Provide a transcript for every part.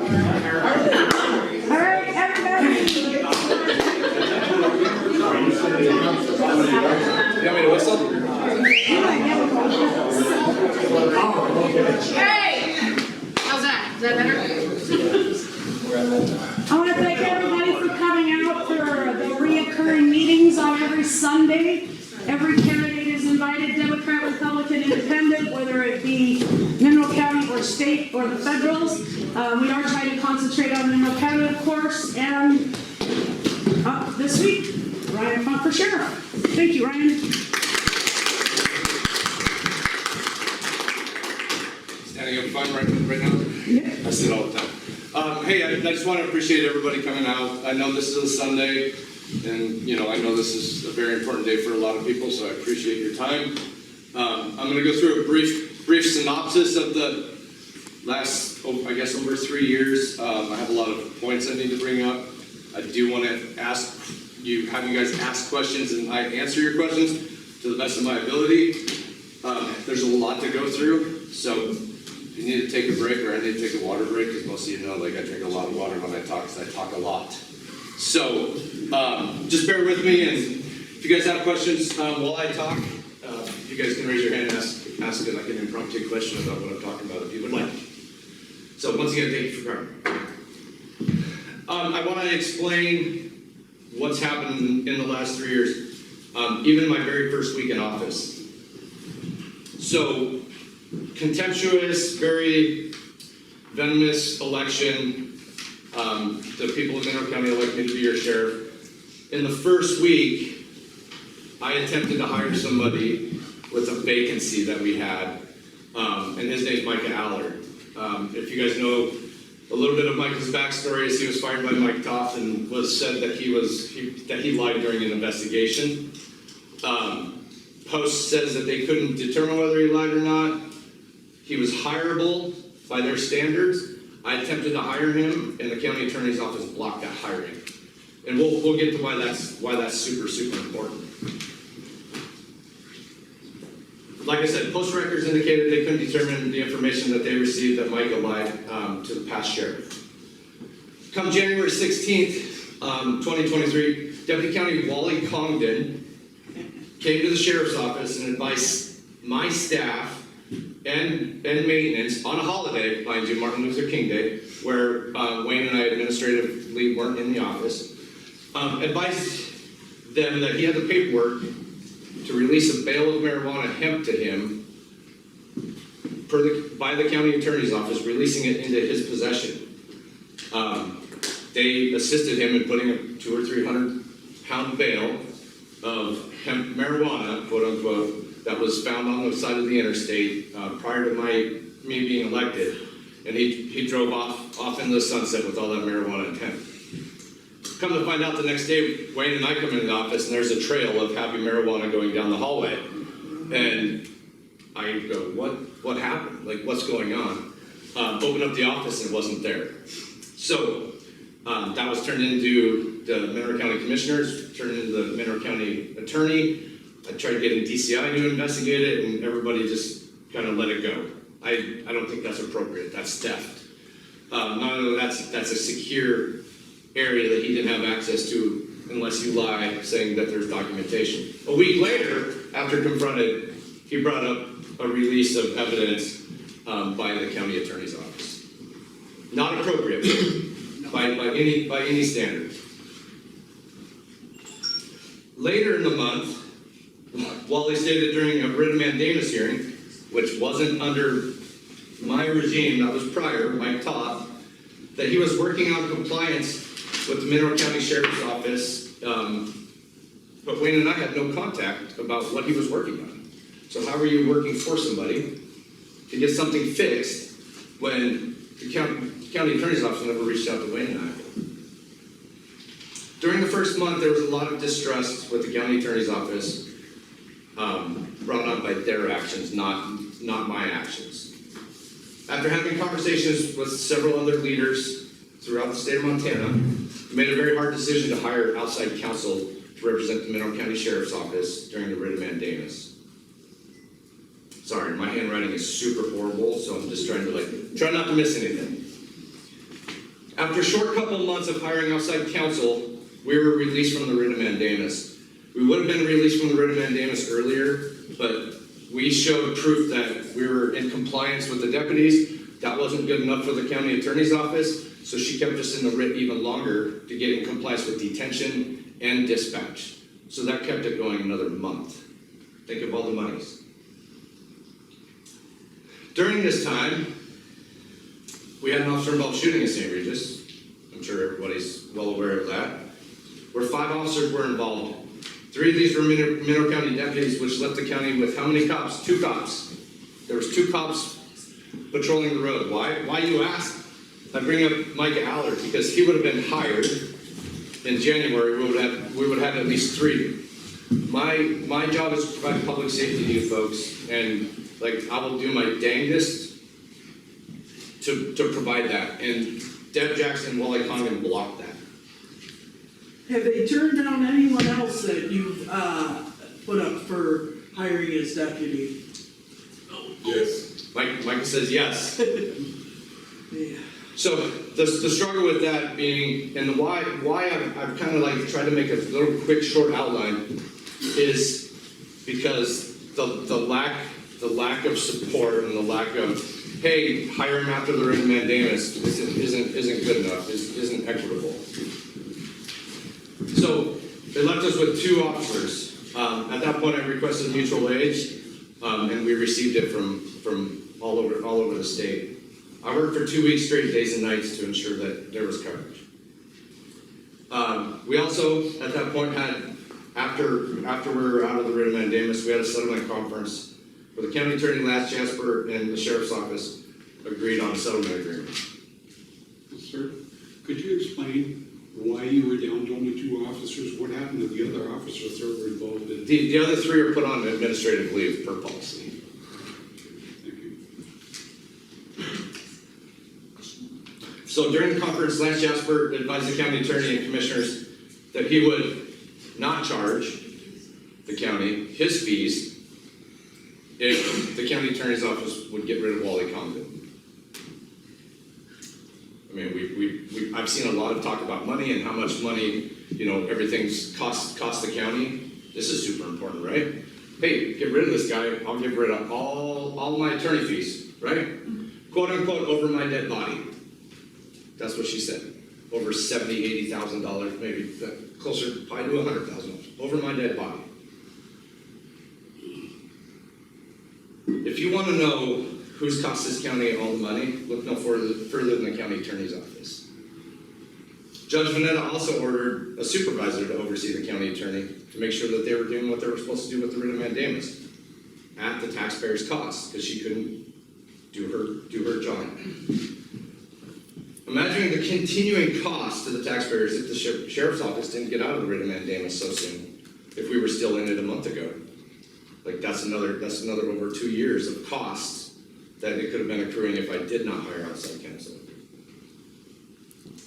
All right, everybody. You want me to whistle? Hey! How's that? Is that better? I want to thank everybody for coming out for the reoccurring meetings on every Sunday. Every candidate is invited, Democrat, Republican, Independent, whether it be Mineral County or state or the federals. We are trying to concentrate on Mineral County, of course, and this week, Ryan Funke for sheriff. Thank you, Ryan. Standing up fun right now? Yeah. I sit all the time. Hey, I just want to appreciate everybody coming out. I know this is a Sunday, and I know this is a very important day for a lot of people, so I appreciate your time. I'm going to go through a brief synopsis of the last, I guess, over 3 years. I have a lot of points I need to bring up. I do want to have you guys ask questions, and I answer your questions to the best of my ability. There's a lot to go through, so if you need to take a break, or I need to take a water break, because most of you know, I drink a lot of water when I talk, because I talk a lot. So, just bear with me, and if you guys have questions while I talk, you guys can raise your hand and ask like an impromptu question about what I'm talking about if you would like. So, once again, thank you for coming. I want to explain what's happened in the last 3 years, even my very first week in office. So, contemptuous, very venomous election. The people of Mineral County elected me to be your sheriff. In the first week, I attempted to hire somebody with a vacancy that we had, and his name's Micah Allard. If you guys know a little bit of Micah's backstory, is he was fired by Mike Toth and was said that he lied during an investigation. Post says that they couldn't determine whether he lied or not. He was hireable by their standards. I attempted to hire him, and the county attorney's office blocked that hiring. And we'll get to why that's super, super important. Like I said, post records indicated they couldn't determine the information that they received that Micah lied to the past sheriff. Come January 16th, 2023, Deputy County Wally Congdon came to the sheriff's office and advised my staff and maintenance on a holiday, mind you, Martin Luther King Day, where Wayne and I administratively weren't in the office, advised them that he had the paperwork to release a bale of marijuana hemp to him by the county attorney's office, releasing it into his possession. They assisted him in putting a 200 or 300 pound bale of hemp marijuana, quote unquote, that was found on the side of the interstate prior to me being elected, and he drove off into the sunset with all that marijuana and hemp. Come to find out the next day, Wayne and I come into the office, and there's a trail of happy marijuana going down the hallway, and I go, what happened? Like, what's going on? Open up the office, and it wasn't there. So that was turned into the Mineral County Commissioners, turned into the Mineral County Attorney. I tried getting DCI to investigate it, and everybody just kind of let it go. I don't think that's appropriate. That's theft. Not only that's a secure area that he didn't have access to unless you lie saying that there's documentation. A week later, after confronted, he brought up a release of evidence by the county attorney's office. Not appropriate by any standard. Later in the month, Wally stated during a writ of mandamus hearing, which wasn't under my regime, that was prior, Mike Toth, that he was working on compliance with the Mineral County Sheriff's Office, but Wayne and I had no contact about what he was working on. So how are you working for somebody to get something fixed when the county attorney's office never reached out to Wayne and I? During the first month, there was a lot of distrust with the county attorney's office, brought on by their actions, not my actions. After having conversations with several other leaders throughout the state of Montana, we made a very hard decision to hire outside counsel to represent the Mineral County Sheriff's Office during the writ of mandamus. Sorry, my handwriting is super horrible, so I'm just trying to try not to miss anything. After a short couple months of hiring outside counsel, we were released from the writ of mandamus. We would have been released from the writ of mandamus earlier, but we showed proof that we were in compliance with the deputies. That wasn't good enough for the county attorney's office, so she kept us in the writ even longer to get in compliance with detention and dispatch. So that kept it going another month. Think of all the monies. During this time, we had an officer involved shooting in St. Regis. I'm sure everybody's well aware of that. Where 5 officers were involved. 3 of these were Mineral County deputies, which left the county with how many cops? 2 cops. There was 2 cops patrolling the road. Why you ask? I bring up Micah Allard because he would have been hired in January. We would have at least 3. My job is to provide public safety to you folks, and like I will do my dangest to provide that. And Deb Jackson and Wally Congan blocked that. Have they turned down anyone else that you've put up for hiring as deputy? Yes. Micah says yes. Yeah. So the struggle with that being, and the why I've kind of like tried to make a little quick short outline is because the lack of support and the lack of, hey, hire him after the writ of mandamus isn't good enough, isn't equitable. So they left us with 2 officers. At that point, I requested mutual aid, and we received it from all over the state. I worked for 2 weeks straight, days and nights, to ensure that there was coverage. We also, at that point, had, after we were out of the writ of mandamus, we had a settlement conference where the county attorney, Lance Jasper, and the sheriff's office agreed on a settlement agreement. Sir, could you explain why you were down to only 2 officers? What happened to the other officers that were involved in? The other 3 are put on administrative leave per policy. Thank you. So during the conference, Lance Jasper advised the county attorney and commissioners that he would not charge the county his fees if the county attorney's office would get rid of Wally Congan. I mean, I've seen a lot of talk about money and how much money, everything's cost the county. This is super important, right? Hey, get rid of this guy, I'll get rid of all my attorney fees, right? Quote unquote, over my dead body. That's what she said. Over $70,000, $80,000, maybe closer, probably to $100,000, over my dead body. If you want to know who's cost this county all the money, look no further than the county attorney's office. Judge Vanetta also ordered a supervisor to oversee the county attorney to make sure that they were doing what they were supposed to do with the writ of mandamus at the taxpayer's cost, because she couldn't do her job. Imagining the continuing cost to the taxpayers if the sheriff's office didn't get out of the writ of mandamus so soon, if we were still in it a month ago. Like that's another over 2 years of costs that it could have been accruing if I did not hire outside counsel.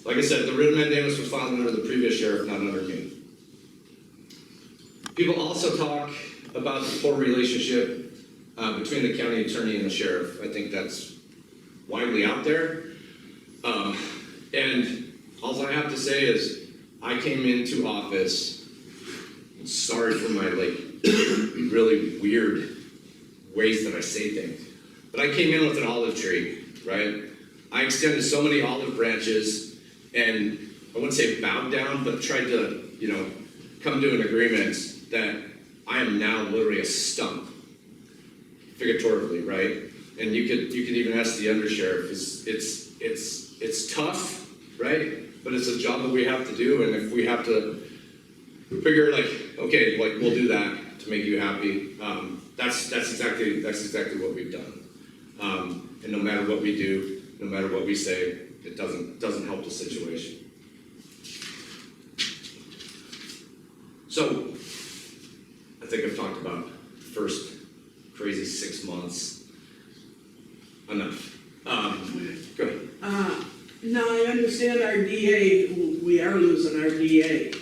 Like I said, the writ of mandamus was filed under the previous sheriff, not under me. People also talk about the poor relationship between the county attorney and the sheriff. I think that's widely out there. And all I have to say is, I came into office, sorry for my really weird ways that I say things, but I came in with an olive tree, right? I extended so many olive branches, and I wouldn't say bowed down, but tried to, come to an agreement that I am now literally a stump, figuratively, right? And you could even ask the undersheriff. It's tough, right? But it's a job that we have to do, and if we have to figure okay, we'll do that to make you happy. That's exactly what we've done. And no matter what we do, no matter what we say, it doesn't help the situation. So, I think I've talked about the first crazy 6 months. Enough. Go ahead. Now I understand our DA, we are losing our DA.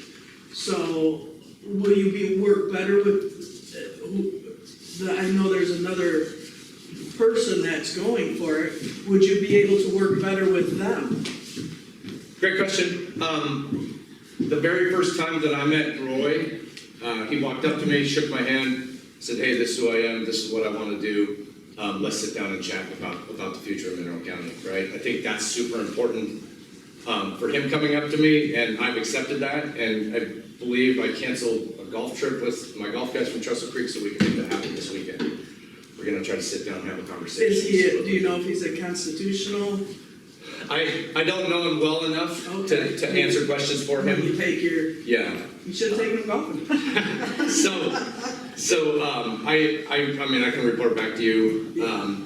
So will you work better with, I know there's another person that's going for it. Would you be able to work better with them? Great question. The very first time that I met Roy, he walked up to me, shook my hand, said, "Hey, this is who I am. This is what I want to do. Let's sit down and chat about the future of Mineral County." Right? I think that's super important for him coming up to me, and I've accepted that. And I believe I canceled a golf trip with my golf guys from Trestle Creek so we can make that happen this weekend. We're gonna try to sit down and have a conversation. Is he, do you know if he's a constitutional? I don't know him well enough Okay. to answer questions for When you him. take your, Yeah. you should take him golfing. I mean, I can report back to you,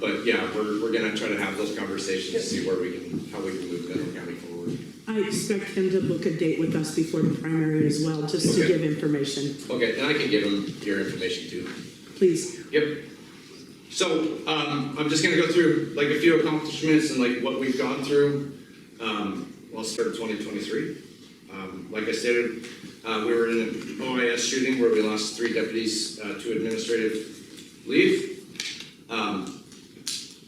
but yeah, we're gonna try to have those conversations, to see how we can move Mineral County forward. I expect him to book a date with us before the primary as well, just to Okay. give information, Okay, and I can give him your information too. please. Yep. So, I'm just gonna go through like a few accomplishments and like what we've gone through. I'll start in 2023. Like I stated, we were in an OIS shooting where we lost 3 deputies to administrative leave.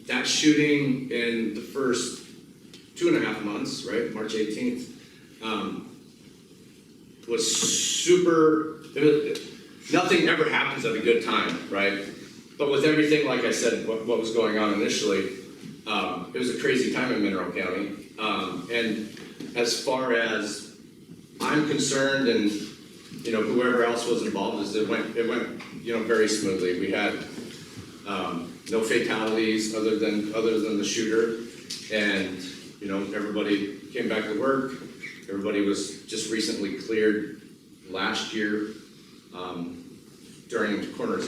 That shooting in the first 2.5 months, right, March 18th, was super, nothing ever happens at a good time, right? But with everything, like I said, what was going on initially, it was a crazy time in Mineral County. And as far as I'm concerned, and whoever else was involved, it went very smoothly. We had no fatalities other than the shooter, and everybody came back to work. Everybody was just recently cleared last year during the coroner's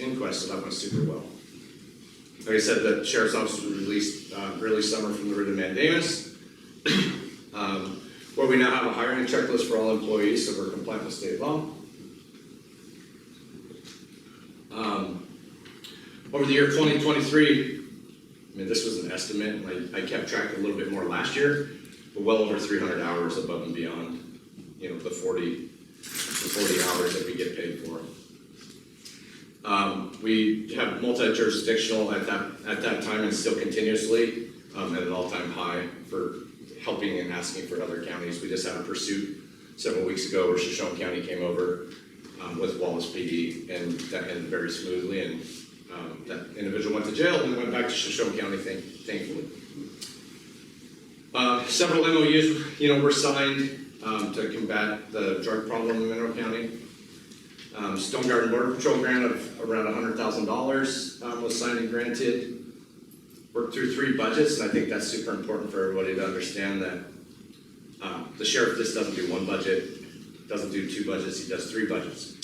inquest, so that went super well. Like I said, the sheriff's office was released early summer from the writ of mandamus, where we now have a hiring checklist for all employees, so we're compliant with state law. Over the year 2023, I mean, this was an estimate, and I kept track a little bit more last year, but well over 300 hours above and beyond, the 40 hours that we get paid for. We have multi-jurisdictional at that time and still continuously at an all-time high for helping and asking for other counties. We just had a pursuit several weeks ago where Shoshone County came over with Wallace PD, and that ended very smoothly, and that individual went to jail and went back to Shoshone County, thankfully. Several MOUs, were signed to combat the drug problem in Mineral County. Stone Garden Border Patrol grant of around $100,000 was signed and granted. Worked through 3 budgets, and I think that's super important for everybody to understand that the sheriff just doesn't do 1 budget, doesn't do 2 budgets, he does 3 budgets.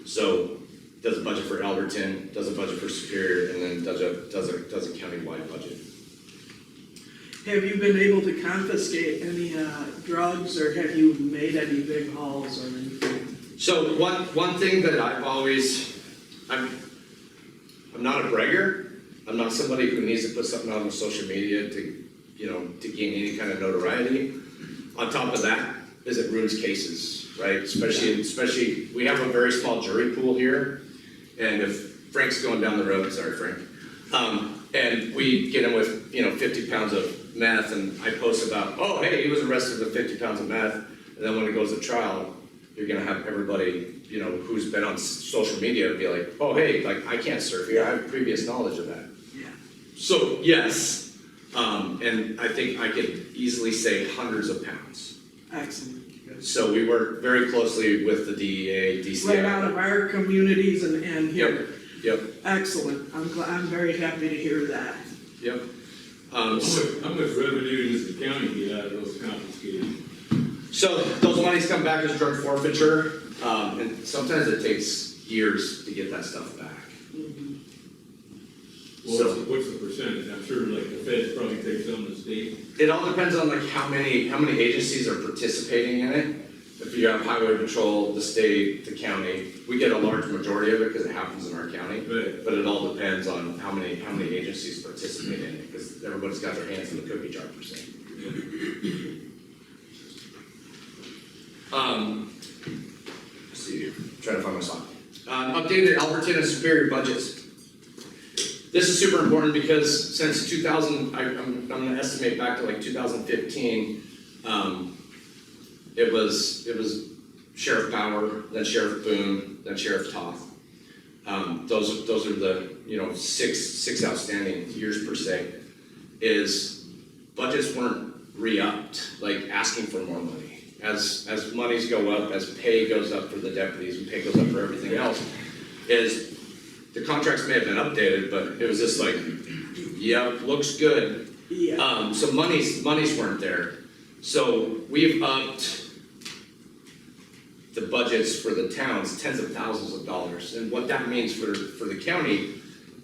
So does a budget for Alberton, does a budget for Superior, and then does a countywide budget. Have you been able to confiscate any drugs, or have you made any big hauls or anything? So one thing that I'm not a bragger. I'm not somebody who needs to put something out on social media to gain any kind of notoriety. On top of that, is it ruins cases, right? Especially we have a very small jury pool here, and if Frank's going down the road, sorry Frank, and we get him with 50 pounds of meth, and I post about, oh hey, he was arrested with 50 pounds of meth, and then when it goes to trial, you're gonna have everybody who's been on social media be like, oh hey, like I can't serve here, I have previous knowledge of that. Yeah. So yes, and I think I could easily say hundreds of pounds. Excellent. So we work very closely with the DEA, DCI. Right out of our communities and here. Yep. Excellent. I'm very happy to hear that. Yep. How much revenue does the county get out of those confiscated? So those monies come back as drug forfeiture, and sometimes it takes years to get that stuff back. Well, what's the percentage? I'm sure like the feds probably take some of the state. It all depends on like how many agencies are participating in it. If you have highway patrol, the state, the county, we get a large majority of it because it happens in our county. Right. But it all depends on how many agencies participate in it, because everybody's got their hands in the cookie jar per se. Let's see here. Trying to find my slide. Updated Alberton and Superior budgets. This is super important because since 2000, I'm going to estimate back to like 2015, It was Sheriff Bauer, then Sheriff Boone, then Sheriff Toth. Those are the, six outstanding years per se, is budgets weren't re-upped, like asking for more money. As monies go up, as pay goes up for the deputies and pay goes up for everything else, is the contracts may have been updated, but it was just like, yep, looks good. Yeah. So monies weren't there. So we've upped the budgets for the towns, tens of thousands of dollars. And what that means for the county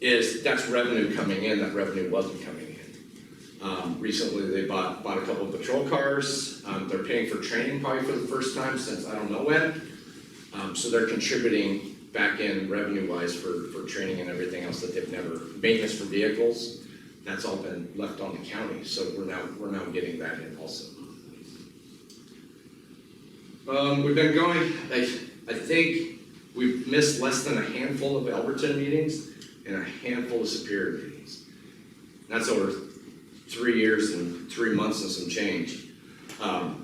is that's revenue coming in, that revenue wasn't coming in. Recently they bought a couple of patrol cars. They're paying for training probably for the first time since I don't know when. So they're contributing back in revenue-wise for training and everything else that they've never, maintenance for vehicles, that's all been left on the county. So we're now getting that in also. We've been going, I think we've missed less than a handful of Alberton meetings and a handful of Superior meetings. That's over 3 years and 3 months and some change. I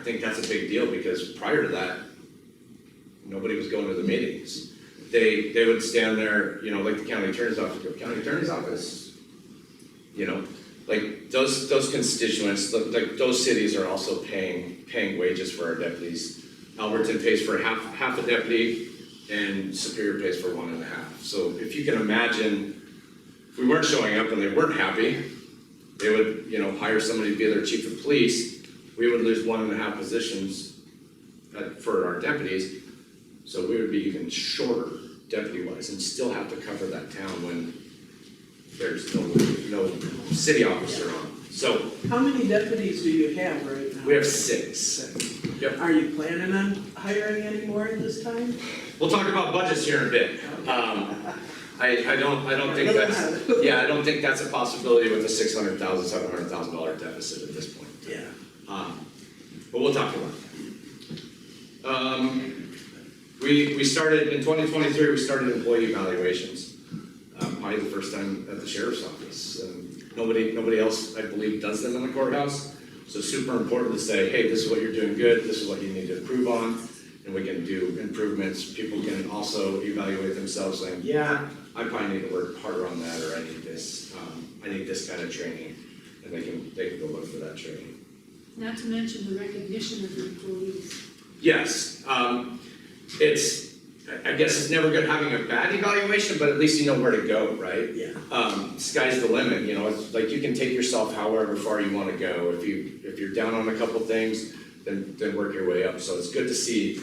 think that's a big deal because prior to that, nobody was going to the meetings. They would stand there, like the county attorney's office, county attorney's office, like those constituents, like those cities are also paying wages for our deputies. Alberton pays for half a deputy and Superior pays for 1.5. So if you can imagine, if we weren't showing up and they weren't happy, they would, hire somebody to be their chief of police. We would lose 1.5 positions for our deputies. So we would be even shorter deputy-wise and still have to cover that town when there's no city officer on. So How many deputies do you have right now? we have 6. Yep. Are you planning on hiring any more at this time? We'll talk about budgets here in a bit. I don't think I don't think that's a possibility with a $600,000, $700,000 deficit at this point. Yeah. But we'll talk about that. We started in 2023. We started employee evaluations. Probably the first time at the sheriff's office. Nobody else, I believe, does them in the courthouse. So super important to say, hey, this is what you're doing good. This is what you need to improve on, and we can do improvements. People can also evaluate themselves, saying, yeah, I probably need to work harder on that, or I need this kind of training, and they can go look for that training. Not to mention the recognition of the employees. Yes, I guess it's never good having a bad evaluation, but at least you know where to go, right? Yeah. Sky's the limit, it's like you can take yourself however far you want to go. If you're down on a couple things, then work your way up. So it's good to see,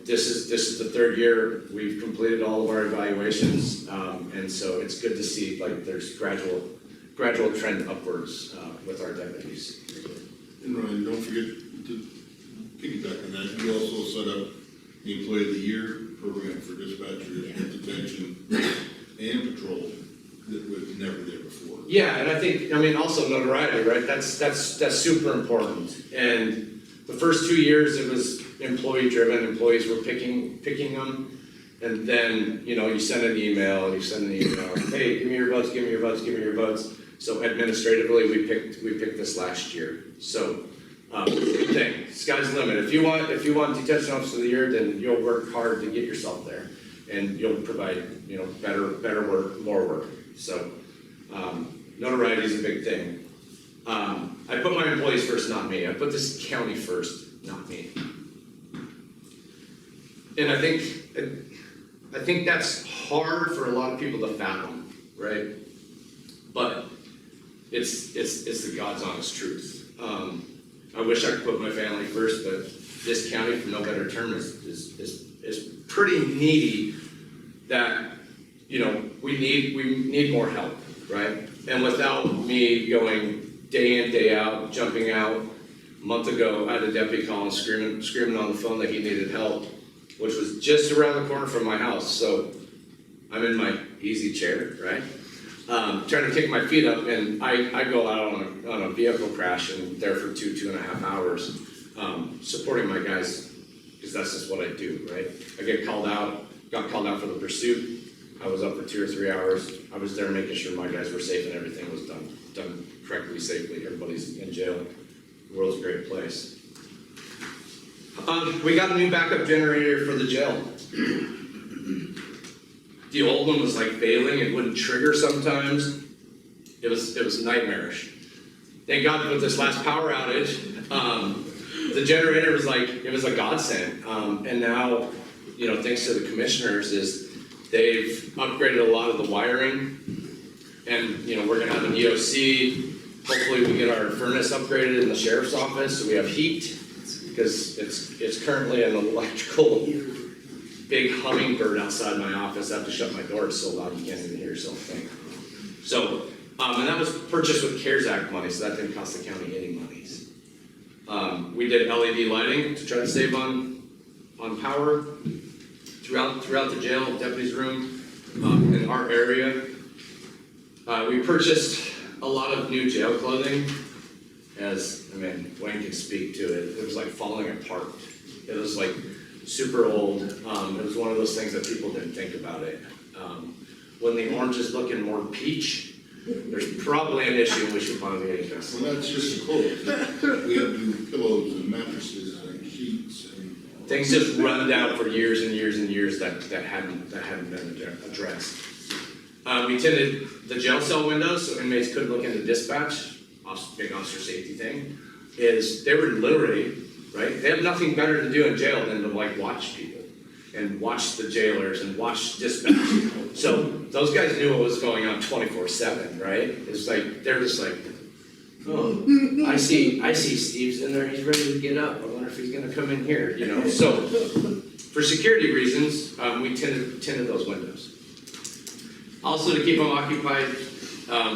this is the 3rd year we've completed all of our evaluations, and so it's good to see like there's gradual trend upwards with our deputies. And Ryan, don't forget to piggyback on that, you also set up the Employee of the Year program for dispatchers and detention and patrol that was never there before. Yeah, and I think, also notoriety, right? That's super important. And the first 2 years it was employee driven, employees were picking them. And then, you send an email, hey, give me your votes, give me your votes, give me your votes. So administratively, we picked this last year. So, good thing, sky's the limit. If you want detention officer of the year, then you'll work hard to get yourself there, and you'll provide, better work, more work. So, notoriety is a big thing. I put my employees first, not me. I put this county first, not me. And I think that's hard for a lot of people to fathom, right? But it's the God's honest truth. I wish I could put my family first, but this county, for no better term, is pretty needy that, we need more help, right? And without me going day in, day out, jumping out, a month ago I had a deputy calling, screaming on the phone that he needed help, which was just around the corner from my house. So I'm in my easy chair, right? Trying to kick my feet up, and I go out on a vehicle crash and there for 2.5 hours, supporting my guys, because that's just what I do, right? I got called out for the pursuit. I was up for 2 or 3 hours. I was there making sure my guys were safe and everything was done correctly, safely. Everybody's in jail. The world's a great place. We got a new backup generator for the jail. The old one was like failing, it wouldn't trigger sometimes. It was nightmarish. Thank God with this last power outage, the generator was like, it was a godsend. And now, you know, thanks to the commissioners, is they've upgraded a lot of the wiring. And, you know, we're gonna have an EOC. Hopefully we get our furnace upgraded in the sheriff's office, so we have heat. Because it's currently an electrical big hummingbird outside my office. I have to shut my door, it's so loud you can't even hear something. So, and that was purchased with CARES Act money, so that didn't cost the county any monies. We did LED lighting to try to save on power throughout the jail, deputy's room, in our area. We purchased a lot of new jail clothing. As, I mean, Wayne can speak to it, it was like falling apart. It was like super old. It was one of those things that people didn't think about it. When the orange is looking more peach, there's probably an issue and we should probably get addressed. Well, that's just clothes. We have to do pillows and mattresses and sheets and. Things just run down for years and years and years that hadn't been addressed. We tinted the jail cell windows so inmates couldn't look into dispatch. Big officer safety thing, is they were literally, right, they have nothing better to do in jail than to like watch people and watch the jailers and watch dispatch. So those guys knew what was going on 24/7, right? It's like, they're just like, oh, I see Steve's in there, he's ready to get up. I wonder if he's gonna come in here, you know? So for security reasons, we tinted those windows. Also to keep them occupied,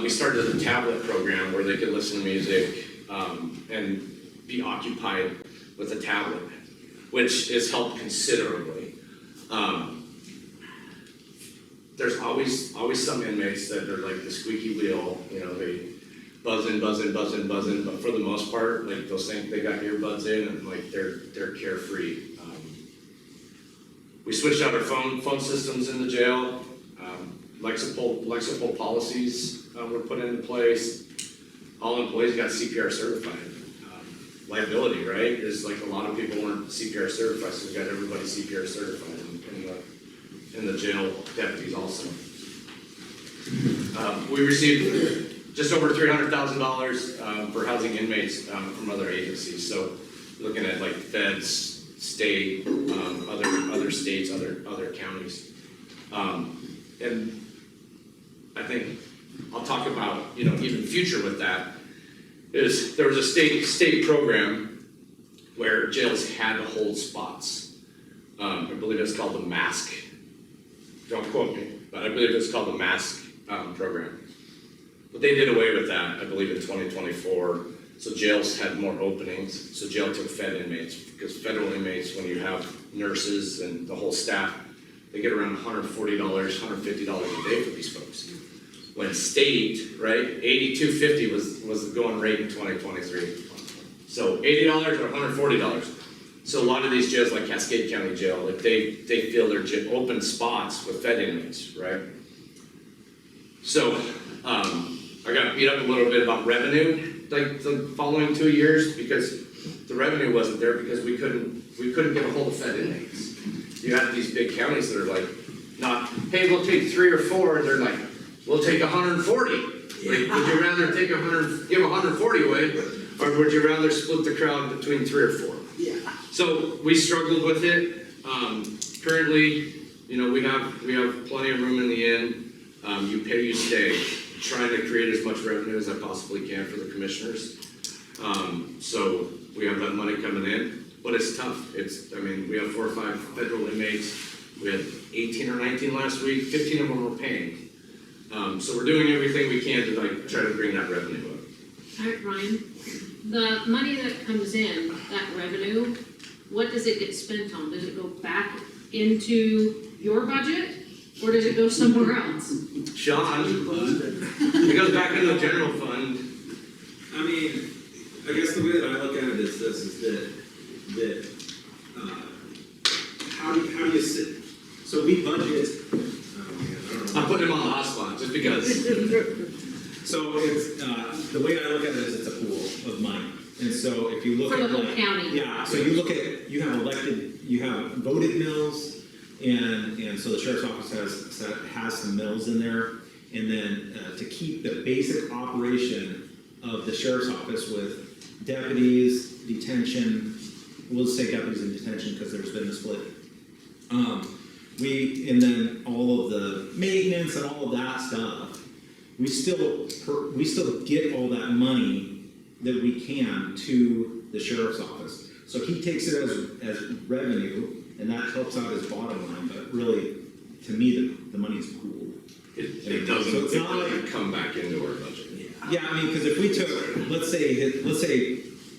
we started a tablet program where they could listen to music and be occupied with a tablet, which has helped considerably. There's always some inmates that are like the squeaky wheel, you know, they buzzing, but for the most part, like they'll think they got earbuds in and like they're carefree. We switched out our phone systems in the jail. Lexipol policies were put into place. All employees got CPR certified. Liability, right, is like a lot of people weren't CPR certified, so we got everybody CPR certified in the jail deputies also. We received just over $300,000 for housing inmates from other agencies. So looking at like feds, state, other states, other counties. And I think I'll talk about, you know, even future with that, is there was a state program where jails had to hold spots. I believe it's called the MASK. Don't quote me, but I believe it's called the MASK program. But they did away with that, I believe, in 2024. So jails had more openings. So jail took fed inmates, because federal inmates, when you have nurses and the whole staff, they get around $140, $150 a day for these folks. When state, right, $82.50 was the going rate in 2023. So $80 or $140. So a lot of these jails, like Cascade County Jail, like they fill their open spots with fed inmates, right? So I got beat up a little bit about revenue, like the following 2 years, because the revenue wasn't there because we couldn't get a hold of fed inmates. You have these big counties that are like, not, hey, we'll take 3 or 4, and they're like, we'll take 140. Like, would you rather take give 140 away, or would you rather split the crowd between 3 or 4? Yeah. So we struggled with it. Currently, you know, we have plenty of room in the inn. You pay, you stay. Trying to create as much revenue as I possibly can for the commissioners. So we have that money coming in, but it's tough. I mean, we have 4 or 5 federal inmates. We had 18 or 19 last week. 15 of them were paying. So we're doing everything we can to like try to bring that revenue up. All right, Ryan, the money that comes in, that revenue, what does it get spent on? Does it go back into your budget, or does it go somewhere else? Sean, it goes back into the general fund. I mean, I guess the way that I look at it is this, is that how do you sit, so we budget, oh man, I don't know. I'm putting him on the hot spot just because. So it's, the way I look at it is it's a pool of money. And so if you look For at the whole like, county. yeah, so you look at, you have voted mills, and so the sheriff's office has some mills in there. And then to keep the basic operation of the sheriff's office with deputies, detention, we'll say deputies in detention because there's been a split. And then all of the maintenance and all of that stuff, we still get all that money that we can to the sheriff's office. So he takes it as revenue, and that helps out his bottom line, but really, to me, the money's pooled. It So doesn't, it's it not like- doesn't come back into our budget. Yeah, I mean, because if we took, let's say,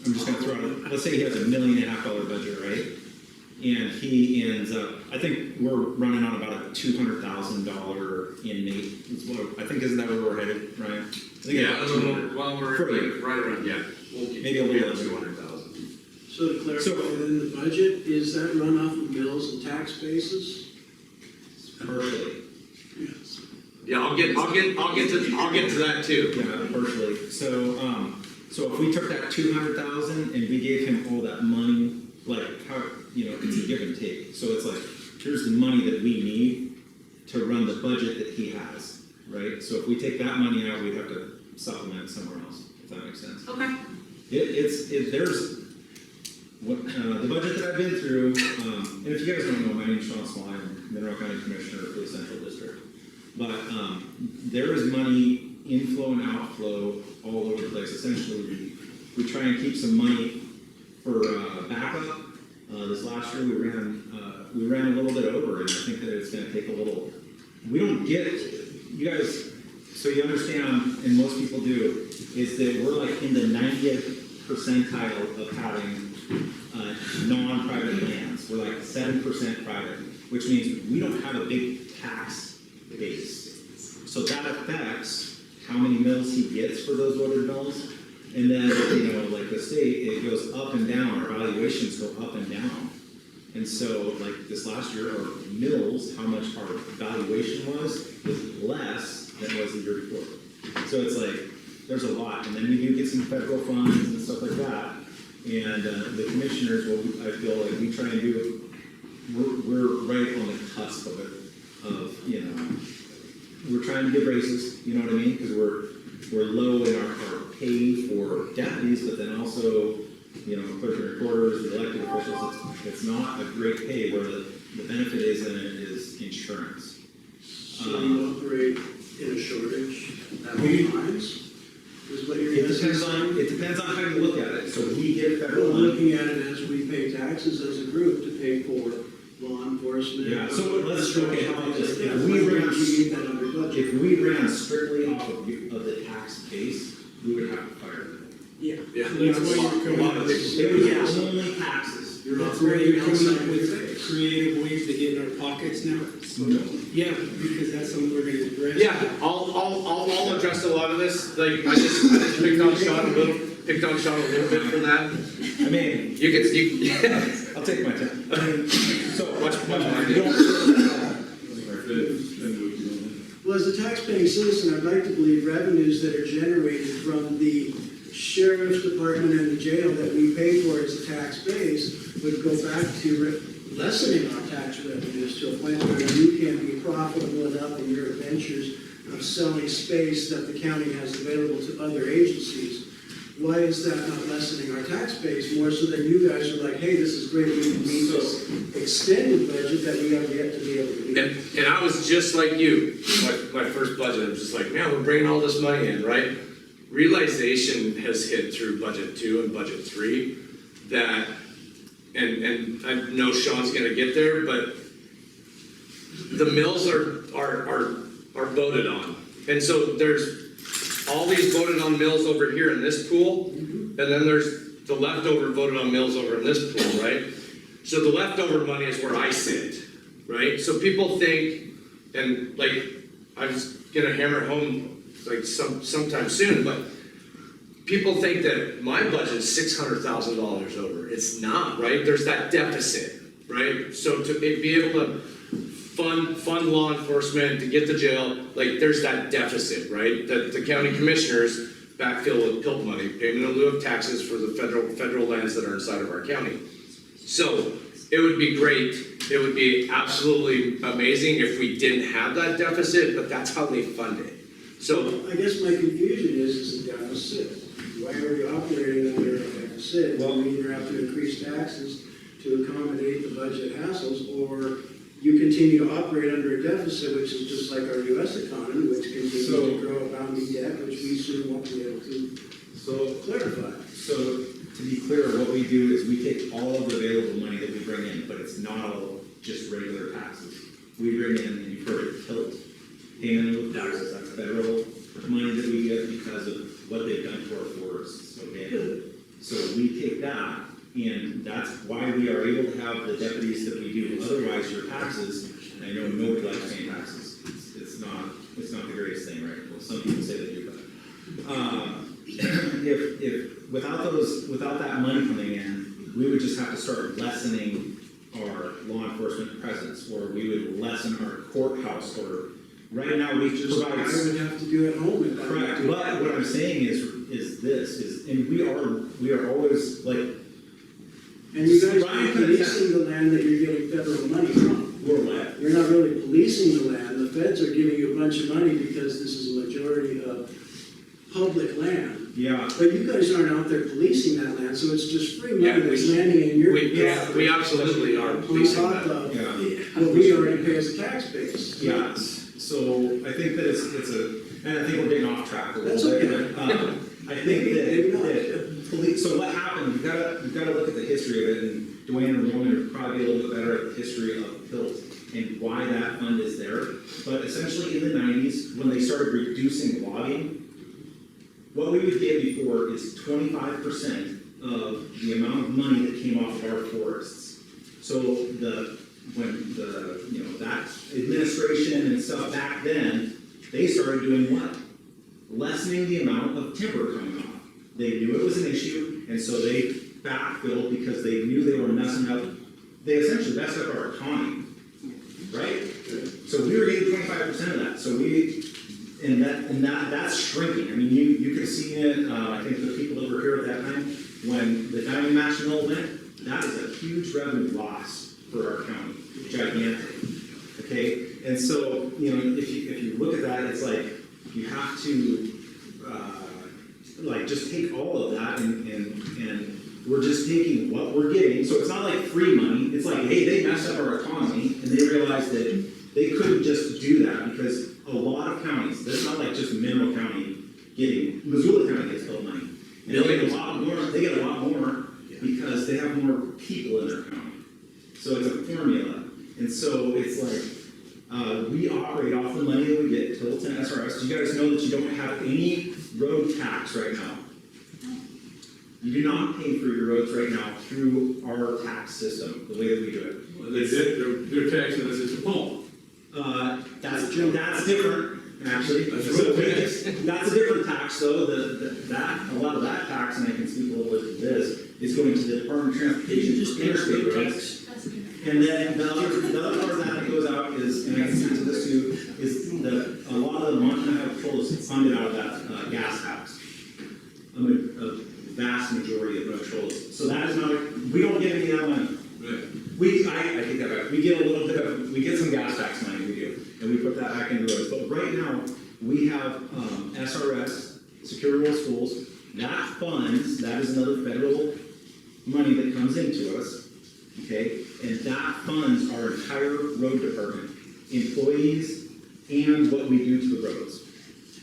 I'm just gonna throw it, let's say he has $1.5 million budget, right? And he ends up, I think we're running on about a $200,000 inmate, is what, I think, isn't that where we're headed, Ryan? I think it's about 200. Well, we're For you. right around, yeah. Maybe a little less. 200,000. So to clarify, within the budget, is that run off of mills and tax bases? Partially, Yes. Yeah, I'll get to that too. yeah, partially. So if we took that 200,000 and we gave him all that money, like how, it's a give and take. So it's like, here's the money that we need to run the budget that he has, right? So if we take that money out, we'd have to supplement it somewhere else, if that makes sense. Okay. There's the budget that I've been through, and if you guys don't know, my name's Sean Small, I'm Mineral County Commissioner for the Central District. But there is money inflow and outflow all over the place. Essentially, we try and keep some money for backup. This last year we ran a little bit over, and I think that it's going to take a little. We don't get you guys. So you understand, and most people do, is that we're like in the 90th percentile of having non-private lands. We're like 7% private, which means we don't have a big tax base. So that affects how many mills he gets for those voted mills. And then, like the state, it goes up and down. Our valuations go up and down. And so, like this last year, our mills, how much our valuation was less than it was the year before. So it's like, there's a lot. And then we do get some federal funds and stuff like that. And the commissioners, I feel like we try and do, we're right on the cusp of it, we're trying to give raises, you know what I mean? Because we're low in our pay for deputies, but then also, clerk and recorders, the elected officials, it's not a great pay where the benefit is in it is insurance. So you operate in a shortage at all times? Is what you're It depends on how you look at it. So we get We're federal money. looking at it as we pay taxes as a group to pay for law enforcement. Yeah, so let's look at how this, Yeah, we need that under budget. if we ran strictly off of the tax base, we would have to fire them. Yeah. Yeah. That's why you're coming up with. It was only taxes. You're That's why operating you're coming outside up of your with base. creative ways to get in our pockets now. So, yeah, because that's something we're gonna address. Yeah, I'll address a lot of this. Like I just picked on Sean a little bit for that. I mean, I'll take my time. I mean, so Much more. you don't- Well, as a taxpaying citizen, I'd like to believe revenues that are generated from the sheriff's department and the jail that we pay for as a tax base would go back to lessening our tax revenues to a point where you can be profitable enough in your ventures of selling space that the county has available to other agencies. Why is that not lessening our tax base more so that you guys are like, hey, this is great, we can meet this extended budget that we have yet to be able to meet? And I was just like you, my first budget, I was just like, man, we're bringing all this money in, right? Realization has hit through budget 2 and budget 3 that, and I know Sean's gonna get there, but the mills are voted on. And so there's all these voted on mills over here in this pool, and then there's the leftover voted on mills over in this pool, right? So the leftover money is where I sit, right? So people think, and like, I was gonna hammer it home like sometime soon, but people think that my budget is $600,000 over. It's not, right? There's that deficit, right? So to be able to fund law enforcement, to get to jail, like there's that deficit, right? That the county commissioners backfill with PILT money, payment in lieu of taxes for the federal lands that are inside of our county. So it would be great, it would be absolutely amazing if we didn't have that deficit, but that's how they fund it. So, I guess my confusion is a deficit. Why are we operating under a deficit? Well- We either have to increase taxes to accommodate the budget hassles, or you continue to operate under a deficit, which is just like our US economy, which continues So- to grow a bounding debt, which we soon won't be able to So, clarify. so to be clear, what we do is we take all of the available money that we bring in, but it's not all just regular taxes. We bring in, and you've heard it, tilt, payment of taxes, that's federal money that we get because of what they've done to our forests, okay? So we take that, and that's why we are able to have the deputies that we do. Otherwise, your taxes, and I know nobody likes paying taxes, it's not the greatest thing, right? Well, some people say they do, but, if without that money coming in, we would just have to start lessening our law enforcement presence, or we would lessen our courthouse, or right now we Just like provide. I would have to do at home if I Correct, had to. but what I'm saying is, and we are always like, And you guys Ryan are could policing the land that you're getting federal money from. we're what? You're not really policing the land. The feds are giving you a bunch of money because this is a majority of public land. Yeah, But you guys aren't out there policing that land, so it's just free Yeah, money that's landing in your. we absolutely are On policing top that. of yeah. what we already pay as a tax base. Yeah, so I think that it's and I think we're getting off track a little That's bit. okay. I think Maybe not. that police, so what happened, you've gotta look at the history of it, and Dwayne and Roman are probably a little bit better at the history of PILT and why that fund is there. But essentially in the 90s, when they started reducing logging, what we would get before is 25% of the amount of money that came off of our forests. So when that administration and stuff back then, they started doing what? Lessening the amount of timber coming off. They knew it was an issue, and so they backfilled because they knew they were messing up. They essentially messed up our economy, right? So we were getting 25% of that. So that's shrinking. I mean, you could have seen it. I think the people that were here at that time when the diamond match mill went, that is a huge revenue loss for our county, gigantic. Okay, and so if you look at that, it's like you have to just take all of that and we're just taking what we're getting. So it's not like free money. It's like, hey, they messed up our economy and they realized that they couldn't just do that because a lot of counties, that's not like just Mineral County getting, Missoula County gets PILT money. And they get a lot more because they have more people in their county. So it's a formula. And so it's like, we operate off the money that we get, PILT and SRS. Do you guys know that you don't have any road tax right now? You do not pay for your roads right now through our tax system, the way that we do it. Well, they're taxing us as a pole. That's different, actually. That's So road tax. that's a different tax, though. A lot of that tax, and I can speak a little bit to this, is going to the Department of Transportation for interstate roads. And then the other part of that that goes out is, and I can speak to this too, is a lot of the Montana Patrol is funded out of that gas tax. A vast majority of patrols. So that is not, we don't get any of that money. I take that back. We get some gas tax money, we do, and we put that back into roads. But right now, we have SRS, Secure Rural Schools, that funds, that is another federal money that comes into us, okay? And that funds our entire road department, employees, and what we do to the roads.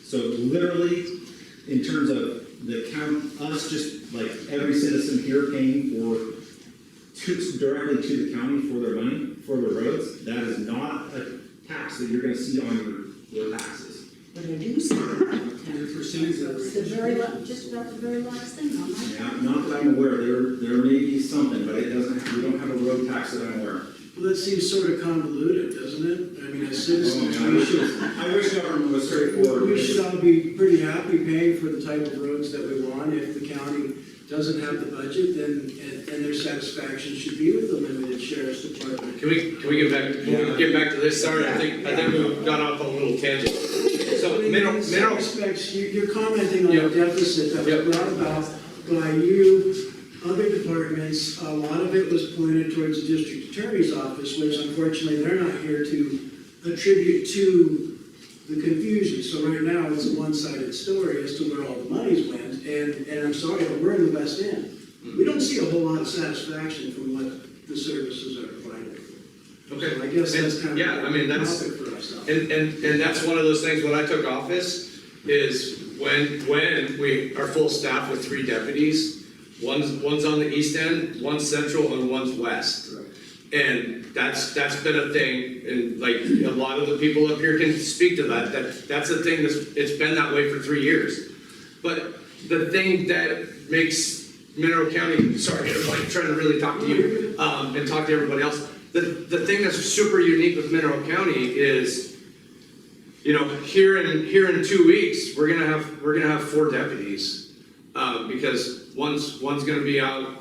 So literally, in terms of the count, us just like every citizen here paying directly to the county for their money, for the roads, that is not a tax that you're gonna see on your taxes. But I do see that 10% is It's the very, just about the very last thing on my. Yeah, not that I'm aware, there may be something, but it doesn't, we don't have a road tax that I'm aware of. Well, that seems sort of convoluted, doesn't it? I mean, as citizens, Oh, yeah. I wish government was straightforward. we should all be pretty happy paying for the type of roads that we want if the county doesn't have the budget, then, and their satisfaction should be with the limited sheriff's department. Can we get back to this? Sorry, I think we got off on a little tangent. So In some respects, you're commenting on a Yep. deficit that Yep. was brought about by you, other departments. A lot of it was pointed towards the district attorney's office, which unfortunately they're not here to attribute to the confusion. So right now, it's a one-sided story as to where all the monies went, and I'm sorry, but we're in the West End. We don't see a whole lot of satisfaction from what the services are providing. Okay. So I guess that's kind of Yeah, I mean, that's- topic for us. And that's one of those things, when I took office, is when our full staff with 3 deputies, one's on the east end, one's central, and one's west. And that's been a thing, and like, a lot of the people up here can speak to that's a thing it's been that way for 3 years. But the thing that makes Mineral County, sorry, everybody, I'm trying to really talk to you, and talk to everybody else. The thing that's super unique with Mineral County is, you know, here in 2 weeks, we're gonna have 4 deputies, because one's gonna be out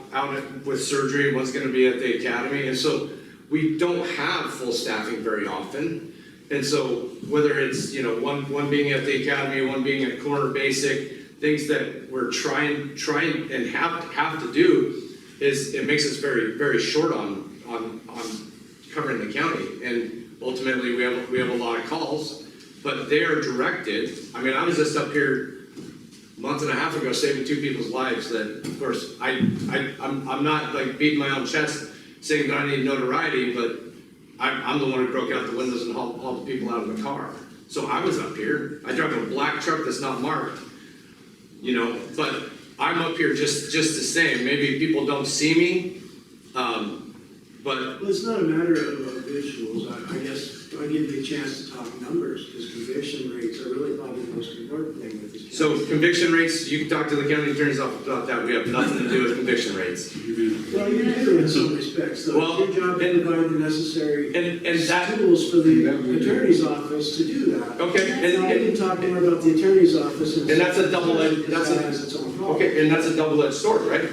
with surgery, one's gonna be at the academy, and so we don't have full staffing very often. And so whether it's, you know, one being at the academy, one being at corner basic, things that we're trying and have to do is it makes us very, very short on covering the county. And ultimately we have a lot of calls, but they are directed. I mean, I was just up here a month and a half ago saving 2 people's lives that, of course, I'm not like beating my own chest saying that I need notoriety, but I'm the one who broke out the windows and hauled the people out of the car. So I was up here. I drive a black truck that's not marked, you know, but I'm up here just the same. Maybe people don't see me, but Well, it's not a matter of visuals. I guess I give you a chance to talk numbers, because conviction rates are really probably the most important thing with this. so conviction rates, you can talk to the county attorney's office about that. We have nothing to do with conviction rates. Well, you do in some respects, though. Well, It's your job to provide the necessary And that, tools for the attorney's office to do that. okay, And I can talk more about the attorney's office. And that's a double-edged, Because that has its own problem. okay, and that's a double-edged sword, right?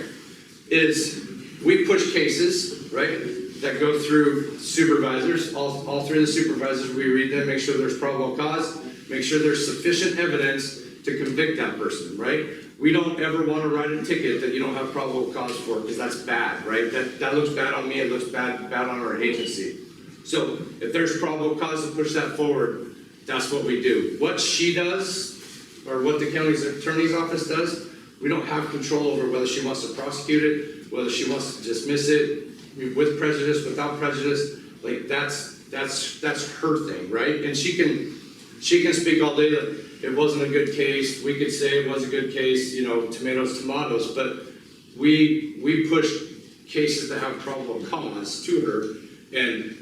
Is we push cases, right, that go through supervisors, all 3 of the supervisors, we read them, make sure there's probable cause, make sure there's sufficient evidence to convict that person, right? We don't ever want to write a ticket that you don't have probable cause for, because that's bad, right? That looks bad on me, it looks bad on our agency. So if there's probable cause to push that forward, that's what we do. What she does, or what the county's attorney's office does, we don't have control over whether she wants to prosecute it, whether she wants to dismiss it, with prejudice, without prejudice. Like, that's her thing, right? And she can speak all day that it wasn't a good case, we could say it was a good case, you know, tomatoes, but we push cases that have probable cause to her, and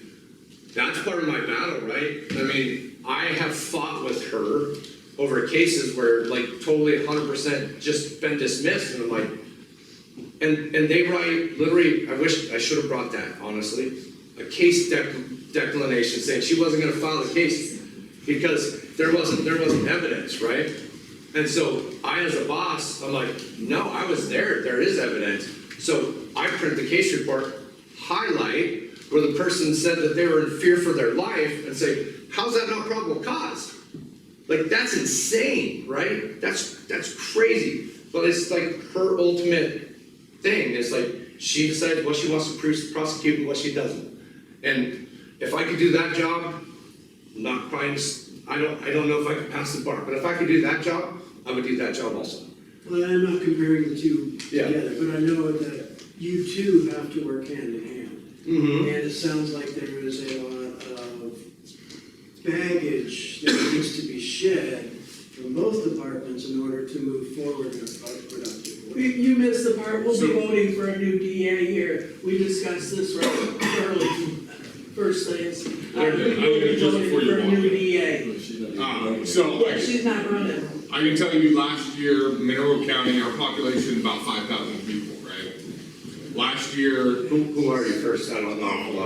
that's part of my battle, right? I mean, I have fought with her over cases where, like, totally 100% just been dismissed, and I'm like, and they write, literally, I wish I should have brought that, honestly, a case declination saying she wasn't gonna file the case because there wasn't evidence, right? And so I, as a boss, I'm like, no, I was there is evidence. So I print the case report, highlight where the person said that they were in fear for their life, and say, how's that not probable cause? Like, that's insane, right? That's crazy. But it's like her ultimate thing is like, she decides what she wants to prosecute and what she doesn't. And if I could do that job, not probably, I don't know if I could pass the bar, but if I could do that job, I would do that job also. Well, I'm not comparing the two Yeah. together, but I know that you two have to work hand in hand. Mm-hmm. And it sounds like there is a lot of baggage that needs to be shed from both departments in order to move forward in a productive way. You missed the part, we'll be voting for a new DA here. We discussed this right early, first things. I did. I did just before you For a new walked in. DA. So Yeah, she's not running. I can tell you last year, Mineral County, our population about 5,000 people, right? Last year, Who are you first? I don't know.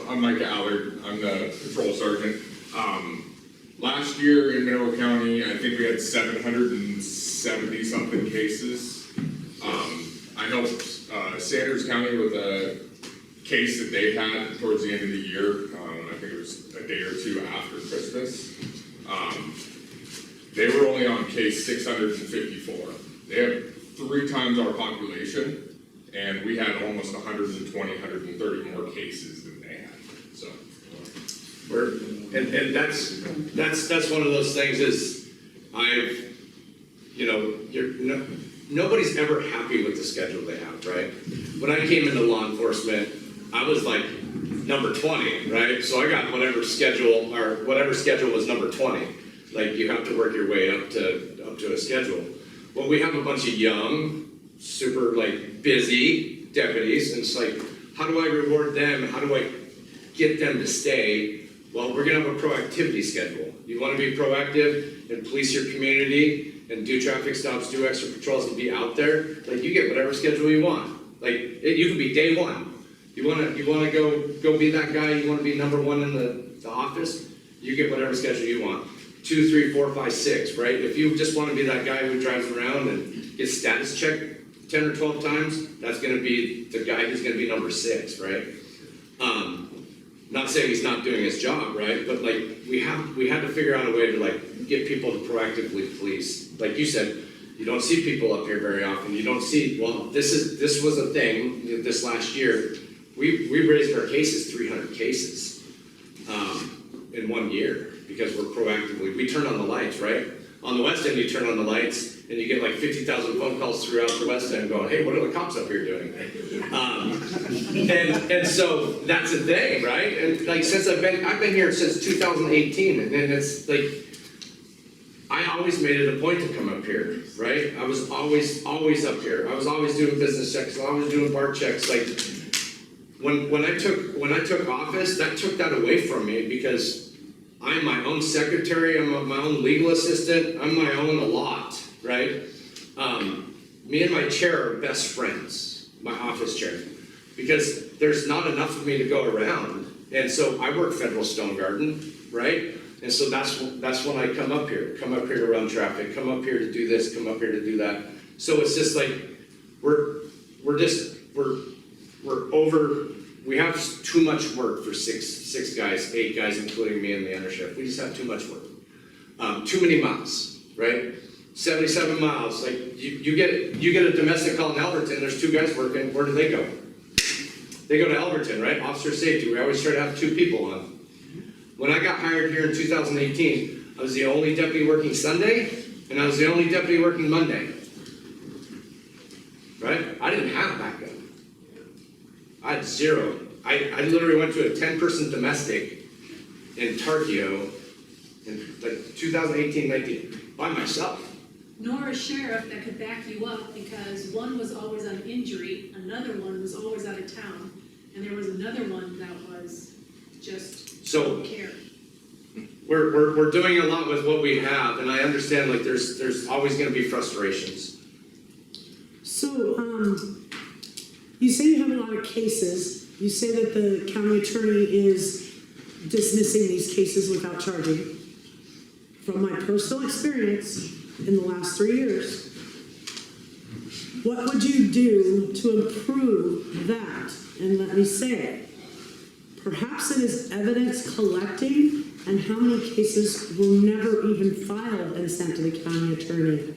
I'm Micah Allard, I'm the patrol sergeant. Last year in Mineral County, I think we had 770 something cases. I helped Sanders County with a case that they had towards the end of the year. I think it was a day or two after Christmas. They were only on case 654. They have 3 times our population, and we had almost 120, 130 more cases than they had. So, And that's one of those things is nobody's ever happy with the schedule they have, right? When I came into law enforcement, I was like number 20, right? So I got whatever schedule was number 20. Like you have to work your way up to a schedule. Well, we have a bunch of young, super like busy deputies, and it's like, how do I reward them? How do I get them to stay? Well, we're gonna have a proactivity schedule. You wanna be proactive and police your community and do traffic stops, do extra patrols and be out there, like you get whatever schedule you want. Like, you can be day one. You wanna go be that guy, you wanna be number 1 in the office, you get whatever schedule you want. 2, 3, 4, 5, 6, right? If you just wanna be that guy who drives around and gets status checked 10 or 12 times, that's gonna be the guy who's gonna be number 6, right? Not saying he's not doing his job, right? But like, we had to figure out a way to like get people to proactively police. Like you said, you don't see people up here very often. You don't see, well, this was a thing this last year. We raised our cases, 300 cases in 1 year because we're proactively, we turn on the lights, right? On the West End, you turn on the lights and you get like 50,000 phone calls throughout the West End going, hey, what are the cops up here doing? And so that's a thing, right? And like since I've been here since 2018, and it's like, I always made it a point to come up here, right? I was always up here. I was always doing business checks, always doing bar checks. Like when I took office, that took that away from me because I'm my own secretary, I'm my own legal assistant, I'm my own a lot, right? Me and my chair are best friends, my office chair, because there's not enough of me to go around. And so I work federal stone garden, right? And so that's when I come up here to run traffic, come up here to do this, come up here to do that. So it's just like, we have too much work for six guys, 8 guys, including me and the undersheriff. We just have too much work. Too many miles, right? 77 miles. Like you get a domestic call in Alberton. There's 2 guys working. Where do they go? They go to Alberton, right? Officer safety. We always try to have 2 people on. When I got hired here in 2018, I was the only deputy working Sunday, and I was the only deputy working Monday. Right? I didn't have backup. I had 0. I literally went to a 10-person domestic in Tarkio in like 2018-19 by myself. Nor a sheriff that could back you up because one was always on injury, another one was always out of town, and there was another one that was just So care. we're doing a lot with what we have, and I understand like there's always going to be frustrations. So, you say you have a lot of cases. You say that the county attorney is dismissing these cases without charging. From my personal experience in the last 3 years, what would you do to improve that? And let me say, perhaps it is evidence collecting and how many cases were never even filed and sent to the county attorney.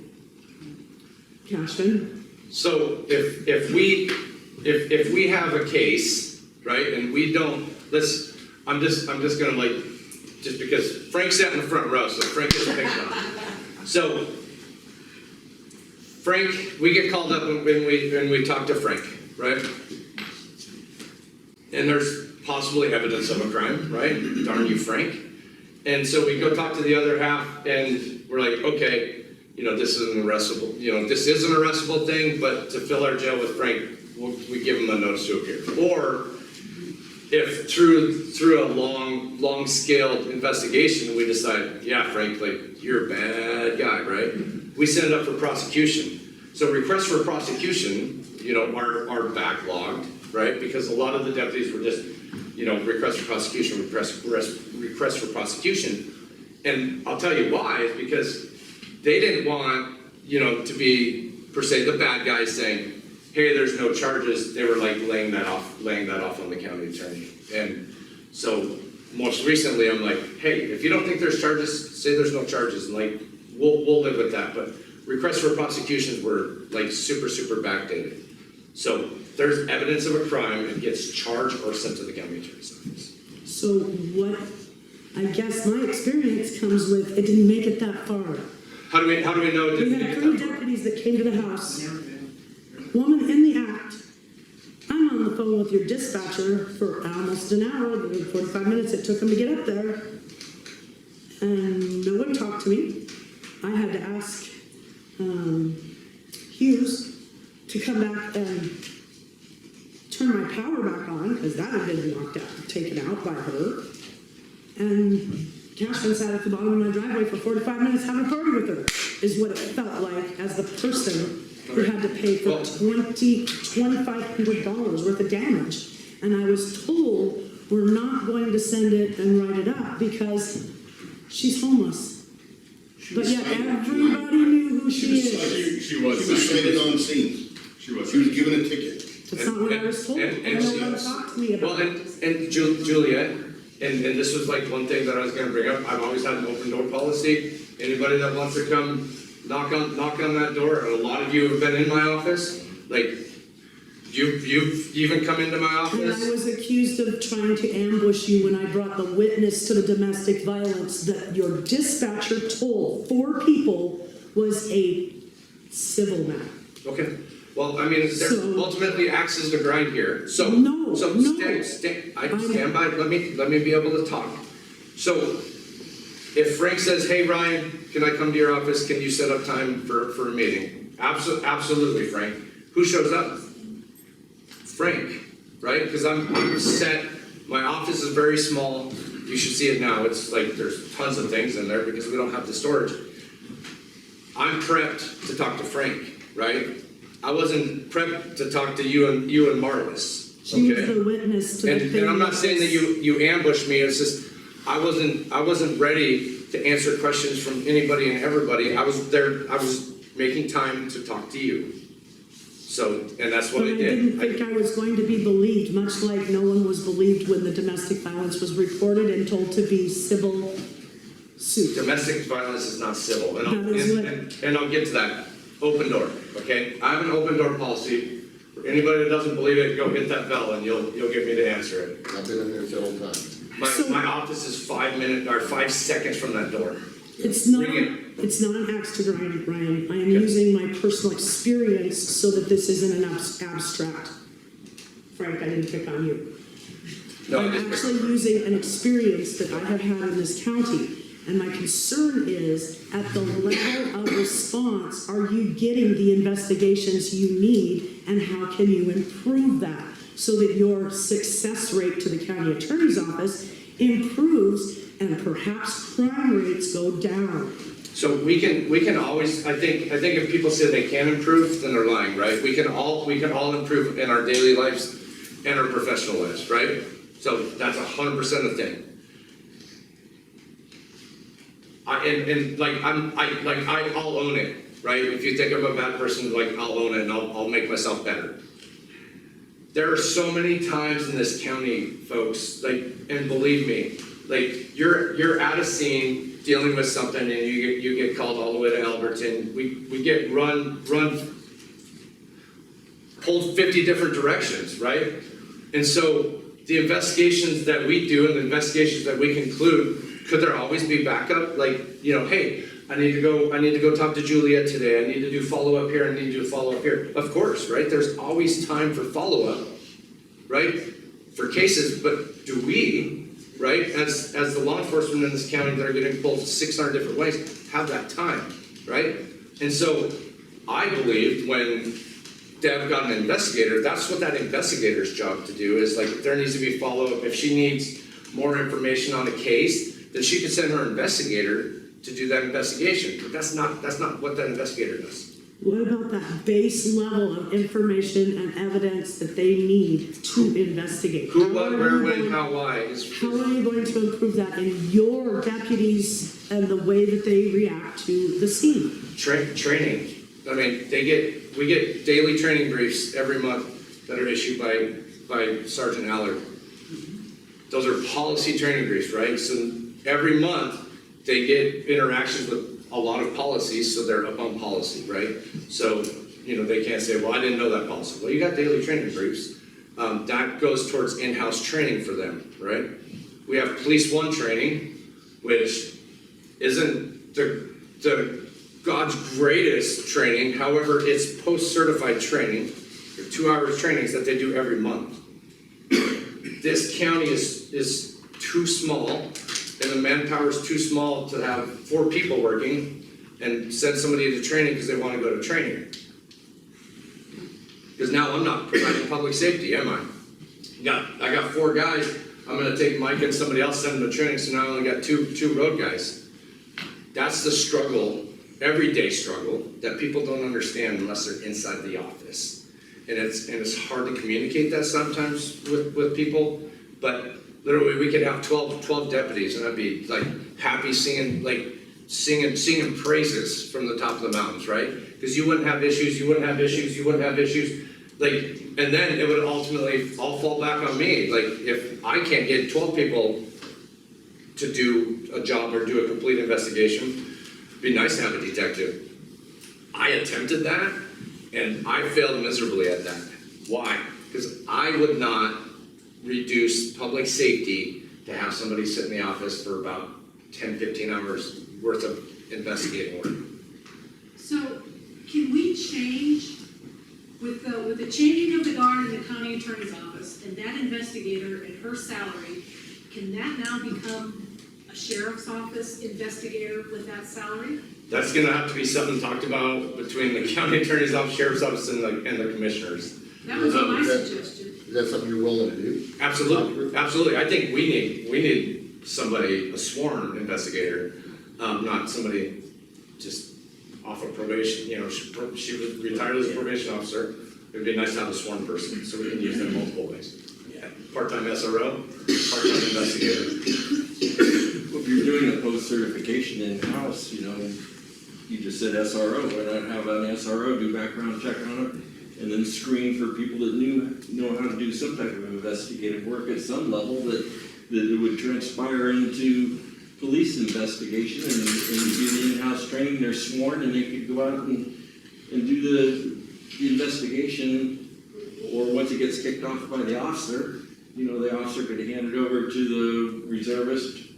Cashman? So if we have a case, right, and we don't, I'm just gonna like, just because Frank sat in the front row, so Frank gets picked on. So Frank, we get called up when we talk to Frank, right? And there's possibly evidence of a crime, right? Darn you, Frank. And so we go talk to the other half, and we're like, okay, this is an arrestable, this is an arrestable thing, but to fill our jail with Frank, we give him a notice to appear. Or if through a long scaled investigation, we decide, yeah, Frank, like you're a bad guy, right? We send it up for prosecution. So requests for prosecution, are backlogged, right? Because a lot of the deputies were just, request for prosecution, request for prosecution. And I'll tell you why, is because they didn't want, to be per se, the bad guys saying, hey, there's no charges, they were like laying that off on the county attorney. And so most recently, I'm like, hey, if you don't think there's charges, say there's no charges, and like, we'll live with that. But requests for prosecutions were like super backdated. So if there's evidence of a crime, it gets charged or sent to the county attorney's office. So what, I guess my experience comes with, it didn't make it that far. How do we know it We didn't had make it 3 that far? deputies that came to the house. Woman in the act. I'm on the phone with your dispatcher for almost an hour, 45 minutes it took him to get up there. And no one talked to me. I had to ask Hughes to come back and turn my power back on, because that had been knocked out, taken out by her. And Cashman sat at the bottom of my driveway for 45 minutes having a party with her, is what it felt like as the person who had to pay for $2,500 worth of damage. And I was told, we're not going to send it and write it up because she's homeless. But yet everybody knew who she is. She was cited on scene. She was. She was given a ticket. That's not what I was told. And no one talked to me about Well, it. and Juliet, and this was like one thing that I was gonna bring up, I've always had an open door policy. Anybody that wants to come knock on that door, and a lot of you have been in my office, like, you've even come into my And office. I was accused of trying to ambush you when I brought the witness to the domestic violence that your dispatcher told 4 people was a civil matter. Okay, well, I mean, there So- ultimately axes to grind here, so. No, So no. I stand by, let me be able to talk. So, if Frank says, hey, Ryan, can I come to your office, can you set up time for a meeting? Absolutely, Frank. Who shows up? Frank, right? Because I'm set, my office is very small, you should see it now, it's like, there's tons of things in there because we don't have the storage. I'm prepped to talk to Frank, right? I wasn't prepped to talk to you and Marlis, She was okay? the witness to the thing. And I'm not saying that you ambushed me, it's just, I wasn't ready to answer questions from anybody and everybody. I was making time to talk to you. So, and that's what But I I did. didn't think I was going to be believed, much like no one was believed when the domestic violence was reported and told to be civil suit. Domestic violence is not civil, and That is and I'll get to that. Open door, okay? I have an open door policy. For anybody that doesn't believe it, go hit that bell and you'll get me to answer it. I've been in there several times. My office is 5 seconds from that door. It's not Bring an axe to grind, Ryan. I am using my personal experience so that this isn't an abstract. Frank, I didn't pick on you. No, I'm actually using an experience that I have had in this county. And my concern is, at the level of response, are you getting the investigations you need, and how can you improve that so that your success rate to the county attorney's office improves and perhaps crime rates go down? So we can always, I think if people say they can improve, then they're lying, right? We can all improve in our daily lives and our professional lives, right? So that's 100% a thing. I'll own it, right? If you think I'm a bad person, like, I'll own it and I'll make myself better. There are so many times in this county, folks, like, and believe me, like, you're at a scene dealing with something and you get called all the way to Alberton. We get pulled 50 different directions, right? And so the investigations that we do and the investigations that we conclude, could there always be backup? Like, hey, I need to go talk to Juliet today. I need to do follow-up here. I need to do follow-up here. Of course, right? There's always time for follow-up, right? For cases, but do we, right, as the law enforcement in this county that are getting pulled 600 different ways, have that time, right? And so I believed when Deb got an investigator, that's what that investigator's job to do is, like, if there needs to be follow-up, if she needs more information on a case, then she could send her investigator to do that investigation. But that's not what that investigator does. What about that base level of information and evidence that they need to investigate? Who, what, where, when, how, why? How are you going to improve that in your deputies and the way that they react to the scene? Training. I mean, we get daily training briefs every month that are issued by Sergeant Allard. Those are policy training briefs, right? So every month, they get interactions with a lot of policies, so they're up on policy, right? So, they can't say, well, I didn't know that policy. Well, you got daily training briefs. That goes towards in-house training for them, right? We have Police One training, which isn't the God's greatest training. However, it's post-certified training, or 2 hours trainings that they do every month. This county is too small, and the manpower is too small to have 4 people working and send somebody to training because they want to go to training. Because now I'm not providing public safety, am I? I got 4 guys. I'm going to take Mike and somebody else, send them to training, so now I only got two road guys. That's the struggle, everyday struggle, that people don't understand unless they're inside the office. And it's hard to communicate that sometimes with people, but literally we could have 12 deputies, and I'd be like happy singing praises from the top of the mountains, right? Because you wouldn't have issues. And then it would ultimately all fall back on me. Like, if I can't get 12 people to do a job or do a complete investigation, it'd be nice to have a detective. I attempted that, and I failed miserably at that. Why? Because I would not reduce public safety to have somebody sit in the office for about 10, 15 hours worth of investigating work. So, can we change, with the changing of the guard in the county attorney's office, and that investigator and her salary, can that now become a sheriff's office investigator with that salary? That's gonna have to be something talked about between the county attorney's office, sheriff's office, and the commissioners. That was my suggestion. Is that something you're willing to do? Absolutely, absolutely. I think we need somebody, a sworn investigator, not somebody just off of probation. She was retired as a probation officer. It would be nice to have a sworn person, so we can use them multiple ways. Yeah. Part-time SRO, part-time investigator. Well, if you're doing a post-certification in-house, you just said SRO, why not have an SRO do background check on it, and then screen for people that know how to do some type of investigative work at some level that it would transpire into police investigation, and do the in-house training, they're sworn, and they could go out and do the investigation, or once it gets kicked off by the officer, the officer could hand it over to the reservist,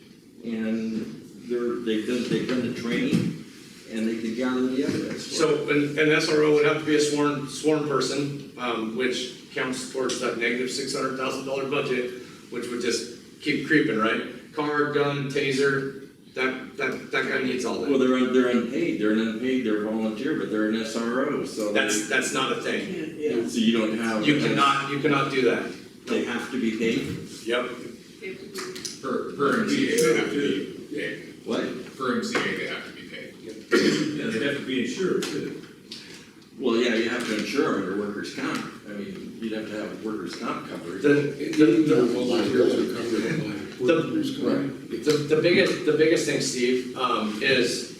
and they've done the training, and they could gather the evidence. So an SRO would have to be a sworn person, which counts towards that negative $600,000 budget, which would just keep creeping, right? Car, gun, taser, that guy needs all that. Well, they're unpaid. They're volunteer, but they're an SRO, so That's not a thing. Yeah. so you don't have. You cannot do that. They have to be paid. Yep. Per MCA, they have to be paid. What? Per MCA, they have to be paid. And they'd have to be insured too. Well, yeah, you have to insure them under workers' comp. I mean, you'd have to have workers' comp coverage. The biggest thing, Steve, is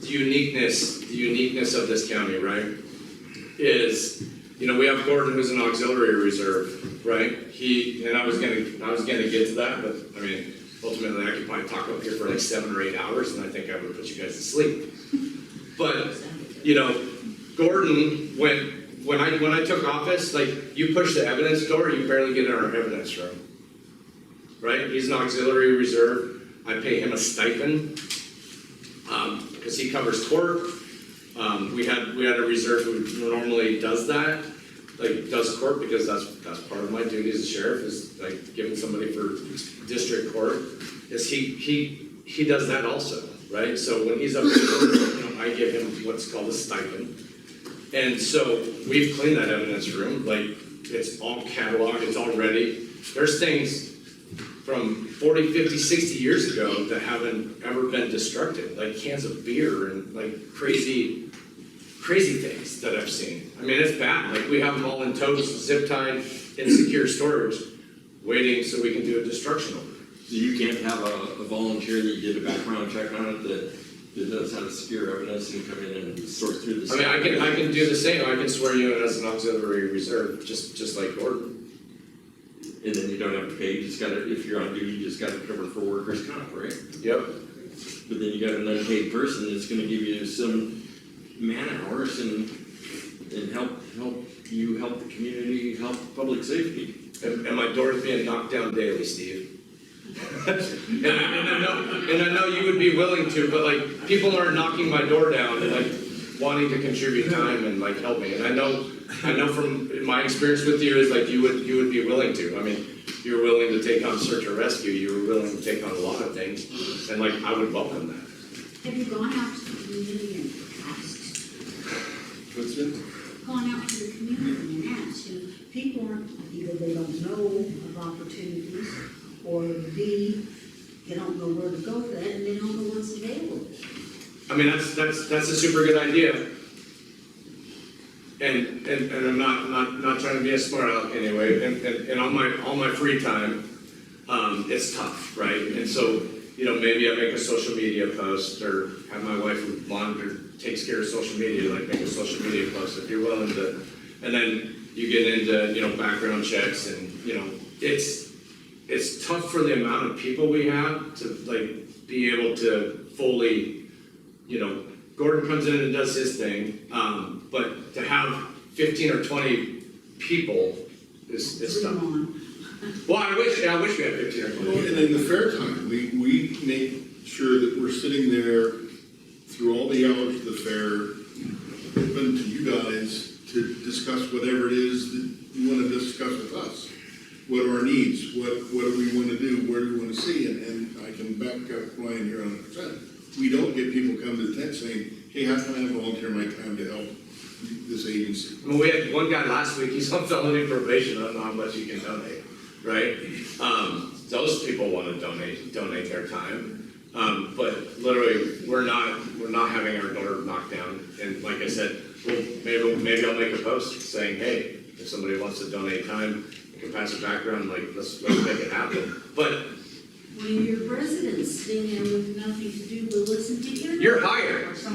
the uniqueness of this county, right? Is, we have Gordon, who's an auxiliary reserve, right? I was gonna get to that, but I mean, ultimately I could probably talk up here for like 7 or 8 hours, and I think I would put you guys to sleep. But, Gordon, when I took office, like, you push the evidence door, you barely get in our evidence room. Right? He's an auxiliary reserve. I pay him a stipend, because he covers court. We had a reserve who normally does that, like does court, because that's part of my duty as a sheriff, is like giving somebody for district court. Is he does that also, right? So when he's up in court, I give him what's called a stipend. And so we've cleaned that evidence room, like it's all cataloged, it's all ready. There's things from 40, 50, 60 years ago that haven't ever been destructed, like cans of beer and like crazy things that I've seen. I mean, it's bad. Like, we have them all in totes, zip tied, in secure storage, waiting so we can do a destruction order. So you can't have a volunteer that you did a background check on it that knows how to secure evidence and come in and sort through the. I mean, I can do the same, I can swear you in as an auxiliary reserve, just like Gordon. And then you don't have to pay, you just gotta, if you're on duty, you just gotta cover for workers' comp, right? Yep. But then you got an unpaid person that's gonna give you some man hours and help you help the community, help public safety. And my door's being knocked down daily, Steve. and I know you would be willing to, but like, people aren't knocking my door down and like wanting to contribute time and like help me. And I know from my experience with you is like you would be willing to. I mean, you were willing to take on search and rescue, you were willing to take on a lot of things, and like I would welcome that. Have you gone out to the community and asked? What's it? Gone out to the community and asked, and people aren't, either they don't know of opportunities, or B, they don't know where to go for that, and they don't know what's available. I mean, that's a super good idea. And I'm not trying to be a smart aleck anyway, and on my free time, it's tough, right? And so, you know, maybe I make a social media post, or have my wife who takes care of social media, like make a social media post if you're willing to, and then you get into, you know, background checks, and, you know, it's tough for the amount of people we have to like be able to fully, you know, Gordon comes in and does his thing, but to have 15 or 20 people is tough. Well, I wish we had 15 or 20. Well, and in the fair time, we make sure that we're sitting there through all the hours of the fair, open to you guys to discuss whatever it is that you want to discuss with us. What are our needs? What do we want to do? Where do we want to see? And I can back up Ryan here 100%. We don't get people come to the tent saying, hey, how can I volunteer my time to help this agency? Well, we had one guy last week, he's on felony probation, I don't know how much you can donate, right? Those people want to donate their time. But literally, we're not having our door knocked down. And like I said, well, maybe I'll make a post saying, hey, if somebody wants to donate time, you can pass a background, like let's make it happen. But When your residents sitting there with nothing to do but listen to you. you're hired. See?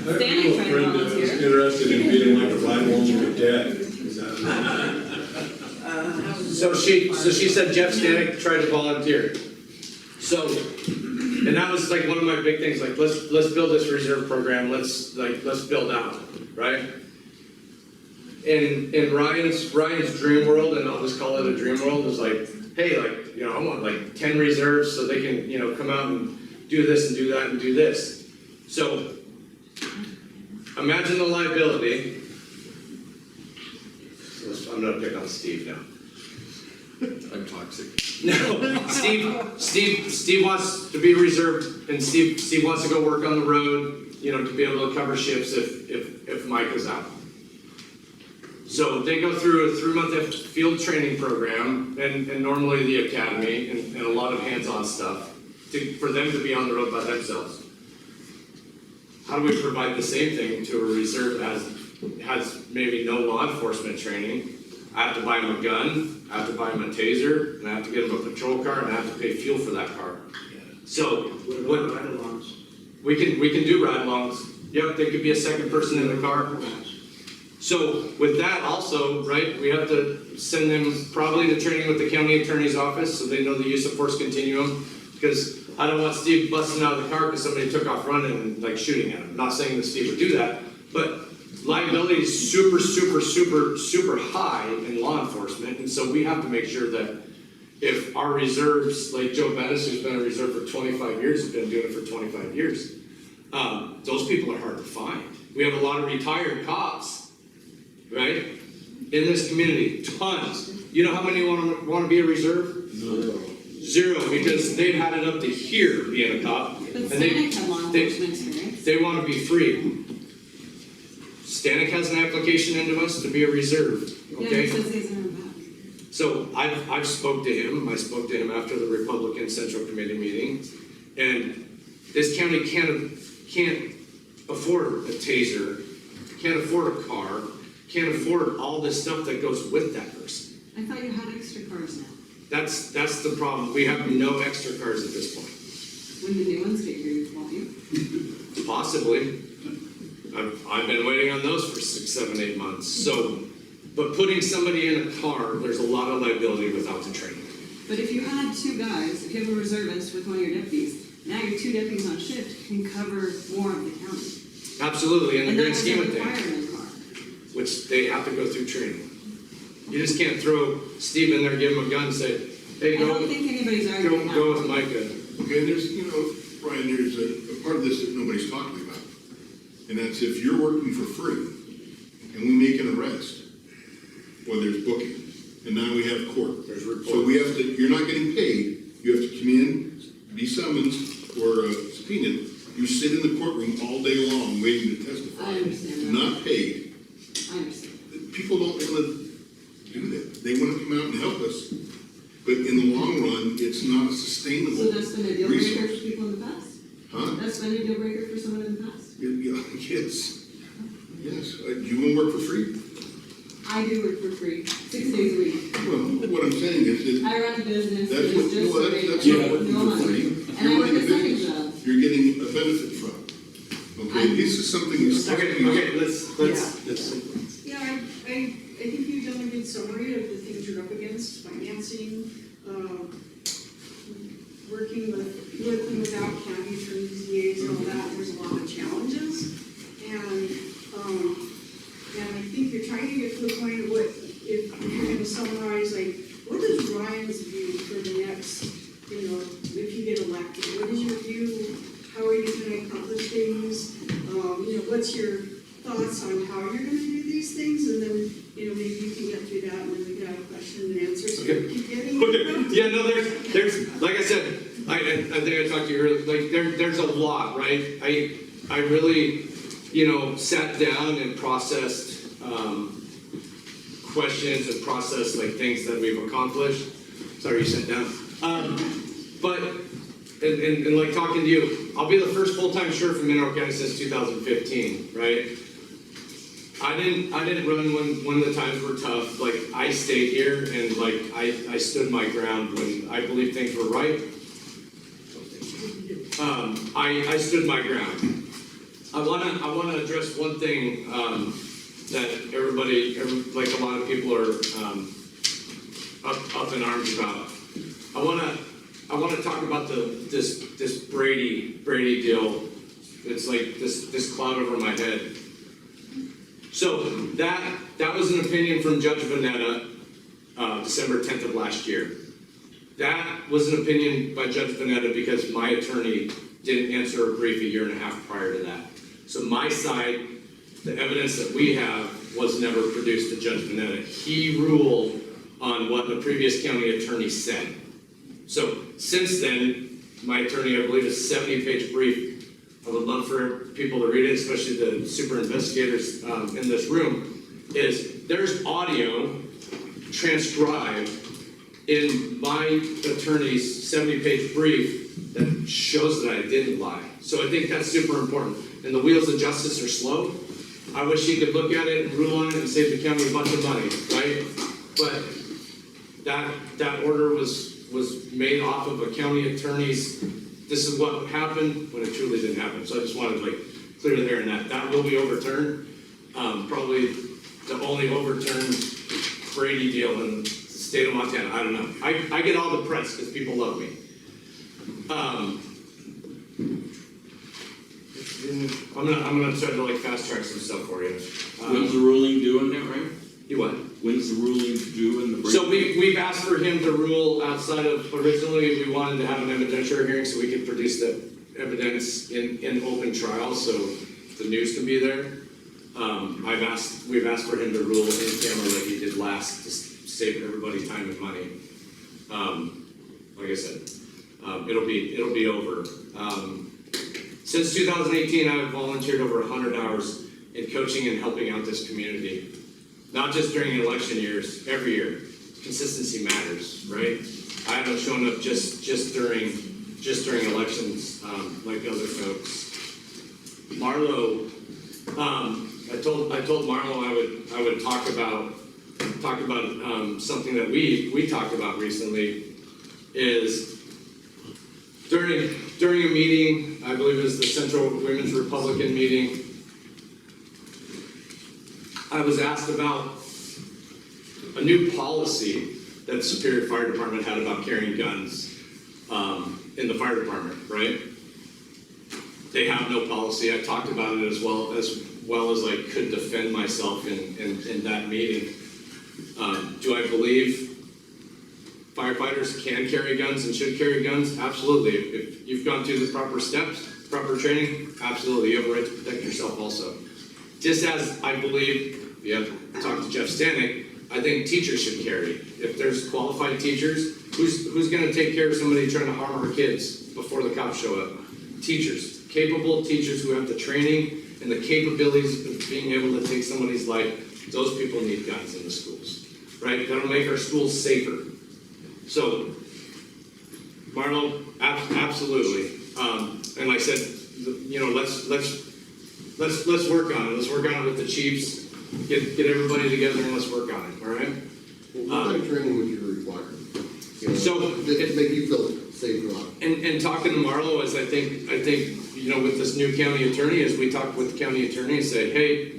Stanley tried to volunteer. Interested in being like a ride-along with Dad. Is that? So she said Jeff Stanek tried to volunteer. So, and that was like one of my big things, like let's build this reserve program, let's build out, right? In Ryan's dream world, and I'll just call it a dream world, is like, hey, like, you know, I want like 10 reserves so they can, you know, come out and do this and do that and do this. So imagine the liability. I'm gonna pick on Steve now. I'm toxic. No, Steve wants to be reserved, and Steve wants to go work on the road, you know, to be able to cover shifts if Mike is out. So they go through a 3-month field training program, and normally the academy, and a lot of hands-on stuff, for them to be on the road by themselves. How do we provide the same thing to a reserve that has maybe no law enforcement training? I have to buy him a gun, I have to buy him a taser, and I have to get him a patrol car, and I have to pay fuel for that car. So What about ride-alongs? we can do ride-alongs. Yep, there could be a second person in the car. So with that also, right, we have to send them probably to training with the county attorney's office so they know the use of force continuum. Because I don't want Steve busting out of the car because somebody took off running and like shooting at him. I'm not saying that Steve would do that, but liability is super, super, super, super high in law enforcement. And so we have to make sure that if our reserves, like Joe Bettis, who's been a reserve for 25 years, has been doing it for 25 years, those people are hard to find. We have a lot of retired cops, right, in this community, tons. You know how many want to be a reserve? Zero, because they've had it up to here being a cop. But and Stanek had law enforcement experience. they want to be free. Stanek has an application into us to be a reserve, okay? Yeah, he says he's in the back. So I've spoke to him. I spoke to him after the Republican Central Committee meeting, and this county can't afford a taser, can't afford a car, can't afford all this stuff that goes with that person. I thought you had extra cars now. That's the problem. We have no extra cars at this point. When the new ones get here, won't you? Possibly. I've been waiting on those for 6, 7, 8 months. So, but putting somebody in a car, there's a lot of liability without the training. But if you had two guys, if you have a reservist with one of your deputies, now your two deputies on shift can cover more of the county. Absolutely, in the And that grand scheme of doesn't things, require a car. which they have to go through training. You just can't throw Steve in there, give him a gun, and say, hey, I go, don't think anybody's arguing that. go with Micah. Okay, there's, Brian, there's a part of this that nobody's talking about. And that's if you're working for free and we make an arrest, or there's booking, and now we have court. There's reports. So we have to, you're not getting paid, you have to come in, be summoned or subpoenaed. You sit in the courtroom all day long waiting to testify. I understand that. Not paid. I understand. People don't want to do that. They want to come out and help us. But in the long run, it's not a sustainable So that's been a deal breaker for resource. people in the past? Huh? That's been a deal breaker for someone in the past? Yeah, yes. Yes. You want to work for free? I do work for free, 6 days a week. Well, what I'm saying is that I run a business, that's it's what, just well, so that's they not don't working no for money. free. And I You're work running a a second business job. you're getting a benefit from. Okay, this is something that's. Okay, let's. Yeah, I think you've done a good summary of the things you're up against, financing, working with and without county attorneys, DAs, and all that, there's a lot of challenges. And I think you're trying to get to the point of what, if you're gonna summarize, like, what is Ryan's view for the next, if you get elected? What is your view? How are you gonna accomplish things? What's your thoughts on how you're gonna do these things? And then, maybe you can get through that and then we can have a question and answer. So Okay. keep getting. Okay, yeah, no, there's, like I said, I think I talked to you earlier, like, there's a lot, right? I really, sat down and processed, questions and processed, like, things that we've accomplished. Sorry, you sat down. And like talking to you, I'll be the first full-time sheriff in Mineral County since 2015, right? I didn't run when the times were tough. Like, I stayed here and like I stood my ground when I believed things were right. I stood my ground. I wanna address one thing that like a lot of people are up in arms about. I wanna talk about this Brady deal. It's like this cloud over my head. So that was an opinion from Judge Vanetta, December 10th of last year. That was an opinion by Judge Vanetta because my attorney didn't answer a brief a year and a half prior to that. So my side, the evidence that we have was never produced to Judge Vanetta. He ruled on what the previous county attorney said. So since then, my attorney, I believe, is a 70-page brief. I would love for people to read it, especially the super investigators in this room, there's audio transcribed in my attorney's 70-page brief that shows that I didn't lie. So I think that's super important. And the wheels of justice are slow. I wish he could look at it and rule on it and save the county a bunch of money, right? But that order was made off of a county attorney's, this is what happened when it truly didn't happen. So I just wanted to clear the air in that will be overturned. Probably the only overturned Brady deal in the state of Montana. I don't know. I get all the press because people love me. I'm gonna try to fast track some stuff for you. When's the ruling due on that, right? You what? When's the ruling due in the break? So we've asked for him to rule outside of, originally we wanted to have an evidentiary hearing so we could produce the evidence in open trial so the news can be there. We've asked for him to rule in camera like he did last to save everybody time and money. Like I said, it'll be over. Since 2018, I've volunteered over 100 hours in coaching and helping out this community. Not just during election years, every year. Consistency matters, right? I haven't shown up just during elections like other folks. Marlo, I told Marlo I would talk about talk about something that we talked about recently is during a meeting, I believe it was the Central Women's Republican meeting, I was asked about a new policy that the Superior Fire Department had about carrying guns in the fire department, right? They have no policy. I talked about it as well as I could defend myself in that meeting. Do I believe firefighters can carry guns and should carry guns? Absolutely. If you've gone through the proper steps, proper training, absolutely. You have a right to protect yourself also. Just as I believe, if you have talked to Jeff Stanek, I think teachers should carry. If there's qualified teachers, who's going to take care of somebody trying to harm our kids before the cops show up? Teachers. Capable teachers who have the training and the capabilities of being able to take somebody's life. Those people need guns in the schools, right? That'll make our schools safer. So, Marlo, absolutely. And like I said, let's work on it. Let's work on it with the chiefs. Get everybody together and let's work on it. All right. Well, what kind of training would you require? So to make you feel safe and loud. And talking to Marlo, as I think with this new county attorney, as we talk with the county attorney and say, hey,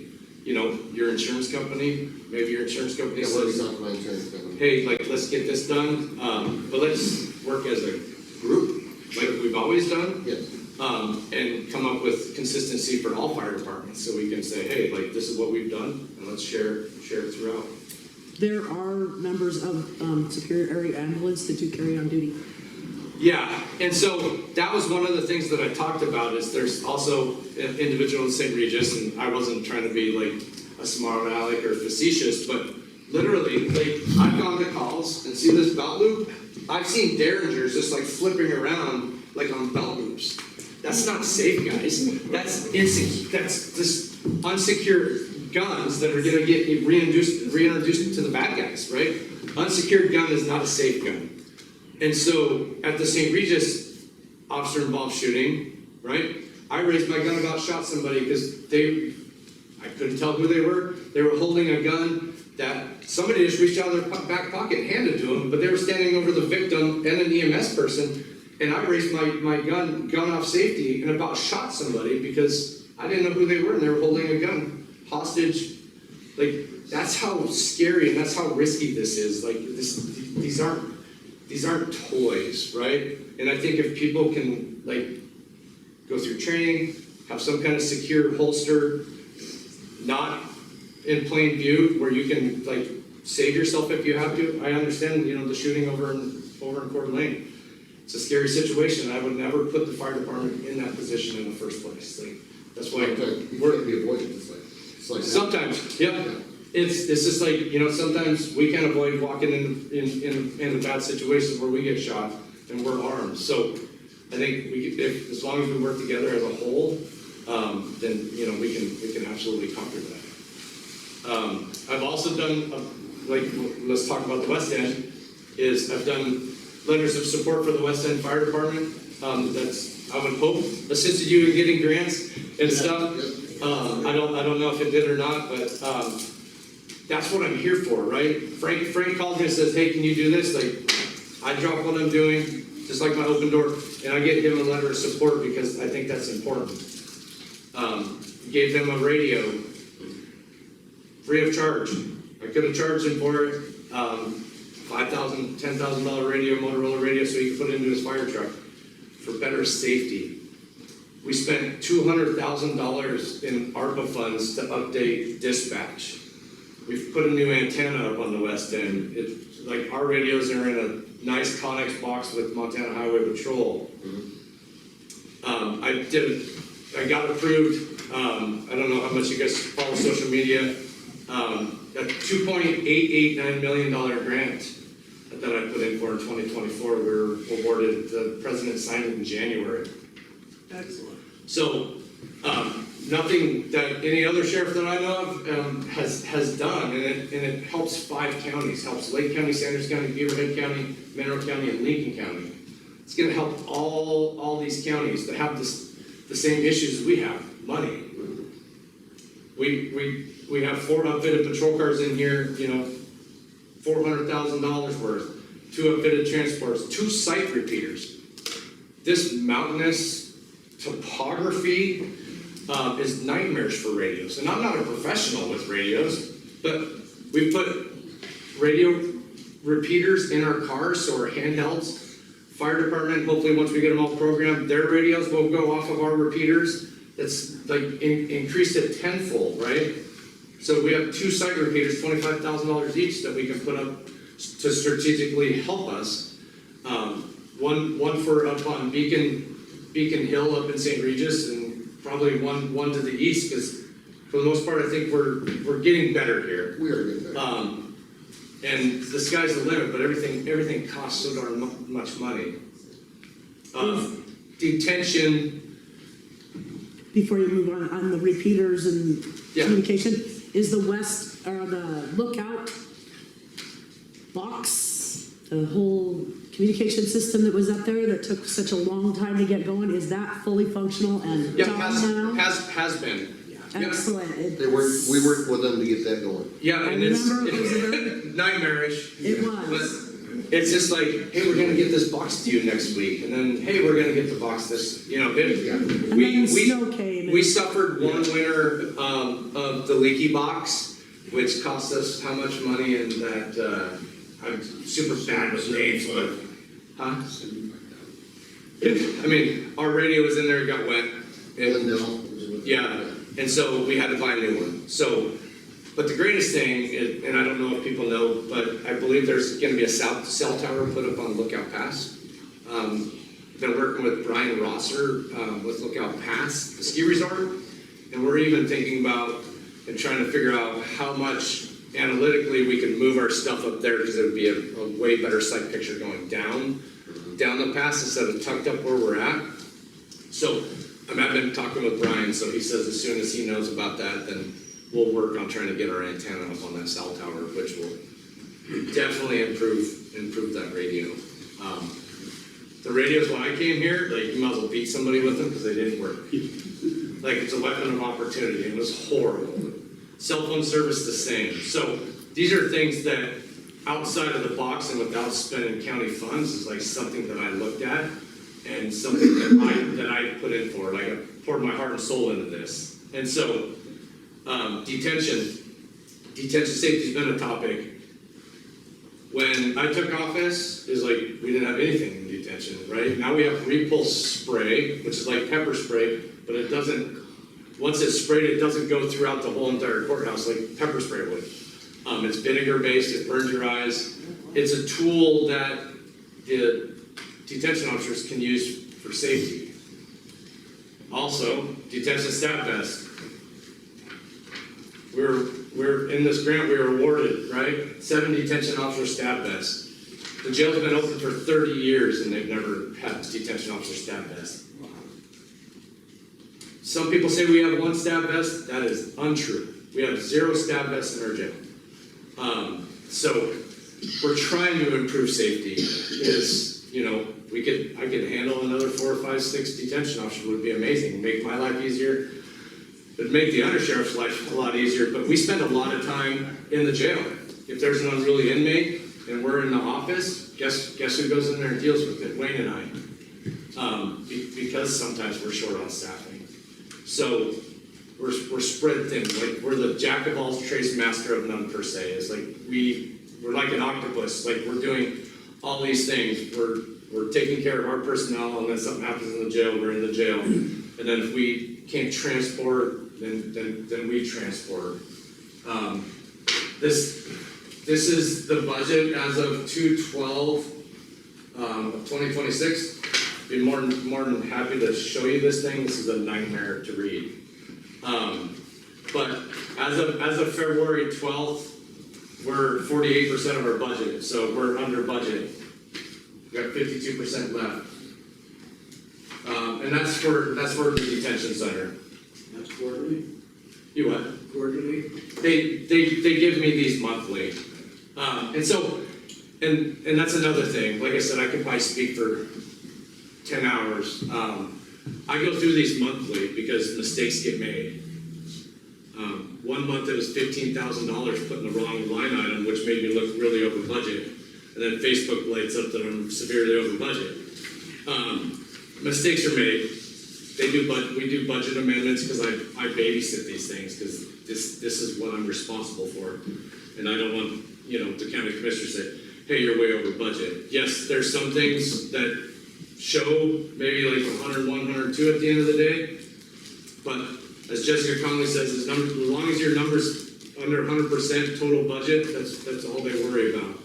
your insurance company, maybe your insurance company says, my insurance company. hey, let's get this done, but let's work as a group, like we've always done. Yes. And come up with consistency for all fire departments, so we can say, hey, this is what we've done, and let's share it throughout. There are members of Superior Area Ambulance that do carry on duty. Yeah, and so that was one of the things that I talked about is there's also an individual in St. Regis, and I wasn't trying to be like a smart aleck or facetious, but literally, I've gone to calls and see this belt loop. I've seen derringers just flipping around on belt loops. That's not safe, guys. That's just unsecured guns that are gonna get reintroduced to the bad guys, right? Unsecured gun is not a safe gun. And so at the St. Regis officer involved shooting, right? I raised my gun about shot somebody because I couldn't tell who they were. They were holding a gun that somebody just reached out of their back pocket and handed to them, but they were standing over the victim and an EMS person. And I raised my gun off safety and about shot somebody because I didn't know who they were and they were holding a gun, hostage. That's how scary and that's how risky this is. These aren't toys, right? And I think if people can go through training, have some kind of secure holster, not in plain view where you can save yourself if you have to. I understand, the shooting over in Coeur d'Alene. It's a scary situation. I would never put the fire department in that position in the first place. That's why we're be avoided. Sometimes, yeah. It's just sometimes we can't avoid walking in a bad situation where we get shot and we're armed. So I think as long as we work together as a whole, then we can absolutely conquer that. I've also done let's talk about the West End. I've done letters of support for the West End Fire Department. That's, I would hope, assisted you in getting grants and stuff. I don't know if it did or not, but that's what I'm here for, right? Frank calls me and says, hey, can you do this? I drop what I'm doing, just like my open door, and I get him a letter of support because I think that's important. Gave them a radio, free of charge. I could have charged him for it. $5,000, $10,000 radio, Motorola radio, so he could put it into his fire truck for better safety. We spent $200,000 in ARPA funds to update dispatch. We've put a new antenna up on the West End. Our radios are in a nice Connex box with Montana Highway Patrol. I got approved. I don't know how much you guys follow social media. A $2.889 million grant that I put in for in 2024. We were awarded. The president signed it in January. Excellent. So nothing that any other sheriff that I know of has done, and it helps 5 counties. Helps Lake County, Sanders County, Beaverhead County, Mineral County, and Lincoln County. It's going to help all these counties that have the same issues as we have. Money. We have 4 outfitted patrol cars in here. $400,000 worth, 2 upfitted transporters, 2 site repeaters. This mountainous topography is nightmarish for radios. And I'm not a professional with radios, but we put radio repeaters in our cars, so our handhelds. Fire department, hopefully once we get them all programmed, their radios will go off of our repeaters. That's like increased it tenfold, right? So we have 2 site repeaters, $25,000 each, that we can put up to strategically help us. One for up on Beacon Hill up in St. Regis, and probably one to the east, because for the most part, I think we're getting better here. We are getting better. And the sky's the limit, but everything costs so darn much money. Detention. Before you move on the repeaters and Yeah. communication, is the west, or the lookout box, the whole communication system that was up there that took such a long time to get going, is that fully functional and Yeah, done now? has been. Excellent. We worked with them to get that going. Yeah, and it's remember it was a very- nightmarish. It was. But it's just like, hey, we're gonna get this box to you next week, and then, hey, we're gonna get the box this, And then snow came. we suffered one winter of the leaky box, which cost us how much money, and that, I'm super bad with names, but, huh? I mean, our radio was in there, it got wet. Yeah, and so we had to buy a new one. So, but the greatest thing, and I don't know if people know, but I believe there's gonna be a cell tower put up on Lookout Pass. Been working with Brian Rosser with Lookout Pass, the ski resort, and we're even thinking about and trying to figure out how much analytically we can move our stuff up there, because it would be a way better sight picture going down the pass instead of tucked up where we're at. So I've been talking with Brian, so he says as soon as he knows about that, then we'll work on trying to get our antenna up on that cell tower, which will definitely improve that radio. The radios, when I came here, like, you might as well beat somebody with them because they didn't work. Like, it's a weapon of opportunity. It was horrible. Cell phone service the same. So these are things that outside of the box and without spending county funds is like something that I looked at and something that I put in for. Like, I poured my heart and soul into this. And so detention safety's been a topic. When I took office, it was like we didn't have anything in detention, right? Now we have repulse spray, which is like pepper spray, but it doesn't, once it's sprayed, it doesn't go throughout the whole entire courthouse like pepper spray would. It's vinegar based, it burns your eyes. It's a tool that the detention officers can use for safety. Also, detention staff vest. We're in this grant, we were awarded, right? 7 detention officer staff vests. The jail's been open for 30 years and they've never had detention officer staff vest. Some people say we have 1 staff vest. That is untrue. We have 0 staff vests in our jail. So we're trying to improve safety. Is, you know, I could handle another 4 or 5, 6 detention officers. Would be amazing. Make my life easier. It'd make the undersheriff's life a lot easier, but we spend a lot of time in the jail. If there's an unruly inmate and we're in the office, guess who goes in there and deals with it? Wayne and I. Because sometimes we're short on staffing. So we're spread thin. Like, we're the jack of all trades, master of none per se. It's like we're like an octopus. Like, we're doing all these things. We're taking care of our personnel, and then something happens in the jail, we're in the jail. And then if we can't transport, then we transport. This is the budget as of 2/12 of 2026. Be more than happy to show you this thing. This is a nightmare to read. But as of February 12th, we're 48% of our budget, so we're under budget. We've got 52% left. And that's for the detention center. That's quarterly? You what? Quarterly? They give me these monthly. And so, and that's another thing. Like I said, I could probably speak for 10 hours. I go through these monthly because mistakes get made. One month it was $15,000 put in the wrong line item, which made me look really over budget. And then Facebook lights up that I'm severely over budget. Mistakes are made. We do budget amendments because I babysit these things because this is what I'm responsible for. And I don't want, the county commissioner to say, hey, you're way over budget. Yes, there's some things that show maybe like 101, 102 at the end of the day. But as Jessica Conley says, as long as your number's under 100% total budget, that's all they worry about.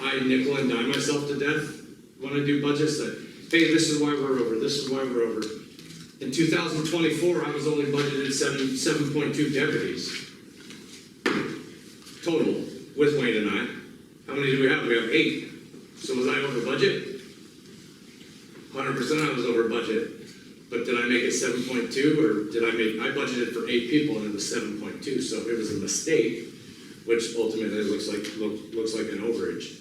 I nickel and dime myself to death when I do budgets that, hey, this is why we're over, this is why we're over. In 2024, I was only budgeted 7.2 deputies. Total, with Wayne and I. How many do we have? We have 8. So was I over budget? 100% I was over budget. But did I make it 7.2 or I budgeted for 8 people and it was 7.2. So it was a mistake, which ultimately looks like an overage.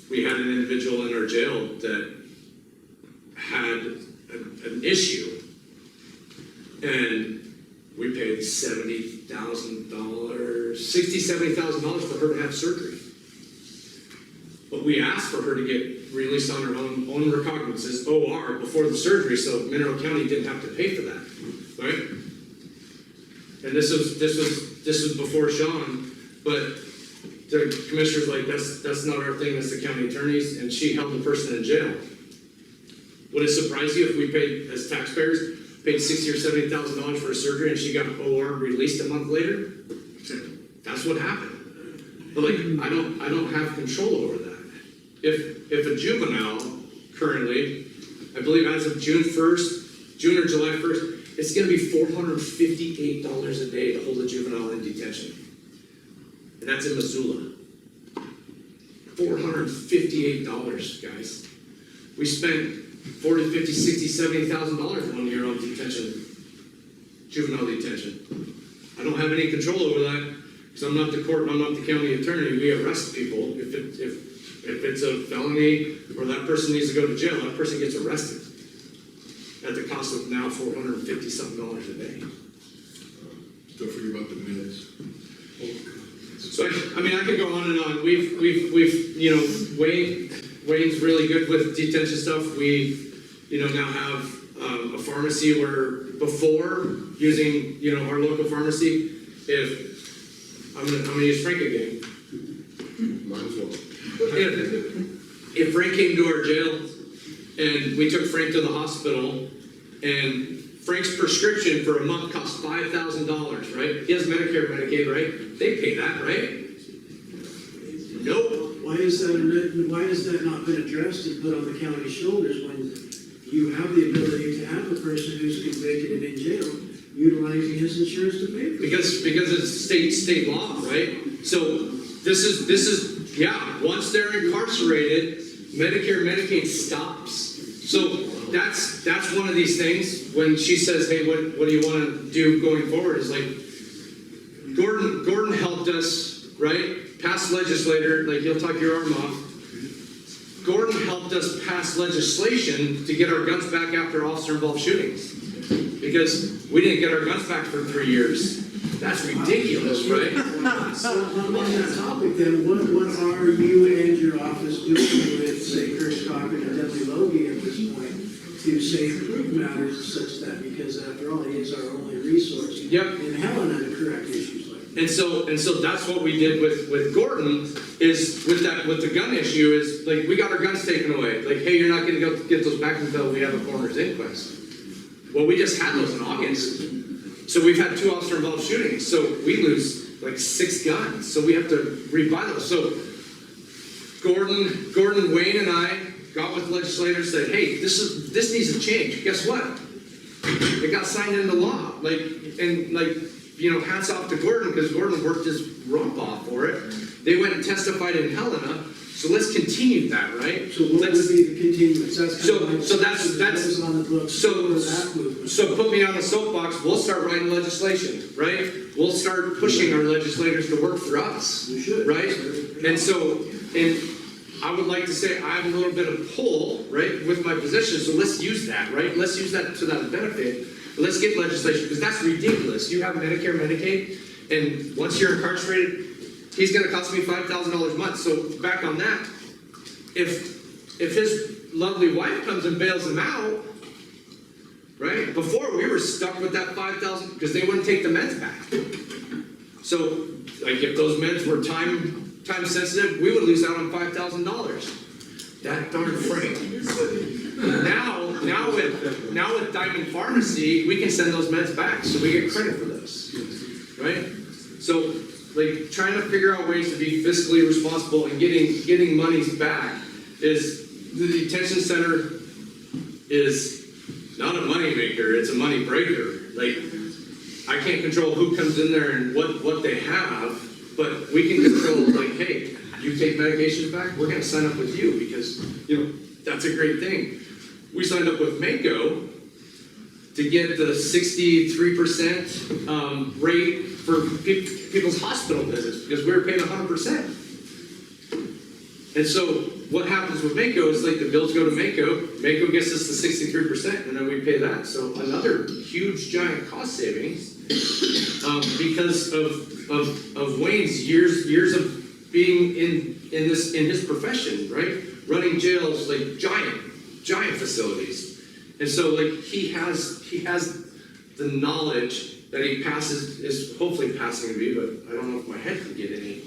We had an individual in our jail that had an issue, and we paid $70,000 for her to have surgery. But we asked for her to get released on her own recognizances, OR, before the surgery, so Mineral County didn't have to pay for that, right? And this was before Sean, but the commissioner's like, that's not our thing, that's the county attorney's, and she held the person in jail. Would it surprise you if we paid, as taxpayers, paid $60,000 or $70,000 for a surgery and she got OR released a month later? That's what happened. But like, I don't have control over that. If a juvenile currently, I believe as of June or July 1st, it's gonna be $458 a day to hold a juvenile in detention. And that's in Missoula. $458, guys. We spent $40,000, $50,000, $60,000, $70,000 1 year on detention, juvenile detention. I don't have any control over that because I'm not the court and I'm not the county attorney. We arrest people. If it's a felony or that person needs to go to jail, that person gets arrested at the cost of now $450-something a day. Don't forget about the meds. So I could go on and on. We've Wayne's really good with detention stuff. We, now have a pharmacy where before using, our local pharmacy, I'm gonna use Frank again. Might as well. If Frank came to our jail and we took Frank to the hospital and Frank's prescription for a month cost $5,000, right? He has Medicare, Medicaid, right? They pay that, right? Nope. Why has that not been addressed and put on the county's shoulders when you have the ability to have a person who's convicted and in jail utilizing his insurance to pay for it? Because it's state law, right? So this is once they're incarcerated, Medicare, Medicaid stops. So that's one of these things when she says, hey, what do you want to do going forward? Is like Gordon helped us, right? Past legislator, like he'll talk your arm off. Gordon helped us pass legislation to get our guns back after officer-involved shootings. Because we didn't get our guns back for 3 years. That's ridiculous, right? So on that topic then, what are you and your office doing with, say, Chris Cochran and Dudley Logie at this point to, say, improve matters such that, because after all, he is our only resource in Helena to correct issues like that. And so that's what we did with Gordon is with the gun issue is like we got our guns taken away. Like, hey, you're not gonna go get those back until we have a coroner's inquest. Well, we just had those in August. So we've had 2 officer-involved shootings. So we lose like 6 guns. So we have to rebuy those. So Gordon, Wayne, and I got with legislators, said, hey, this needs to change. Guess what? It got signed into law. Hats off to Gordon because Gordon worked his rump off for it. They went and testified in Helena. So let's continue that, right? So what would be the continuance? That's on the books. So put me on the soapbox. We'll start writing legislation, right? We'll start pushing our legislators to work for us, we should, right? And I would like to say I have a little bit of pull, right, with my position. So let's use that, right? Let's use that to that benefit. let's get legislation, because that's ridiculous. You have Medicare, Medicaid, and once you're incarcerated, he's gonna cost me $5,000 a month. So back on that, if his lovely wife comes and bails him out, right? Before, we were stuck with that $5,000 because they wouldn't take the meds back. So, like, if those meds were time sensitive, we would lose out on $5,000. That darn Frank. Now with Diamond Pharmacy, we can send those meds back, so we get credit for those, right? So, like, trying to figure out ways to be fiscally responsible and getting monies back is, the detention center is not a money maker, it's a money breaker. Like, I can't control who comes in there and what they have, but we can control, like, hey, you take medications back, we're gonna sign up with you because, that's a great thing. We signed up with Mako to get the 63% rate for people's hospital visits because we were paying 100%. And so what happens with Mako is, like, the bills go to Mako gets us the 63%, and then we pay that. So another huge giant cost savings because of Wayne's years of being in his profession, right? Running jails, like giant facilities. And so, like, he has the knowledge that he is hopefully passing to me, but I don't know if my head could get any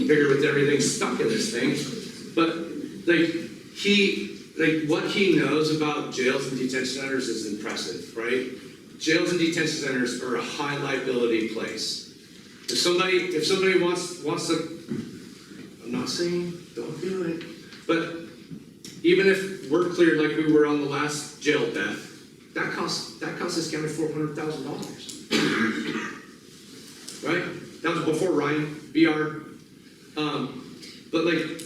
bigger with everything stuck in this thing. But what he knows about jails and detention centers is impressive, right? Jails and detention centers are a high liability place. If somebody wants to, I'm not saying don't do it, but even if we're cleared like we were on the last jail death, that cost this county $400,000. Right? That was before Ryan, BR. But, like,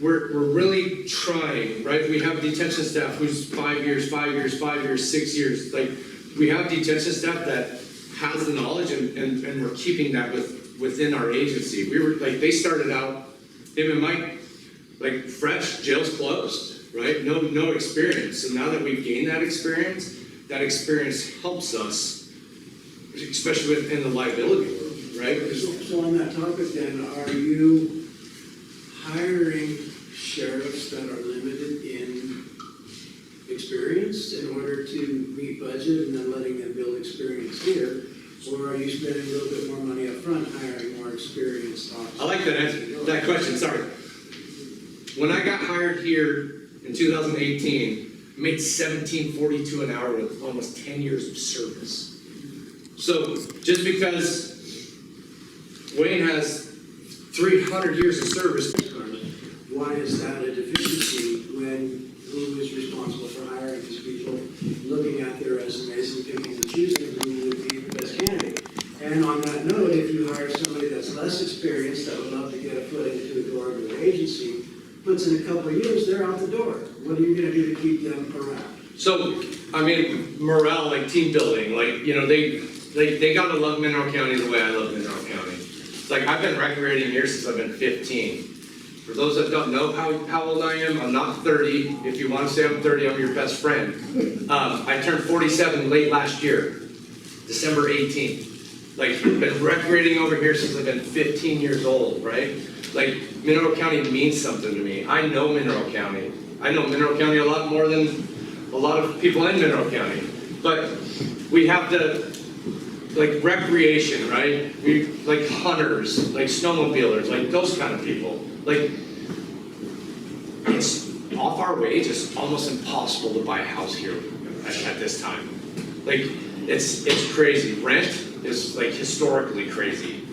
we're really trying, right? We have detention staff who's 5 years, 6 years. Like, we have detention staff that has the knowledge, and we're keeping that within our agency. We were, like, they started out, him and Mike, like, fresh, jail's closed, right? No experience. So now that we've gained that experience helps us, especially within the liability world, right? So on that topic then, are you hiring sheriffs that are limited in experience in order to meet budget and then letting them build experience here? Or are you spending a little bit more money up front hiring more experienced officers? I like that question, sorry. When I got hired here in 2018, I made $17.42 an hour with almost 10 years of service. So just because Wayne has 300 years of service. Why is that a deficiency when who is responsible for hiring these people, looking at their resumes and picking and choosing who would be the best candidate? And on that note, if you hire somebody that's less experienced that would love to get a foot into a door of your agency, puts in a couple of years, they're out the door. What are you going to do to keep them around? So, I mean, morale, like team building, like, they gotta love Mineral County the way I love Mineral County. It's like, I've been recreating here since I've been 15. For those that don't know how old I am, I'm not 30. If you want to say I'm 30, I'm your best friend. I turned 47 late last year, December 18th. Like, I've been recreating over here since I've been 15 years old, right? Like, Mineral County means something to me. I know Mineral County. I know Mineral County a lot more than a lot of people in Mineral County. But we have to, like, recreation, right? We, like, hunters, like snowmobilers, like those kind of people. Like, it's off our wage, it's almost impossible to buy a house here at this time. Like, it's crazy. Rent is, like, historically crazy.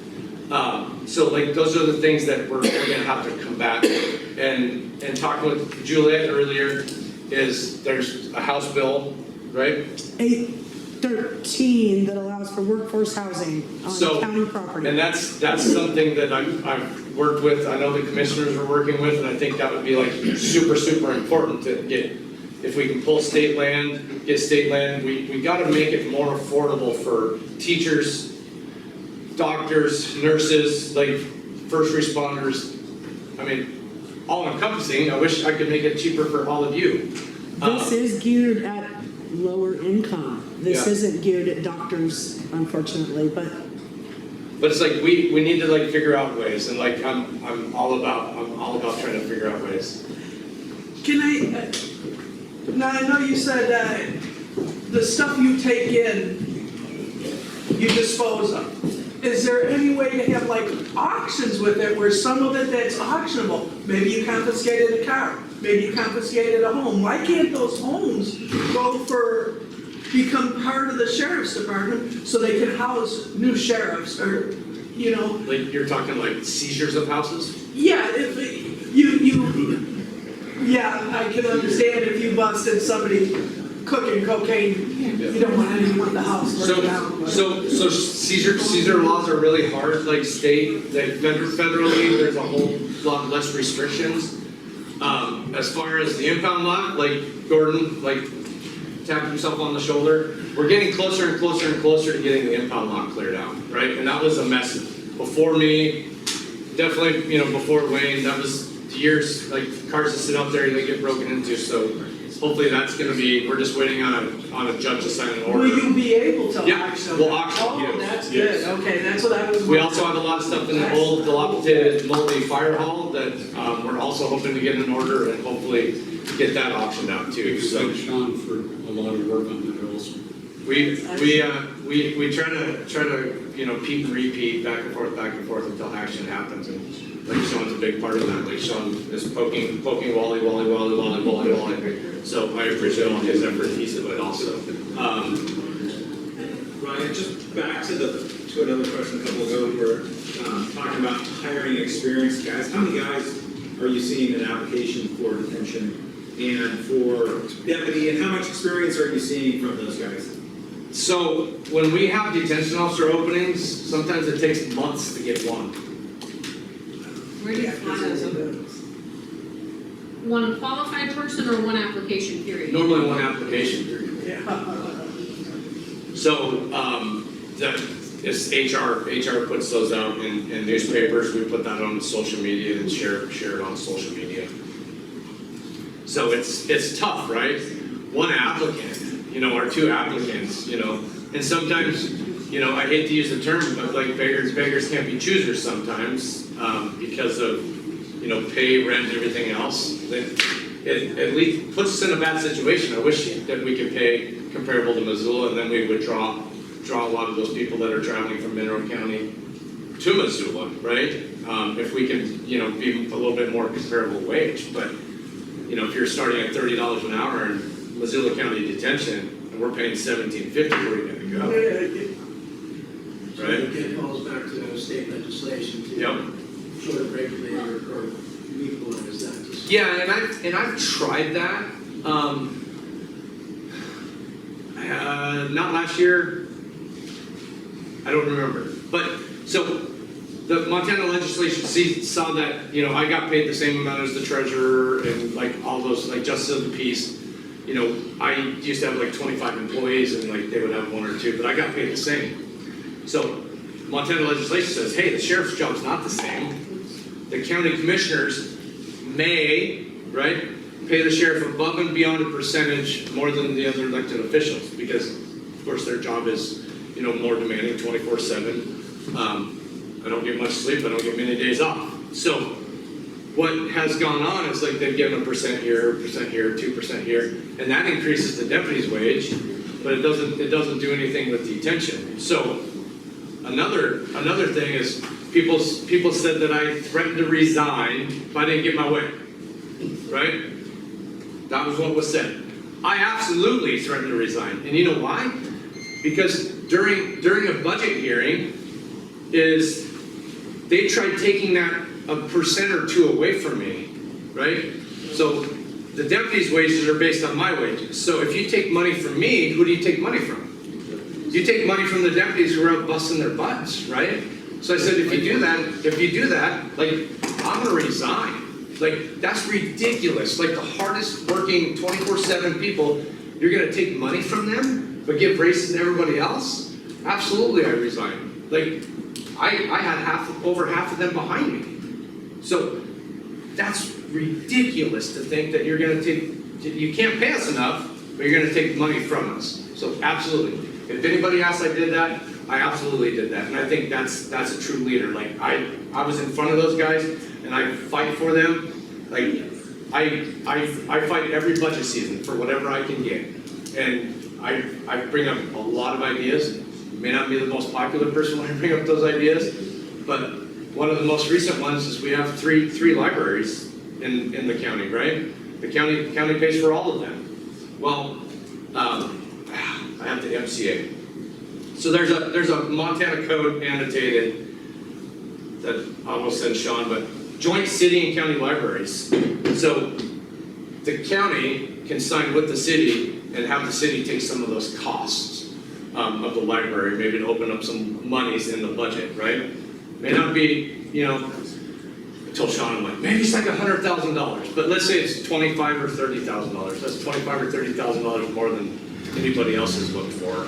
So, like, those are the things that we're gonna have to combat. And talking with Juliet earlier, is there's a House bill, right? 813 that allows for workforce housing on county property. And that's something that I've worked with, I know the commissioners are working with, and I think that would be, like, super, super important to get. If we can pull state land, get state land, we gotta make it more affordable for teachers, doctors, nurses, like first responders. I mean, all encompassing. I wish I could make it cheaper for all of you. This is geared at lower income. This Yeah. isn't geared at doctors, unfortunately, but But it's like, we need to like figure out ways, and like, I'm all about trying to figure out ways. Can I, now I know you said, the stuff you take in, you dispose of. Is there any way to have like auctions with it where some of it that's auctionable, maybe you confiscated a car, maybe you confiscated a home, why can't those homes become part of the sheriff's department so they can house new sheriffs or, you know? Like, you're talking like seizures of houses? Yeah, if yeah, I can understand if you busted somebody cooking cocaine, you don't want anyone in the house right now. So seizure laws are really hard, like state, like federally, there's a whole lot less restrictions. As far as the impound lot, like Gordon, like tapped himself on the shoulder, we're getting closer and closer and closer to getting the impound lot cleared out, right? And that was a mess before me, definitely, before Wayne, that was years, like cars that sit out there, they get broken into, so hopefully that's gonna be, we're just waiting on a judge to sign an order. Will you be able to Yeah, auction? we'll auction, Oh, yes, that's yes. good, okay, that's what I was. We also have a lot of stuff in the old dilapidated moldy fire hall that we're also hoping to get an order and hopefully get that auctioned out too. So Thank Sean for a lot of work on that also. we try to peep and repeat back and forth until action happens, and like Sean's a big part of that. Like Sean is poking Wally. So I appreciate all his effort. He's of it also. Ryan, just back to another question a couple ago, we were talking about hiring experienced guys. How many guys are you seeing in application for detention and for deputy, and how much experience are you seeing from those guys? So when we have detention officer openings, sometimes it takes months to get one. Where do you find those openings? One qualified person or one application period? Normally one application period. So, it's HR puts those out in newspapers, we put that on social media and share it on social media. So it's tough, right? One applicant, or two applicants, and sometimes, I hate to use the term, but like beggars can't be choosers sometimes, because of, pay, rent, and everything else. It at least puts us in a bad situation. I wish that we could pay comparable to Missoula, and then we would draw a lot of those people that are traveling from Mineral County to Missoula, right? If we can, be a little bit more comparable wage. But, if you're starting at $30 an hour in Missoula County detention, and we're paying $17.50, where are you gonna go? So it falls back to state legislation to sort of regulate or equalize that. Yeah, and I've tried that. Not last year. I don't remember. But so the Montana legislation saw that I got paid the same amount as the treasurer and like all those like justice of the peace. I used to have like 25 employees and like they would have one or two, but I got paid the same. So Montana legislation says, hey, the sheriff's job's not the same. The county commissioners may, right, pay the sheriff above and beyond a percentage more than the other elected officials because, of course, their job is, more demanding 24/7. I don't get much sleep. I don't get many days off. So what has gone on is like they've given a percent here, 2% here, and that increases the deputy's wage, but it doesn't do anything with detention. So another thing is people said that I threatened to resign if I didn't get my way, right? That was what was said. I absolutely threatened to resign, and you know why? Because during a budget hearing, they tried taking that a percent or two away from me, right? So the deputy's wages are based on my wages. So if you take money from me, who do you take money from? You take money from the deputies who are out busting their butts, right? So I said, if you do that, like, I'm gonna resign. Like, that's ridiculous. Like, the hardest working 24/7 people, you're gonna take money from them, but give raises to everybody else? Absolutely, I resign. Like, I had over half of them behind me. So, that's ridiculous to think that you're gonna take you can't pay us enough, but you're gonna take money from us. So absolutely. If anybody else I did that, I absolutely did that. And I think that's a true leader. Like, I was in front of those guys, and I fight for them. Like, I fight every budget season for whatever I can get. And I bring up a lot of ideas. May not be the most popular person when I bring up those ideas, but one of the most recent ones is we have three libraries in the county, right? The county pays for all of them. Well, I have the MCA. So there's a Montana code annotated that I will send Sean, but joint city and county libraries. So the county can sign with the city and have the city take some of those costs of the library, maybe to open up some monies in the budget, right? May not be, I told Sean, I'm like, maybe it's like $100,000, but let's say it's $25,000 or $30,000. That's $25,000 or $30,000 more than anybody else has looked for.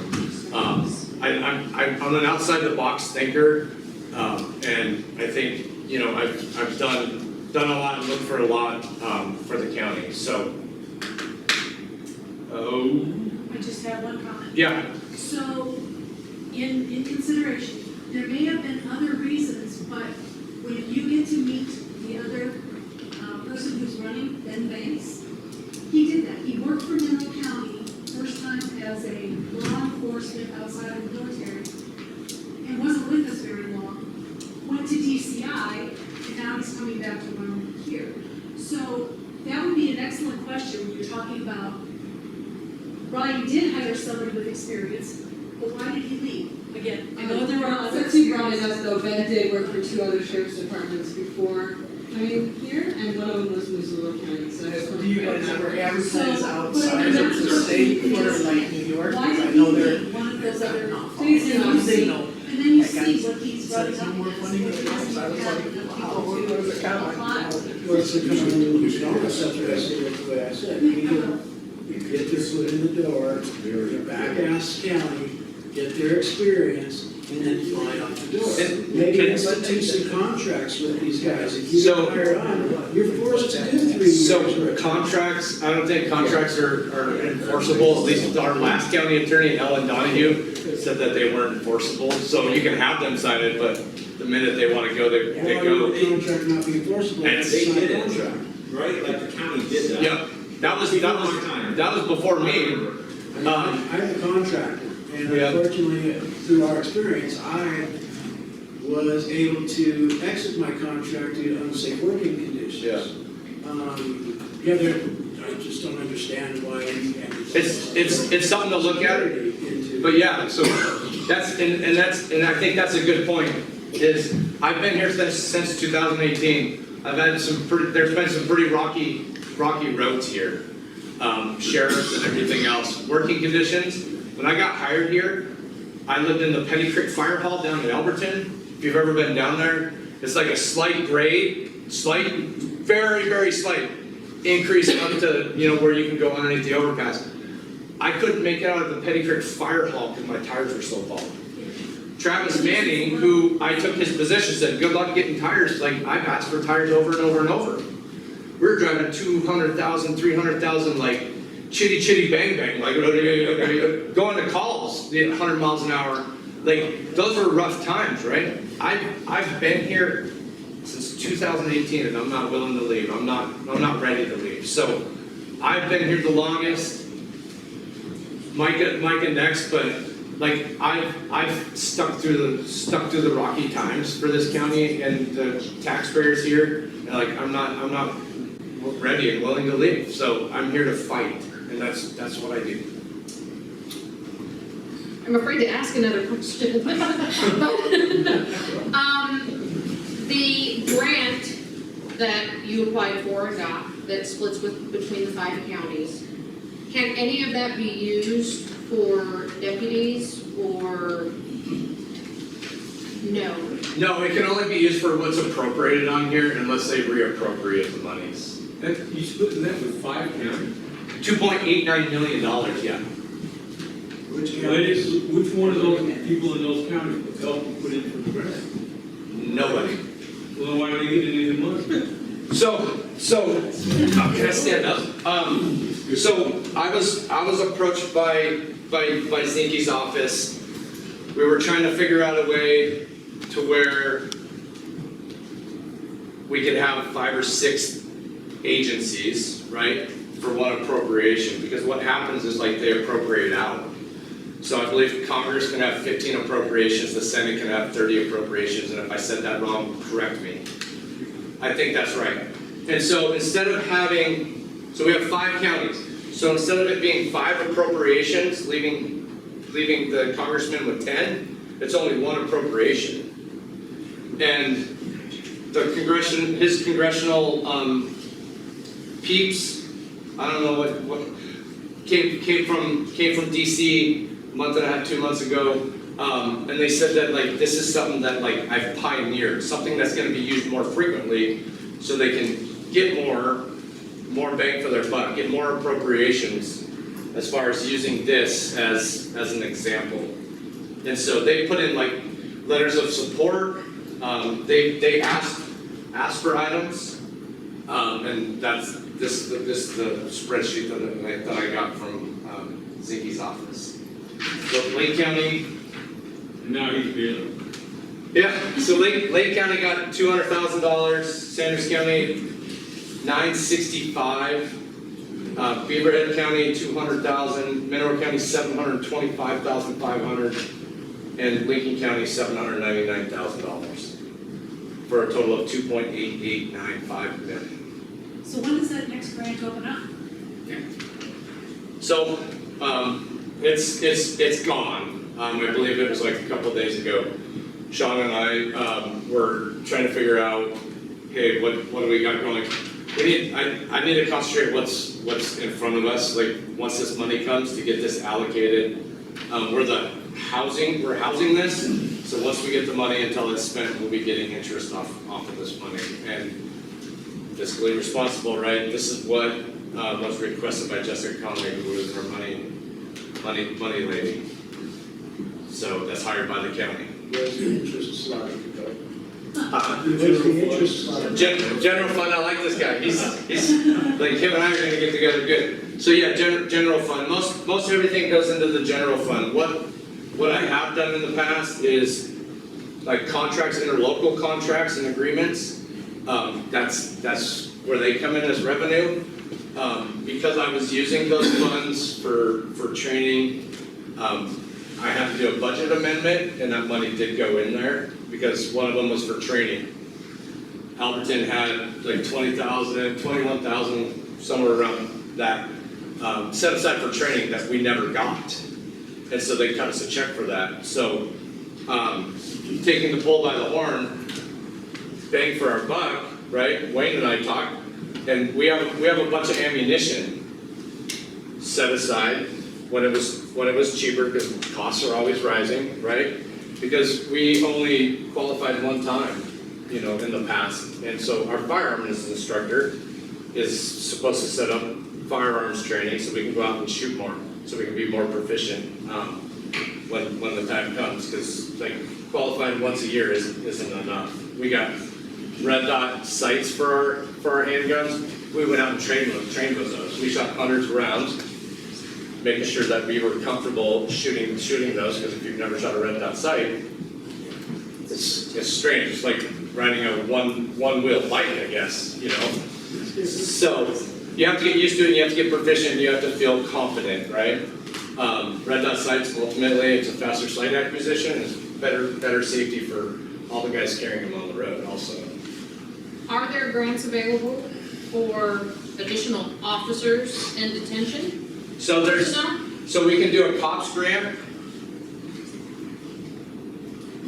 I'm an outside the box thinker, and I think I've done a lot and looked for a lot for the county. So, I just have one comment. yeah. So, in consideration, there may have been other reasons, but when you get to meet the other person who's running, Ben Banks, he did that. He worked for Mineral County, first time as a law enforcement outside of the military, and wasn't with us very long. Went to DCI, and now he's coming back to run here. So that would be an excellent question when you're talking about, Ryan did hire somebody with experience, but why did he leave? Again, I know there were other. Since you brought it up though, Ben did work for 2 other sheriff's departments before coming here, and one of them was Missoula County, so I just Do you guys ever advertise So, outside but of the state or like New York? Why Because I did know he they're. leave one of those other They cities? know. And then you That see guy what he's said running it's up more against, funny what than he it has was. to I was have like, enough wow, people what was to it kind of apply. Well, it's the kind of that's what I said, that's the way I said. You get their foot in the door, you're back ass county, get their experience, and then fly out the door. And- Maybe and- institute some contracts with these guys. If you So- get hired on, you're forced to do 3 years. So worth. contracts, I don't think contracts are enforceable. At least our last county attorney, Ellen Donahue, said that they weren't enforceable. So you can have them sign it, but the minute they want to go, they Why go. would the contract not be enforceable? And It's They not a did it, contract. right? Like the county did that. Yep, that was before me. I'm a contractor, and Yeah. unfortunately, through our experience, I was able to exit my contract due to unsafe working conditions. Yeah. I just don't understand why. It's something to look at. But yeah, so and I think that's a good point. Is I've been here since 2018. There's been some pretty rocky roads here. Sheriffs and everything else. Working conditions. When I got hired here, I lived in the Petty Creek Fire Hall down in Alberton. If you've ever been down there, it's like a slight grade, very, very slight increase up to, where you can go underneath the overpass. I couldn't make it out of the Petty Creek Fire Hall because my tires were so bald. Travis Manning, who I took his position, said, good luck getting tires. Like, I've asked for tires over and over and over. We were driving 200,000, 300,000, like, chitty bang bang, like, going to calls, 100 miles an hour. Like, those were rough times, right? I've been here since 2018, and I'm not willing to leave. I'm not ready to leave. So, I've been here the longest. Micah next, but like I've stuck through the rocky times for this county and the taxpayers here, and like I'm not ready and willing to leave. So I'm here to fight, and that's what I do. I'm afraid to ask another question. The grant that you applied for and got, that splits between the 5 counties, can any of that be used for deputies or no? No, it can only be used for what's appropriated on here unless they reappropriate the monies. You splitting that with 5 counties? $2.89 million, yeah. Which one of those people in those counties would help you put in for the grant? Nobody. Well, why do they get any of the money? So, can I stand up? So I was approached by Zinke's office. We were trying to figure out a way to where we could have 5 or 6 agencies, right, for one appropriation, because what happens is like they appropriate out. So I believe Congress can have 15 appropriations, the Senate can have 30 appropriations, and if I said that wrong, correct me. I think that's right. And so instead of having, so we have 5 counties. So instead of it being 5 appropriations, leaving the congressman with 10, it's only 1 appropriation. And his congressional peeps, I don't know what came from DC a month and a half, 2 months ago, and they said that like this is something that like I've pioneered, something that's going to be used more frequently, so they can get more bang for their buck, get more appropriations, as far as using this as an example. And so they put in like letters of support. They asked for items, and that's this the spreadsheet that I got from Zinke's office. So Lake County, Now he's feeling. yeah. So Lake County got $200,000. Sanders County $965,000. Beaverhead County $200,000. Mineral County $725,500, and Lincoln County $799,000 for a total of $2.8895 million. So when does that next grant open up? So it's gone. I believe it was like a couple days ago. Sean and I were trying to figure out, hey, what do we got going? I need to concentrate what's in front of us. Like once this money comes to get this allocated, we're housing this. So once we get the money until it's spent, we'll be getting interest off of this money and fiscally responsible, right? This is what was requested by Jessica Conley, who was our money lady. So that's hired by the county. Where's the interest slide? Where's the interest slide? General fund, I like this guy. He's like him and I are going to get together good. So yeah, general fund. Most everything goes into the general fund. What I have done in the past is like contracts, interlocal contracts and agreements. That's where they come in as revenue. Because I was using those funds for training, I had to do a budget amendment, and that money did go in there because one of them was for training. Alberton had like 20,000, 21,000, somewhere around that, set aside for training that we never got. And so they cut us a check for that. So taking the bull by the horn, bang for our buck, right? Wayne and I talked, and we have a bunch of ammunition set aside when it was cheaper, because costs are always rising, right? Because we only qualified one time, in the past, and so our firearms instructor is supposed to set up firearms training so we can go out and shoot more, so we can be more proficient when the time comes. Because like qualifying once a year isn't enough. We got red dot sights for our handguns. We went out and trained with those. We shot hundreds of rounds, making sure that we were comfortable shooting those, because if you've never shot a red dot sight, it's strange. It's like riding a one wheel bike, I guess, So you have to get used to it, and you have to get proficient, you have to feel confident, right? Red dot sights, ultimately, it's a faster sight acquisition, it's better safety for all the guys carrying them on the road also. Are there grants available for additional officers in detention? So we can do a COPS grant.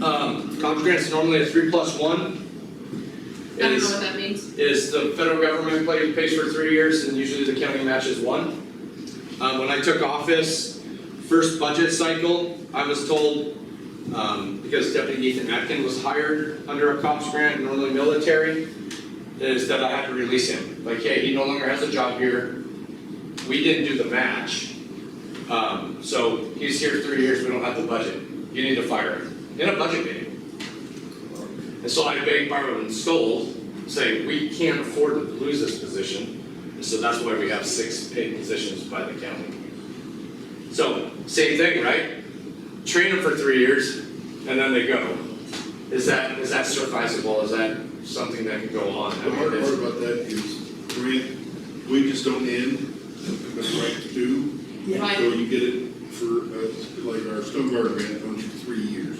COPS grant's normally a 3+1. I don't know what that means. Is the federal government pays for 3 years, and usually the county matches 1. When I took office, first budget cycle, I was told, because Deputy Ethan Atkin was hired under a COPS grant, normally military, is that I had to release him. Like, hey, he no longer has a job here. We didn't do the match. So he's here 3 years, we don't have the budget. You need to fire him. In a budget meeting. And so I begged, borrowed, and stole, saying we can't afford to lose this position. So that's why we have 6 paid positions by the county. So, same thing, right? Train them for 3 years, and then they go. Is that sufficeable? Is that something that can go on? The hard part about that is grant, wages don't end, but right to do. Right. So you get it for, like our stone guard grant runs for 3 years.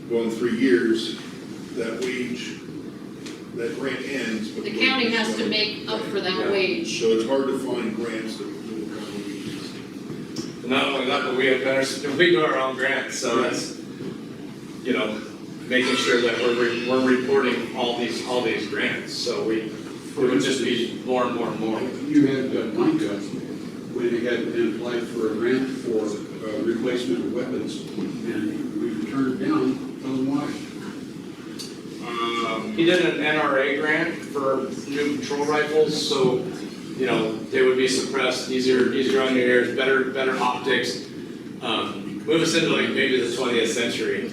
Well, in 3 years, that wage, that grant ends. But The wage county is has to still- make up for that Yeah. wage. So it's hard to find grants that will cover wages. Not only that, but we have better, we do our own grants, so that's, you know, making sure that we're reporting all these grants, so it would just be more and more and more. You had Funke, when he had applied for a grant for replacement of weapons, and we turned down, tell them why. He did an NRA grant for new patrol rifles, so, you know, they would be suppressed, easier on your ears, better optics. Move us into like maybe the 20th century.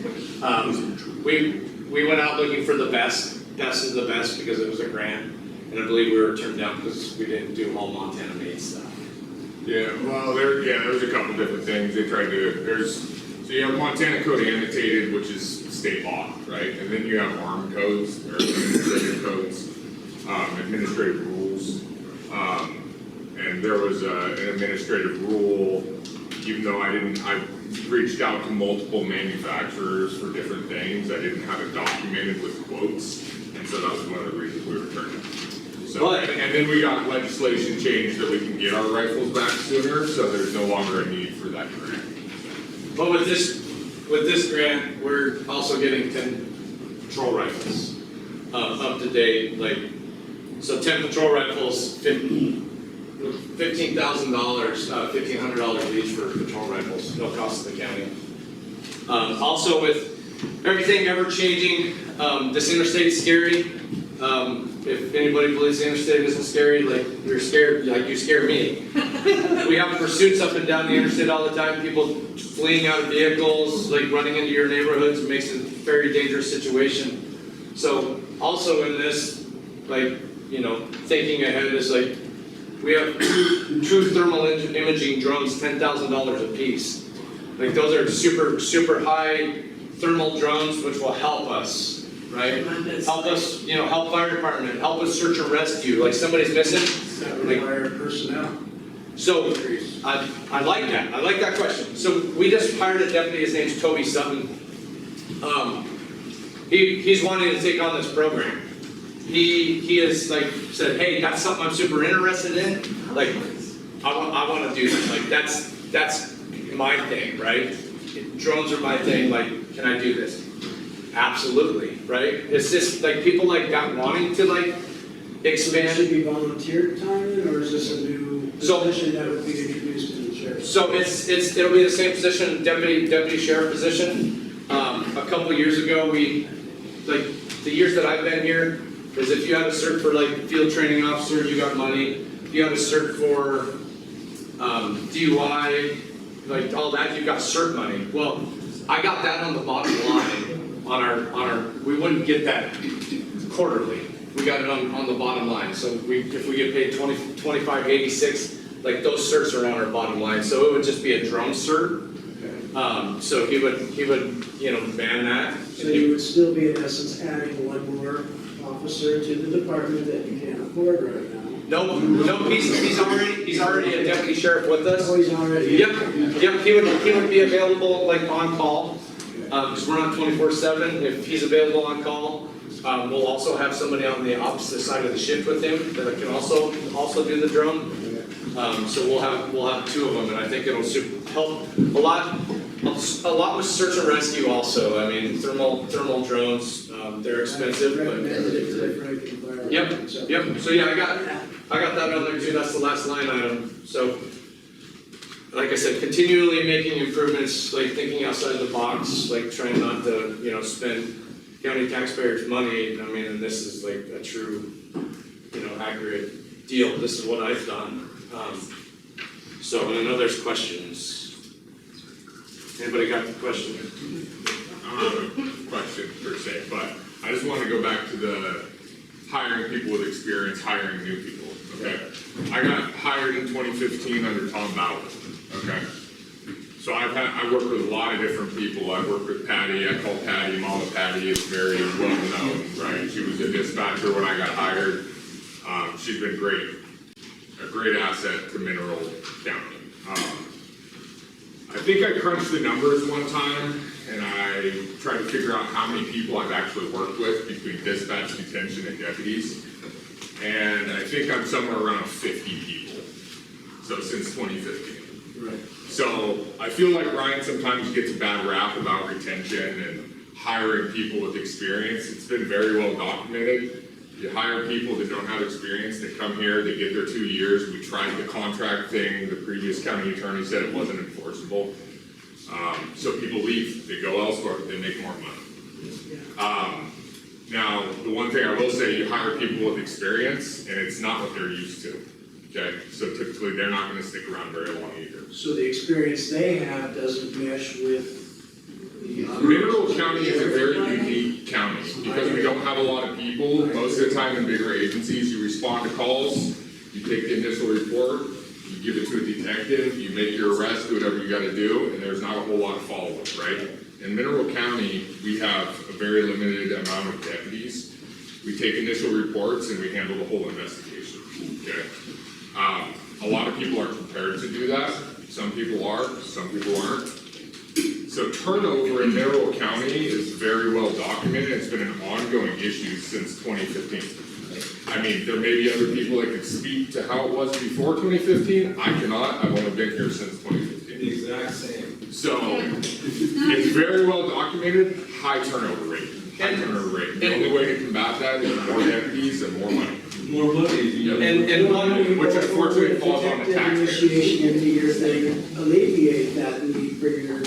We went out looking for the best of the best because it was a grant, and I believe we were turned down because we didn't do all Montana made stuff. Yeah, well, there's a couple different things they tried to, so you have Montana Code Annotated, which is state law, right? And then you have ARM codes, or administrative codes, administrative rules. And there was an administrative rule, even though I reached out to multiple manufacturers for different things, I didn't have it documented with quotes, and so that was one of the reasons we returned it. So, and then we got legislation changed that we can get our rifles back sooner, so there's no longer a need for that grant. But with this grant, we're also getting 10 patrol rifles, up to date, like, so 10 patrol rifles, $15,000, $1,500 each for patrol rifles, no cost to the county. Also with everything ever changing, this interstate's scary. If anybody believes the interstate isn't scary, like you're scared, like you scare me. We have pursuits up and down the interstate all the time, people fleeing out of vehicles, like running into your neighborhoods, it makes it a very dangerous situation. So also in this, like, you know, thinking ahead is like, we have two thermal imaging drones, $10,000 a piece. Like those are super high thermal drones, which will help us, right? Help us, you know, help fire department, help us search and rescue. Like somebody's missing. That would require personnel. So I like that. I like that question. So we just hired a deputy. His name's Toby Sutton. He's wanting to take on this program. He has like said, hey, that's something I'm super interested in. Like I want to do that. Like that's my thing, right? Drones are my thing. Like, can I do this? Absolutely, right? It's just like people like that wanting to like expand. Should be volunteer time, or is this a new position that would be introduced in the sheriff? So it'll be the same position, deputy sheriff position. A couple years ago, the years that I've been here, is if you had a cert for like field training officer, you got money. If you had a cert for DUI, like all that, you got cert money. Well, I got that on the bottom line on our. We wouldn't get that quarterly. We got it on the bottom line. So if we get paid $25.86, like those certs are on our bottom line. So it would just be a drone cert. So he would ban that. So you would still be in essence adding one more officer to the department that you can't afford right now. No, he's already a deputy sheriff with us. Oh, he's already. Yep, he would be available like on call, because we're not 24/7. If he's available on call, we'll also have somebody on the opposite side of the shift with him that can also do the drone. So we'll have two of them, and I think it'll help a lot with search and rescue also. I mean, thermal drones, they're expensive, but. Yep. So yeah, I got that on there too. That's the last line item. So, like I said, continually making improvements, like thinking outside the box, like trying not to, spend county taxpayers' money. I mean, and this is like a true, accurate deal. This is what I've done. So, and I know there's questions. Anybody got the question? I don't have a question per se, but I just want to go back to the hiring people with experience, hiring new people. okay? I got hired in 2015 under Tom Bauer, okay? So I worked with a lot of different people. I worked with Patty. I call Patty Mama Patty. It's very well known, right? She was a dispatcher when I got hired. She's been great, a great asset to Mineral County. I think I crunched the numbers one time, and I tried to figure out how many people I've actually worked with between dispatch, detention, and deputies. And I think I'm somewhere around 50 people. So since 2015. Right. So I feel like Ryan sometimes gets a bad rap about retention and hiring people with experience. It's been very well documented. You hire people that don't have experience, they come here, they get their 2 years. We tried the contract thing. The previous county attorney said it wasn't enforceable. So people leave, they go elsewhere, they make more money. Now, the one thing I will say, you hire people with experience, and it's not what they're used to. Okay, so typically they're not going to stick around very long either. So the experience they have doesn't mesh with the others? Mineral County is a very unique county because we don't have a lot of people. Most of the time in bigger agencies, you respond to calls, you take the initial report, you give it to a detective, you make your arrest, do whatever you got to do, and there's not a whole lot of follow-up, right? In Mineral County, we have a very limited amount of deputies. We take initial reports and we handle the whole investigation, okay? A lot of people are prepared to do that. Some people are, some people aren't. So turnover in Mineral County is very well documented. It's been an ongoing issue since 2015. I mean, there may be other people that could speak to how it was before 2015. I cannot. I've only been here since 2015. The exact same. So it's very well documented, high turnover rate. High turnover rate. The only way to combat that is more deputies and more money. More money. Yep. And one, which unfortunately falls on the taxpayers. Initiation into your thing, alleviate that need for your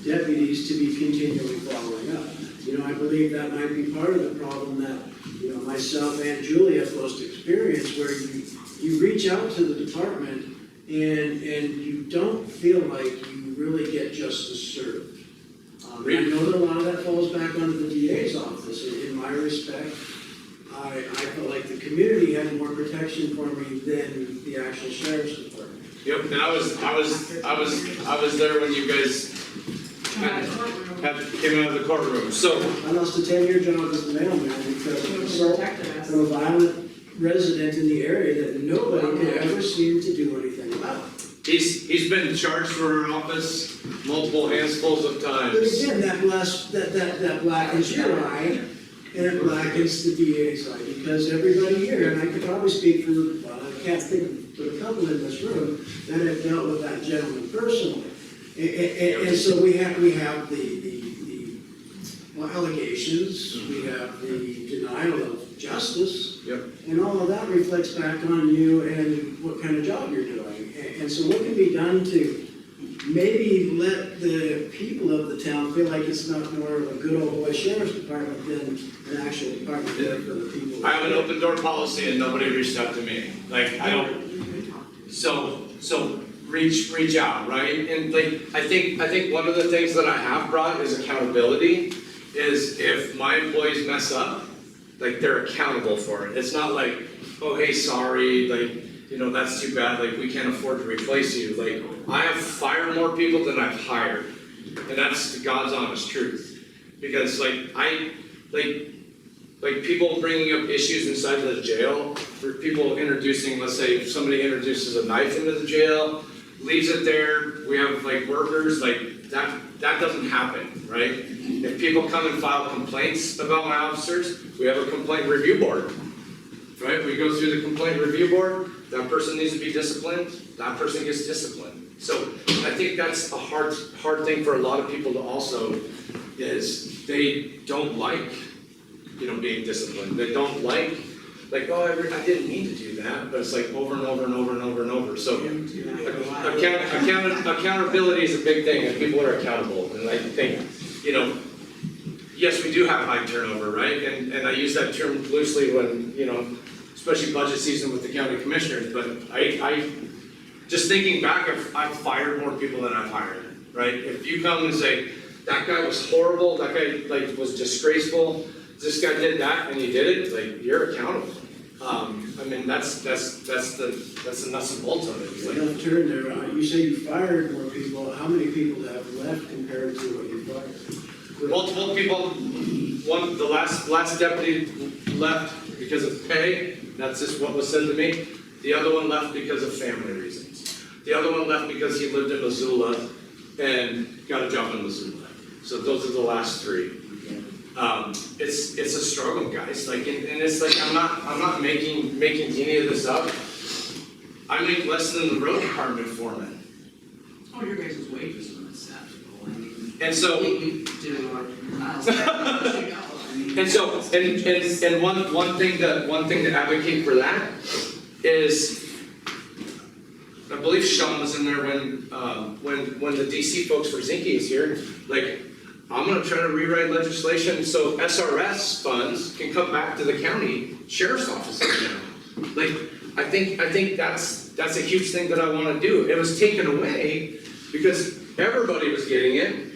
deputies to be continually following up. You know, I believe that might be part of the problem that, you know, myself and Julie have most experienced, where you reach out to the department and you don't feel like you really get justice served. And I know that a lot of that falls back onto the DA's office. In my respect, I felt like the community had more protection for me than the actual sheriff's department. Yep, and I was there when you guys came out of the courtroom, so. I lost a 10-year job as the mailman because of assault from a violent resident in the area that nobody could ever seem to do anything about. He's been charged for our office multiple handfuls of times. But again, that blackens your eye, and it blackens the DA's eye, because everybody here, and I could probably speak for, well, I can't think of a couple in this room that have dealt with that gentleman personally. And so we have the allegations, we have the denial of justice. Yep. And all of that reflects back on you and what kind of job you're doing. And so what can be done to maybe let the people of the town feel like it's not more of a good old boy sheriff's department than an actual department there for the people? I have an open door policy and nobody reached out to me. Like, I don't, so reach out, right? And like, I think one of the things that I have brought is accountability, is if my employees mess up, like, they're accountable for it. It's not like, oh, hey, sorry, like, you know, that's too bad, like, we can't afford to replace you. Like, I have fired more people than I've hired. And that's the God's honest truth. Because, like people bringing up issues inside of the jail, for people introducing, let's say, if somebody introduces a knife into the jail, leaves it there, we have, like, workers, like, that doesn't happen, right? If people come and file complaints about my officers, we have a complaint review board, right? We go through the complaint review board, that person needs to be disciplined, that person gets disciplined. So I think that's a hard thing for a lot of people to also, is they don't like, you know, being disciplined. They don't like, oh, I didn't mean to do that, but it's like over and over and over and over and over. So accountability is a big thing, and people are accountable. And I think, you know, yes, we do have high turnover, right? And I use that term loosely when, you know, especially budget season with the county commissioners, but I just thinking back, I've fired more people than I've hired, right? If you come and say, that guy was horrible, that guy, like, was disgraceful, this guy did that and he did it, like, you're accountable. I mean, that's the nuts and bolts of it. It's like, Enough turn there, you say you fired more people, how many people have left compared to what you fired? multiple people, the last deputy left because of pay, that's just what was said to me. The other one left because of family reasons. The other one left because he lived in Missoula and got a job in Missoula. So those are the last three. It's a struggle, guys. Like, and it's like I'm not making any of this up. I make less than the road department foreman. Oh, your guys' wages are acceptable. I mean, And so, you do like miles an hour, you know, I mean, and so, and one thing to advocate for that is, I believe Sean was in there when the DC folks for Zinke is here. Like, I'm gonna try to rewrite legislation so SRS funds can come back to the county sheriff's offices now. Like, I think that's a huge thing that I want to do. It was taken away because everybody was getting it,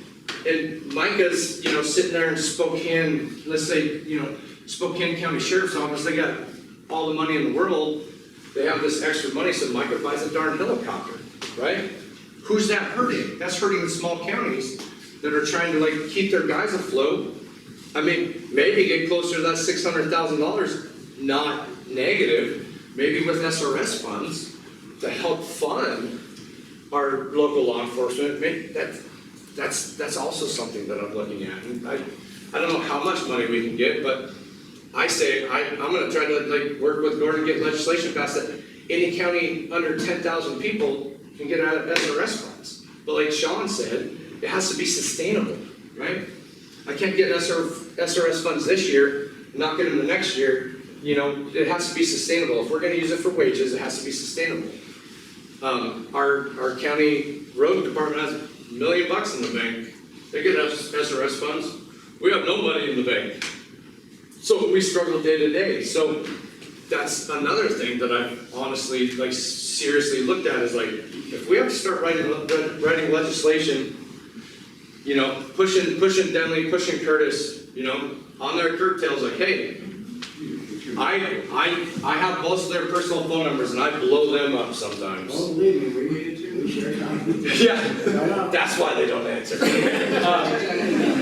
and Micah's, sitting there in Spokane, let's say, Spokane County Sheriff's Office, they got all the money in the world, they have this extra money, so Micah buys a darn helicopter, right? Who's that hurting? That's hurting the small counties that are trying to keep their guys afloat. I mean, maybe get closer to that $600,000, not negative, maybe with SRS funds to help fund our local law enforcement. Maybe that's also something that I'm looking at. And I don't know how much money we can get, but I say I'm going to try to work with Gordon to get legislation passed that any county under 10,000 people can get out of SRS funds. But like Sean said, it has to be sustainable, right? I can't get SRS funds this year, not get them the next year. It has to be sustainable. If we're going to use it for wages, it has to be sustainable. Our county road department has $1 million in the bank. They get SRS funds. We have no money in the bank. So we struggle day to day. So that's another thing that I've honestly, seriously looked at is if we have to start writing legislation, pushing Denley, pushing Curtis, on their curtails, hey, I have most of their personal phone numbers and I blow them up sometimes. Oh, believe me, we share copies. Yeah, that's why they don't answer.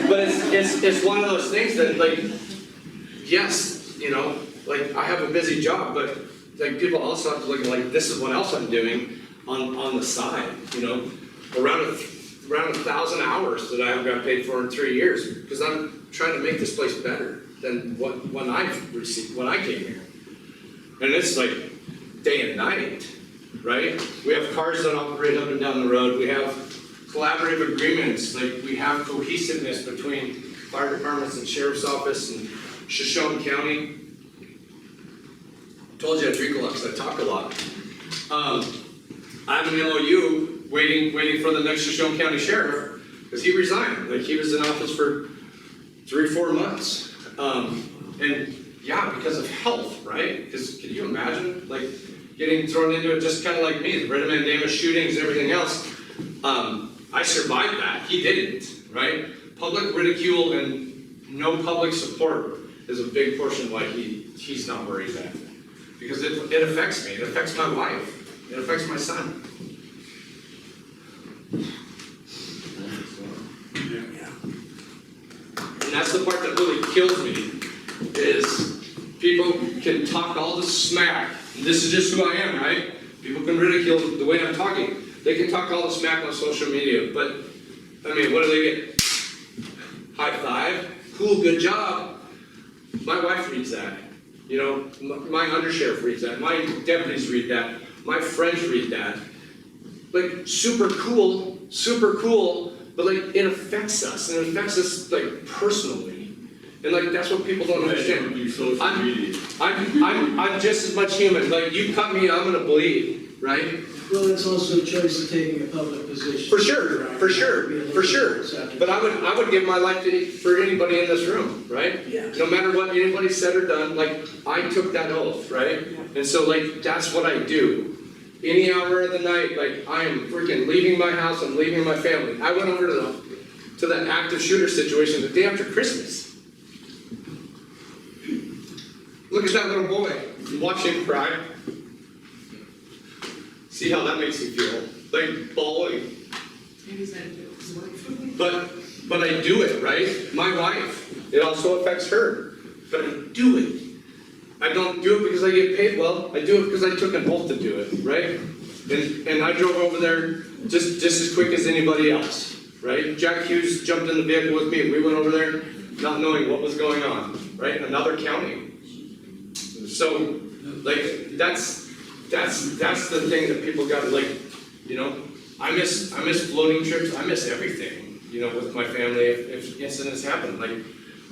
But it's one of those things that yes, I have a busy job, but people also have to look at this is what else I'm doing on the side, around 1,000 hours that I haven't got paid for in 3 years because I'm trying to make this place better than when I came here. And it's day and night, right? We have cars that operate up and down the road. We have collaborative agreements. We have cohesiveness between fire departments and sheriff's office and Shoshone County. Told you I drink a lot because I talk a lot. I have an MOU waiting for the next Shoshone County sheriff because he resigned. He was in office for 3 or 4 months. And yeah, because of health, right? Because can you imagine getting thrown into it just kind of like me, the Red Mandamus shootings and everything else? I survived that. He didn't, right? Public ridicule and no public support is a big portion why he's not where he's at. Because it affects me. It affects my wife. It affects my son. And that's the part that really kills me, is people can talk all the smack. And this is just who I am, right? People can ridicule the way I'm talking. They can talk all the smack on social media, but, I mean, what do they get? High five, cool, good job. My wife reads that. My undersheriff reads that. My deputies read that. My friends read that. Super cool, but it affects us, and it affects us personally. And that's what people don't understand. I'm just as much human. You cut me, I'm gonna bleed, right? Well, it's also a choice of taking a public position. For sure. But I would give my life for anybody in this room, right? Yeah. No matter what anybody said or done, I took that oath, right? And so that's what I do. Any hour of the night, I am freaking leaving my house, I'm leaving my family. I went over to that active shooter situation the day after Christmas. Look at that little boy. watch him cry. See how that makes you feel, like bawling. Maybe that it was like. But I do it, right? My wife, it also affects her, but I do it. I don't do it because I get paid well, I do it because I took an oath to do it, right? And I drove over there just as quick as anybody else, right? Jack Hughes jumped in the vehicle with me, we went over there not knowing what was going on, right? Another county. So, like, that's the thing that people got, like, you know, I miss floating trips, I miss everything, you know, with my family if incidents happen. Like,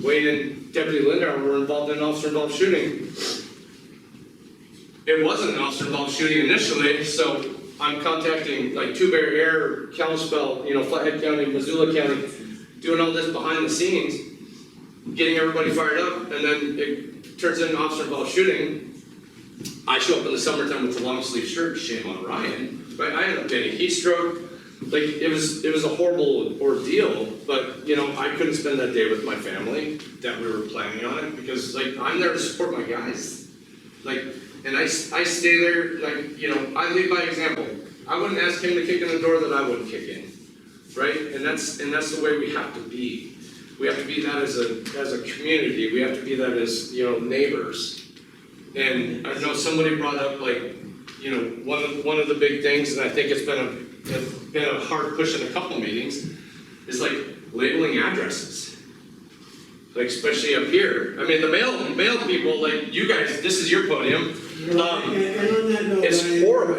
Wayne and Deputy Linda were involved in an officer-involved shooting. It wasn't an officer-involved shooting initially, so I'm contacting like Two Bear Air, Kalispell, you know, Flathead County, Missoula County, doing all this behind the scenes, getting everybody fired up, and then it turns into an officer-involved shooting. I show up in the summertime with a long sleeve shirt, shame on Ryan, right? I ended up getting a heat stroke. Like, it was a horrible ordeal, but, you know, I couldn't spend that day with my family that we were planning on it, because, like, I'm there to support my guys. Like, and I stay there, like, you know, I lead by example. I wouldn't ask him to kick in the door that I wouldn't kick in, right? And that's the way we have to be. We have to be that as a community. We have to be that as, you know, neighbors. And I know somebody brought up, like, you know, one of the big things, and I think it's been a hard push in a couple meetings, is like labeling addresses. Like, especially up here. I mean, the mail people, like you guys, this is your podium. And on that note, it's Ryan, horrible.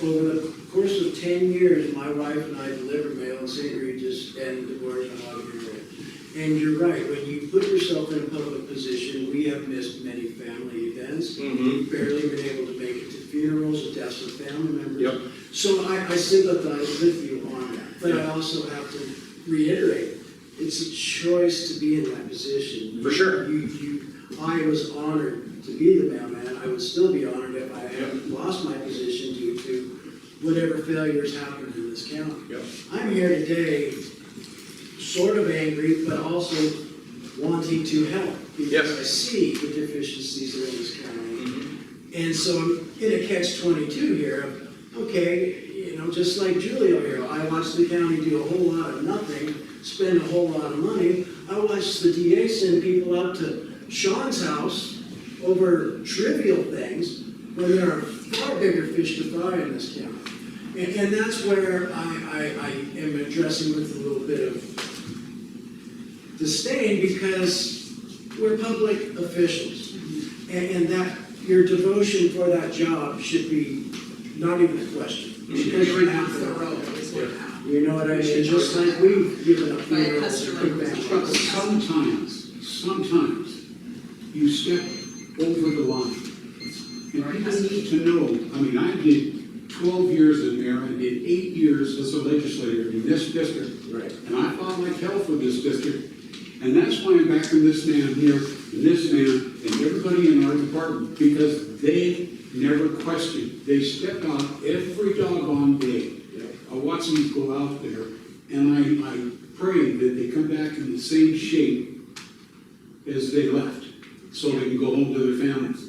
Over the course of 10 years, my wife and I delivered mail in St. Regis and DeBorgia and all of your. And you're right, when you put yourself in a public position, we have missed many family events. We've barely been able to make it to funerals or deaths of family members. Yep. So I sympathize with you on that, but I also have to reiterate, it's a choice to be in that position. For sure. I was honored to be the mailman. I would still be honored if I hadn't lost my position due to whatever failures happened in this county. Yep. I'm here today sort of angry, but also wanting to help because I see the deficiencies that are in this county. And so I'm in a catch-22 here of, okay, you know, just like Julio here, I watched the county do a whole lot of nothing, spend a whole lot of money. I watched the DA send people out to Sean's house over trivial things when there are far bigger fish to fry in this county. And that's where I am addressing with a little bit of disdain, because we're public officials. And that your devotion for that job should be not even a question. Because you're not thorough. You know what I mean? Just like we've given up funerals and kickbacks. Sometimes you step over the line. And people need to know, I mean, I did 12 years as mayor, I did 8 years as a legislator in this district. Right. And I fought like hell for this district. And that's why I'm backing this man here, and this man, and everybody in our department, because they never questioned. They stepped out every doggone day. I watch these go out there, and I pray that they come back in the same shape as they left, so they can go home to their families.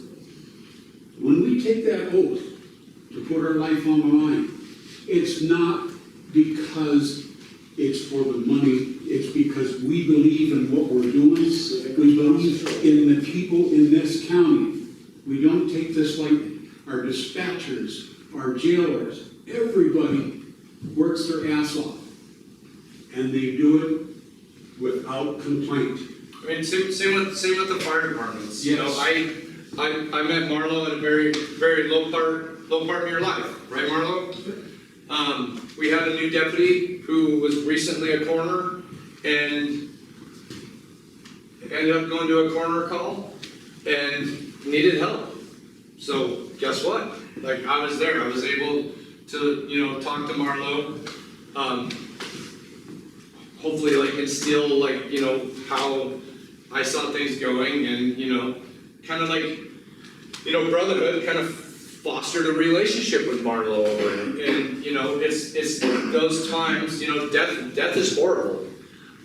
When we take that oath to put our life on the line, it's not because it's for the money, it's because we believe in what we're doing. We believe in the people in this county. We don't take this lightly. Our dispatchers, our jailers, everybody works their ass off. And they do it without complaint. I mean, same with the fire departments. Yes. You know, I met Marlo in a very low part of your life, right, Marlo? We had a new deputy who was recently a coroner and ended up going to a coroner call and needed help. So guess what? Like, I was there. I was able to, you know, talk to Marlo. Hopefully, like, instill, like, you know, how I saw things going, and, you know, kind of like, you know, brotherhood, kind of fostered a relationship with Marlo over it. And, you know, it's those times, you know, death is horrible.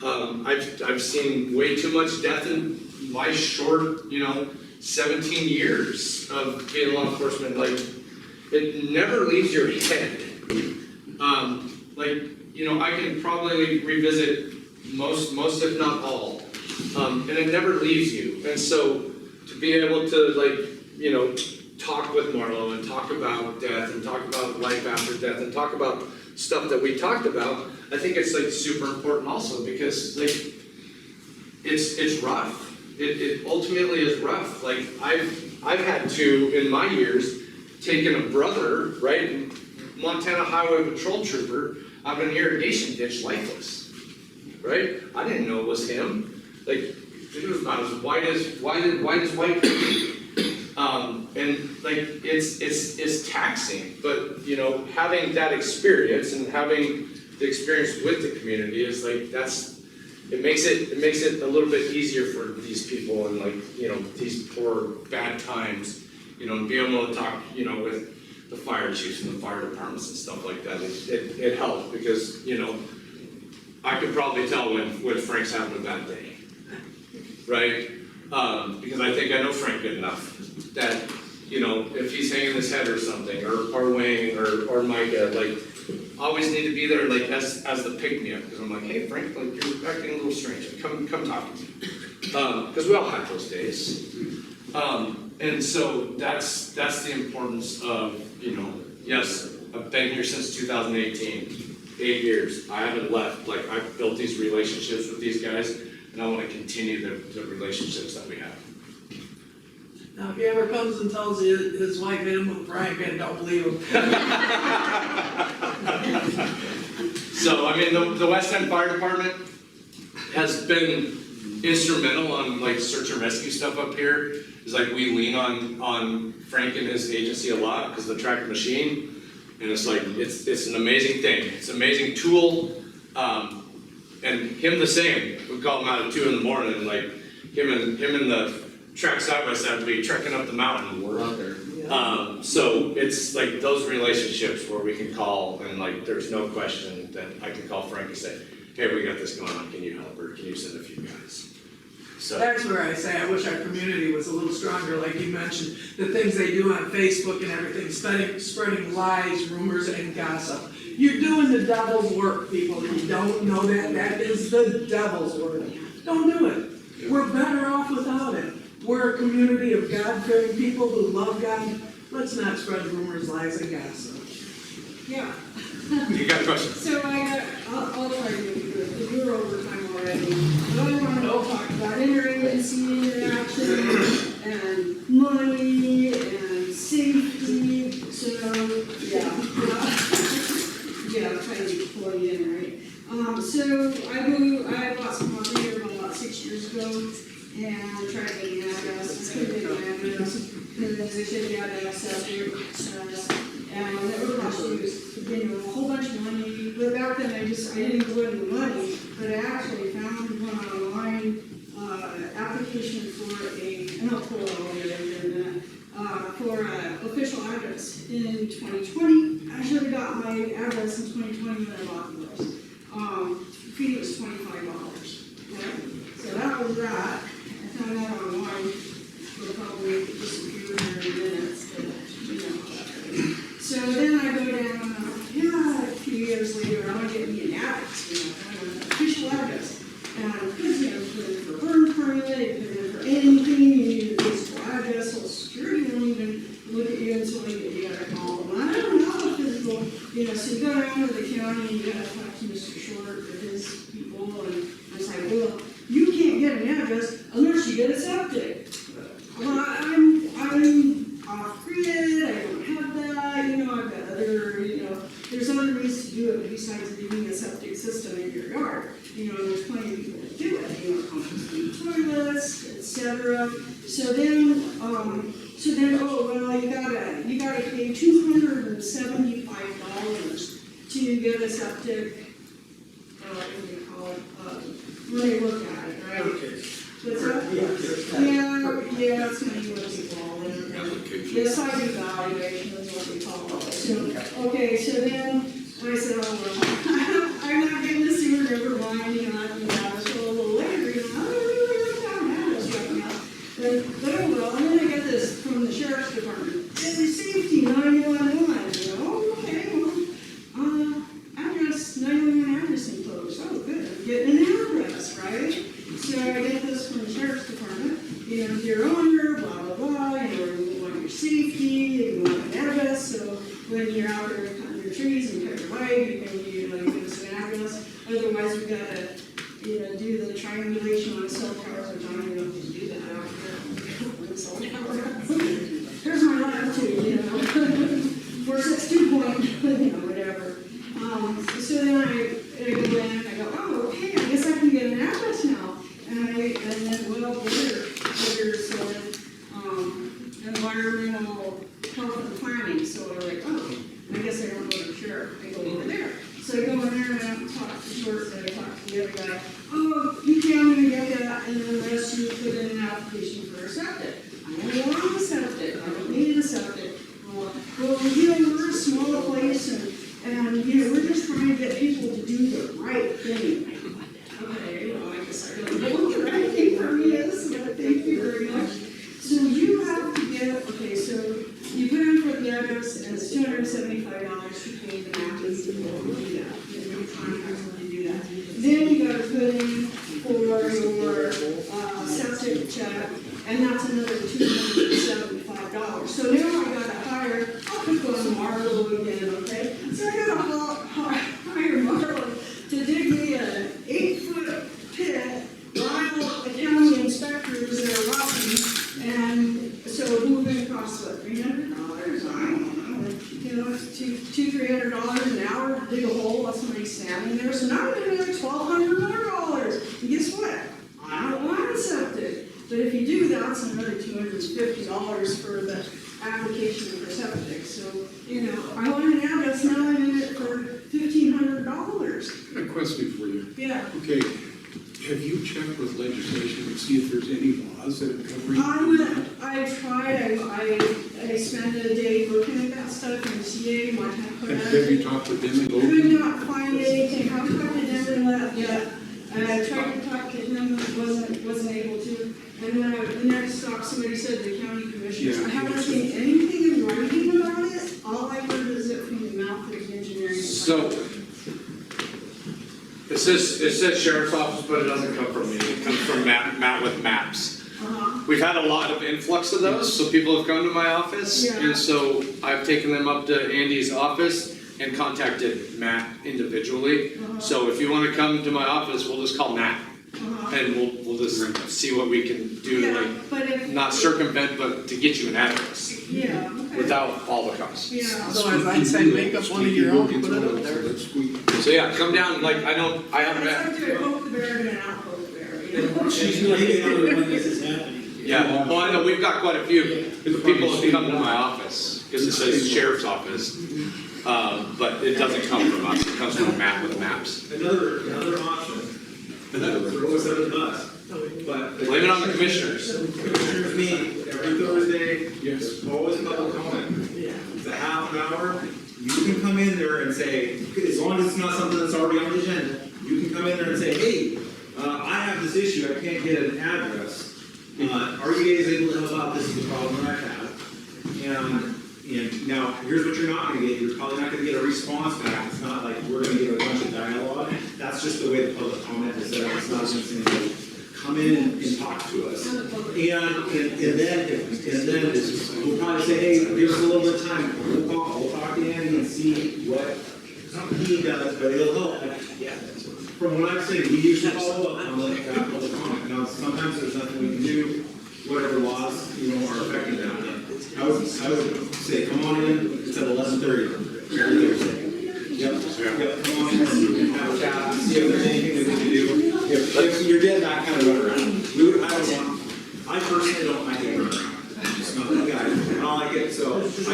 I've seen way too much death in my short, you know, 17 years of being law enforcement, like, it never leaves your head. I can probably revisit most if not all, and it never leaves you. And so to be able to talk with Marlo and talk about death and talk about life after death and talk about stuff that we talked about, I think it's super important also because it's rough. It ultimately is rough. Like I've had to in my years taken a brother, right, Montana Highway Patrol trooper, out of an irrigation ditch lifeless, right? I didn't know it was him. Like it was about as white as white could be. And it's taxing, but having that experience and having the experience with the community is it makes it a little bit easier for these people and these poor bad times, and be able to talk, with the fire chiefs and the fire departments and stuff like that. It helps because, I could probably tell when Frank's having a bad day, right? Because I think I know Frank good enough that, if he's hanging his head or something, or Wayne or Micah, always need to be there as the pick-me-up, because I'm like, hey Frank, you're acting a little strange, come talk to me. Because we all have those days. And so that's the importance of, yes, I've been here since 2018, 8 years. I haven't left. I've built these relationships with these guys, and I want to continue the relationships that we have. Now, if he ever comes and tells you his wife hit him with a frying pan, don't believe him. So, the West End Fire Department has been instrumental on search and rescue stuff up here. It's we lean on Frank and his agency a lot because of the tractor machine, and it's an amazing thing. It's an amazing tool, and him the same. We call him out at 2 in the morning, and him and the track side by side, be trekking up the mountain and we're out there. So it's those relationships where we can call and there's no question that I can call Frank and say, hey, we got this going on, can you help, or can you send a few guys? So that's where I say I wish our community was a little stronger, like you mentioned, the things they do on Facebook and everything, spreading lies, rumors, and gossip. You're doing the devil's work, people. If you don't know that, that is the devil's work. Don't do it. We're better off without it. We're a community of God-fearing people who love God. Let's not spread rumors, lies, and gossip. Yeah. you got a question? So I'll try to make it good, because we're over time already. But I want to talk about interagency interaction and money and safety. So, I'm trying to plug in, right? So I bought some property here about 6 years ago. And I tried to get an address, couldn't get an address, because they said you had to have separate access, and it would cost you, a whole bunch of money. But back then, I didn't go into the money, but I actually found one online application and I'll pull it all the way in a minute, for an official address in 2020. I should have got my address in 2020 when I bought the place. The fee was $25. Right? So that was that. I found that online. It'll probably disappear in minutes. So then I go down, a few years later, I want to get me an address, an official address. And because, put in for a burn permit, put in for anything, you need a physical address, so security won't even look at you until you got to call them. I don't know the physical, so you go down to the county and you got to talk to Mr. Short or his people, and I was like, well, you can't get an address unless you get a septic. Well, I'm off grid, I don't have that, I've got other, there's other ways to do it besides leaving a septic system in your yard. There's plenty of people that do it, composting toilets, etc. So then, you gotta pay $275 to get a septic, what do you call it, when they look at it, right? Okay. What's that? Yeah, that's gonna be what they call it. The site evaluation is what we call it. So then I said, oh, well, I'm not getting the sewer, never mind, I was a little later, I don't really have to have an address right now. But oh well, and then gotta, do the triangulation on cell towers, which I don't even know if you do that out here. Cell towers. Here's my latitude, where's it's 2 point, whatever. So then I go in and I go, oh, hey, I guess I can get an address now. And then, well, there's environmental health and planning, so I'm like, oh, I guess I don't go to sheriff, I go over there. So I go in there and I talk to Short, and I talk to the other guy, oh, you can't get that unless you put in an application for a septic. I don't want a septic, I don't need a septic. Well, we're a small place and we're just trying to get people to do the right thing. Okay, well, I guess I don't know what the right thing for me is, but thank you very much. So you have to get, okay, so you put in for the address and it's $275 to pay the map and do that. You're trying to do that. Then you gotta put in for your septic check, and that's another $275. So now I gotta hire, I'll pick on Marlo again, okay? So I gotta hire Marlo to dig me an 8-foot pit, Lyle, the county inspectors that are watching, and so moving costs what, $300? I don't know. It's $200-300 an hour to dig a hole, that's money standing there. So now I'm gonna another $1,200 more. And guess what? I don't want a septic. But if you do, that's another $250 for the application for septic. So, I want an address, now I'm in it for $1,500. A question for you. Yeah. Okay, have you checked with legislation to see if there's any laws that are covering? I tried, I spent a day looking at that stuff and CA, my Have you talked with them? could not find anything, haven't talked to them yet. I tried to talk to him, wasn't able to. And then the next stop, somebody said the county commissioners. I haven't seen anything in writing about it. All I heard is it from the mouth of the engineering. So, it says sheriff's office, but it doesn't come from me. It comes from Matt with maps. We've had a lot of influx of those, so people have come to my office. Yeah. And so I've taken them up to Andy's office and contacted Matt individually. So if you want to come to my office, we'll just call Matt. And we'll just see what we can do to but not circumvent, but to get you an address. Yeah, okay. Without all the costs. Yeah. Otherwise, I'd say make up one of your own, put it up there. So yeah, come down, I haven't met. It's like to poke the bear and an out poke the bear, She's gonna be on when this is happening. Yeah, well, I know, we've got quite a few people that come to my office, because it says sheriff's office, but it doesn't come from us, it comes from Matt with maps. Another option, throw us under the bus, but. Blame it on the commissioners. Commissioners meet every Thursday. Yes. Always public comment. It's a half an hour. You can come in there and say, as long as it's not something that's already on the agenda, you can come in there and say, hey, I have this issue, I can't get an address. Are you guys able to help out? This is the problem that I have. And now, here's what you're not gonna get. You're probably not gonna get a response back. It's not like we're gonna get a bunch of dialogue. That's just the way the public comment is set up. It's not just anything. Come in and talk to us. And then we'll probably say, hey, give us a little bit of time. We'll talk to Andy and see what he does, but it'll help. From what I've seen, we usually follow up on that public comment. Now, sometimes there's nothing we can do, whatever laws, are affecting that. I would say, come on in, it's at 11:30 every Thursday. Yep, come on in and have a chat, see if there's anything that we can do. If you're getting that kind of runaround, I personally don't like it runaround. I'm just not that guy. I don't like it, so I think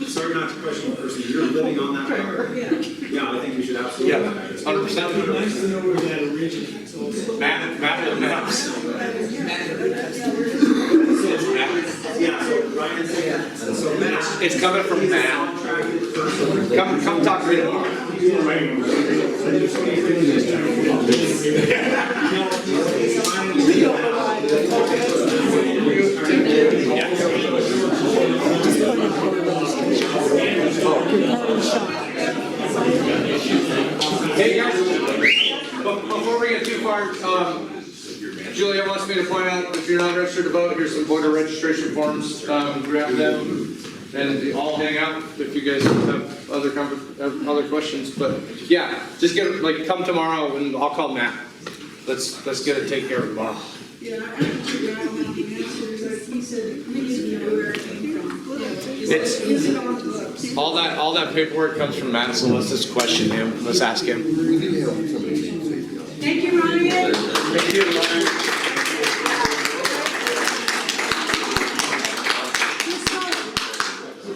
sorry not to question one person, you're living on that power. Yeah, I think you should absolutely. Yeah, 100%. Nice to know where that originated. Matt with maps. Yeah, so Ryan said, so Matt. It's coming from Matt. Come talk to me tomorrow. Hey guys, before we get too far, Julia wants me to point out, if you're not registered to vote, here's some voter registration forms, grab them. and I'll hang out if you guys have other questions, but yeah, just come tomorrow and I'll call Matt. Let's get it taken care of tomorrow. Yeah, I don't figure out how the answers, like he said, we need to know where it came from. It's- Is it on the books? All that paperwork comes from Matt, so let's just question him, let's ask him. Thank you, Ryan. Thank you, Ryan.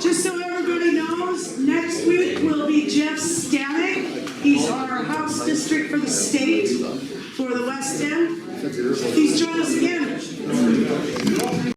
Just so everybody knows, next week will be Jeff Stanek. He's our House District for the state, for the West End. Please join us again.